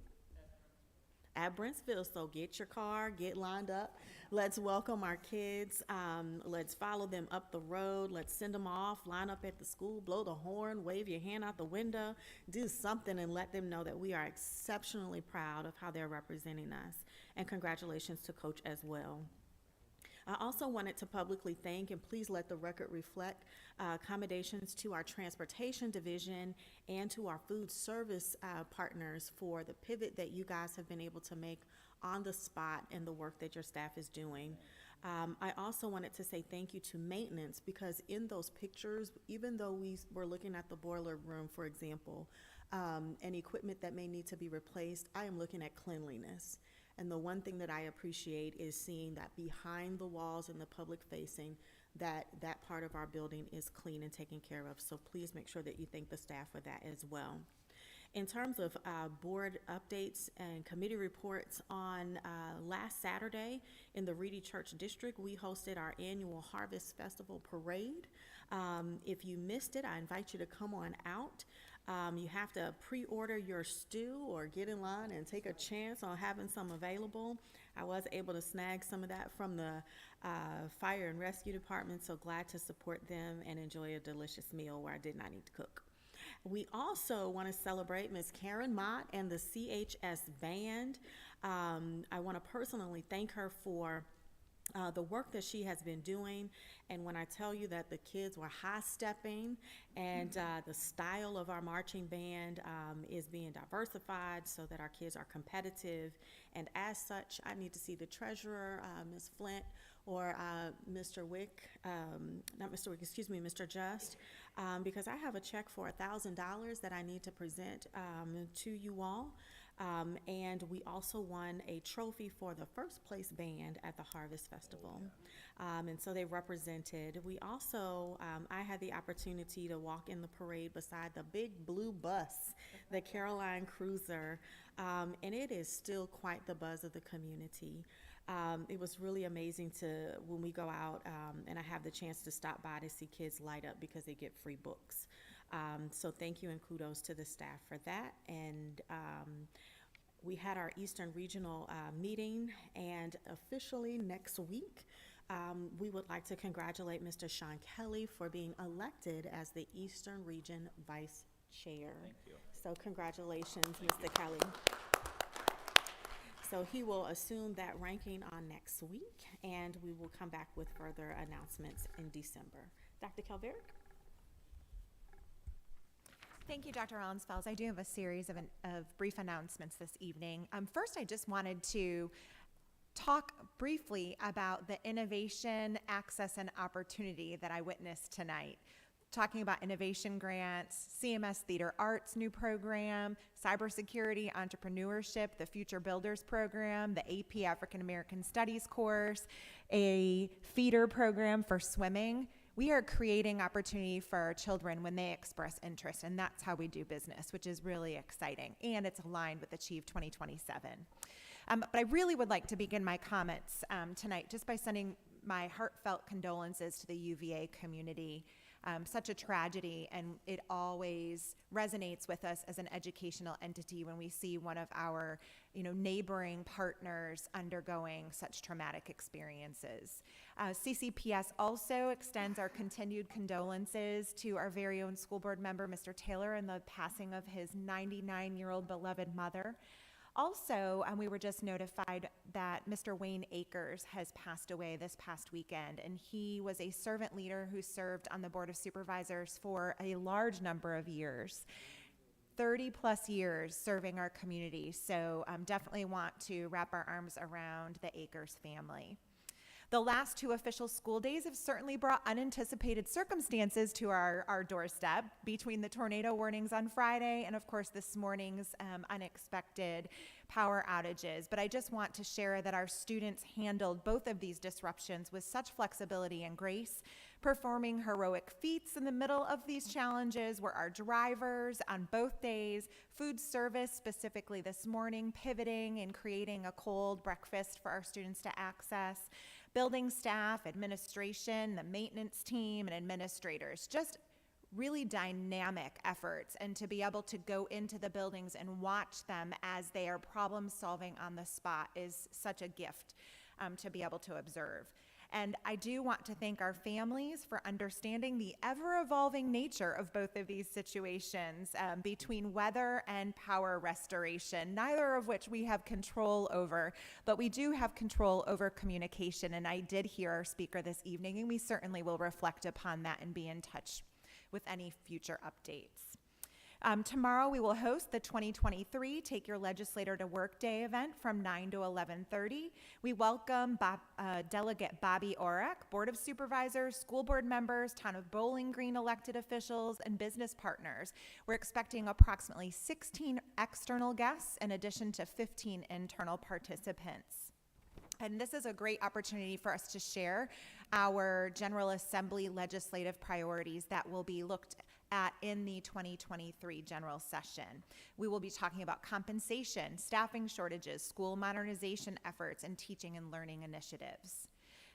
At Brentsville. So get your car, get lined up. Let's welcome our kids. Let's follow them up the road. Let's send them off, line up at the school, blow the horn, wave your hand out the window, do something and let them know that we are exceptionally proud of how they're representing us. And congratulations to Coach as well. I also wanted to publicly thank, and please let the record reflect, accommodations to our transportation division and to our food service partners for the pivot that you guys have been able to make on the spot and the work that your staff is doing. I also wanted to say thank you to maintenance, because in those pictures, even though we were looking at the boiler room, for example, and equipment that may need to be replaced, I am looking at cleanliness. And the one thing that I appreciate is seeing that behind the walls and the public facing, that part of our building is clean and taken care of. So please make sure that you thank the staff for that as well. In terms of board updates and committee reports, on last Saturday in the Reedy Church District, we hosted our annual Harvest Festival Parade. If you missed it, I invite you to come on out. You have to pre-order your stew or get in line and take a chance on having some available. I was able to snag some of that from the Fire and Rescue Department, so glad to support them and enjoy a delicious meal where I did not need to cook. We also want to celebrate Ms. Karen Mott and the CHS Band. I want to personally thank her for the work that she has been doing. And when I tell you that the kids were high-stepping and the style of our marching band is being diversified so that our kids are competitive. And as such, I need to see the treasurer, Ms. Flint, or Mr. Wick, not Mr. Wick, excuse me, Mr. Just, because I have a check for $1,000 that I need to present to you all. And we also won a trophy for the first place band at the Harvest Festival. And so they represented. We also, I had the opportunity to walk in the parade beside the big blue bus, the Caroline Cruiser, and it is still quite the buzz of the community. It was really amazing when we go out, and I have the chance to stop by to see kids light up because they get free books. So thank you and kudos to the staff for that. And we had our Eastern Regional meeting, and officially next week, we would like to congratulate Mr. Sean Kelly for being elected as the Eastern Region Vice Chair. Thank you. So congratulations, Mr. Kelly. So he will assume that ranking on next week, and we will come back with further announcements in December. Dr. Calveric? Thank you, Dr. Rollins-Fells. I do have a series of brief announcements this evening. First, I just wanted to talk briefly about the innovation, access, and opportunity that I witnessed tonight. Talking about innovation grants, CMS Theater Arts new program, cybersecurity, entrepreneurship, the Future Builders program, the AP African American Studies course, a feeder program for swimming. We are creating opportunity for our children when they express interest, and that's how we do business, which is really exciting, and it's aligned with Achieve 2027. But I really would like to begin my comments tonight just by sending my heartfelt condolences to the UVA community. Such a tragedy, and it always resonates with us as an educational entity when we see one of our, neighboring partners undergoing such traumatic experiences. CCPS also extends our continued condolences to our very own school board member, Mr. Taylor, in the passing of his 99-year-old beloved mother. Also, we were just notified that Mr. Wayne Akers has passed away this past weekend, and he was a servant leader who served on the Board of Supervisors for a large number of years, 30 plus years serving our community. So definitely want to wrap our arms around the Akers family. The last 2 official school days have certainly brought unanticipated circumstances to our doorstep, between the tornado warnings on Friday and, of course, this morning's unexpected power outages. But I just want to share that our students handled both of these disruptions with such flexibility and grace. Performing heroic feats in the middle of these challenges were our drivers on both days, food service specifically this morning, pivoting and creating a cold breakfast for our students to access, building staff, administration, the maintenance team, and administrators. Just really dynamic efforts, and to be able to go into the buildings and watch them as they are problem solving on the spot is such a gift to be able to observe. And I do want to thank our families for understanding the ever-evolving nature of both of these situations between weather and power restoration, neither of which we have control over, but we do have control over communication. And I did hear our speaker this evening, and we certainly will reflect upon that and be in touch with any future updates. Tomorrow we will host the 2023 Take Your Legislator to Work Day event from 9 to 11:30. We welcome Delegate Bobby Orek, Board of Supervisors, school board members, Town of Bowling Green elected officials, and business partners. We're expecting approximately 16 external guests in addition to 15 internal participants. And this is a great opportunity for us to share our General Assembly legislative priorities that will be looked at in the 2023 general session. We will be talking about compensation, staffing shortages, school modernization efforts, and teaching and learning initiatives.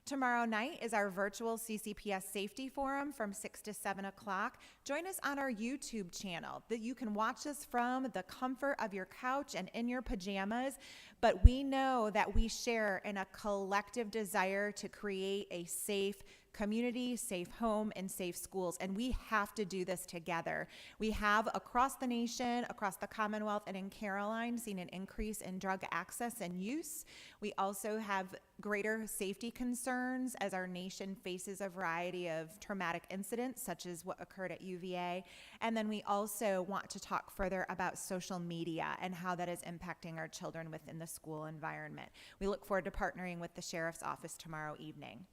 Tomorrow night is our virtual CCPS Safety Forum from 6 to 7 o'clock. Join us on our YouTube channel that you can watch us from the comfort of your couch and in your pajamas, but we know that we share in a collective desire to create a safe community, safe home, and safe schools, and we have to do this together. We have across the nation, across the Commonwealth, and in Caroline seen an increase in drug access and use. We also have greater safety concerns as our nation faces a variety of traumatic incidents, such as what occurred at UVA. And then we also want to talk further about social media and how that is impacting our children within the school environment. We look forward to partnering with the Sheriff's Office tomorrow evening.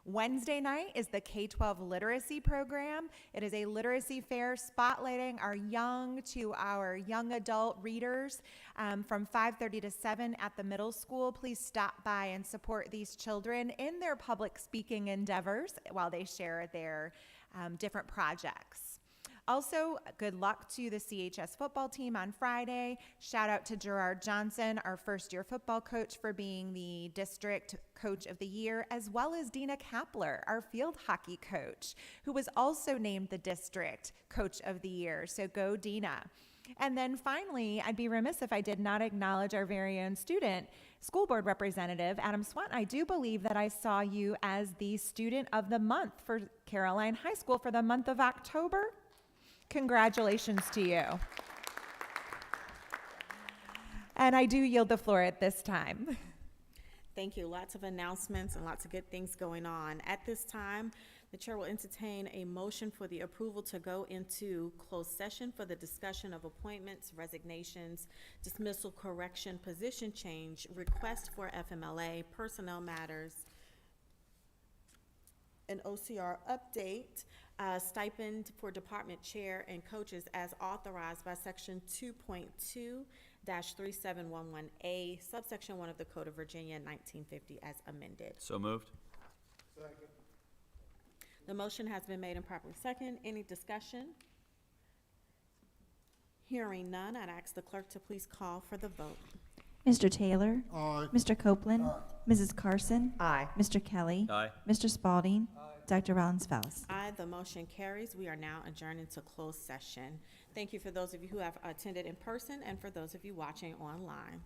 Wednesday night is the K-12 Literacy Program. It is a literacy fair spotlighting our young to our young adult readers from 5:30 to 7 at the middle school. Please stop by and support these children in their public speaking endeavors while they share their different projects. Also, good luck to the CHS football team on Friday. Shout out to Gerard Johnson, our first-year football coach, for being the district coach of the year, as well as Dina Kapler, our field hockey coach, who was also named the district coach of the year. So go Dina. And then finally, I'd be remiss if I did not acknowledge our very own student school board representative, Adam Swanton. I do believe that I saw you as the student of the month for Caroline High School for the month of October. Congratulations to you. And I do yield the floor at this time. Thank you. Lots of announcements and lots of good things going on. At this time, the chair will entertain a motion for the approval to go into closed session for the discussion of appointments, resignations, dismissal, correction, position change, request for FMLA, personnel matters, an OCR update, stipend for department chair and coaches as authorized by section 2.2-3711A, subsection 1 of the Code of Virginia 1950 as amended. So moved. The motion has been made and properly second. Any discussion? Hearing none, I'd ask the clerk to please call for the vote. Mr. Taylor? Aye. Mr. Copeland? Mrs. Carson? Aye. Mr. Kelly? Aye. Mr. Spalding? Dr. Rollins-Fells? Aye, the motion carries. We are now adjourned into closed session. Thank you for those of you who have attended in person and for those of you watching online.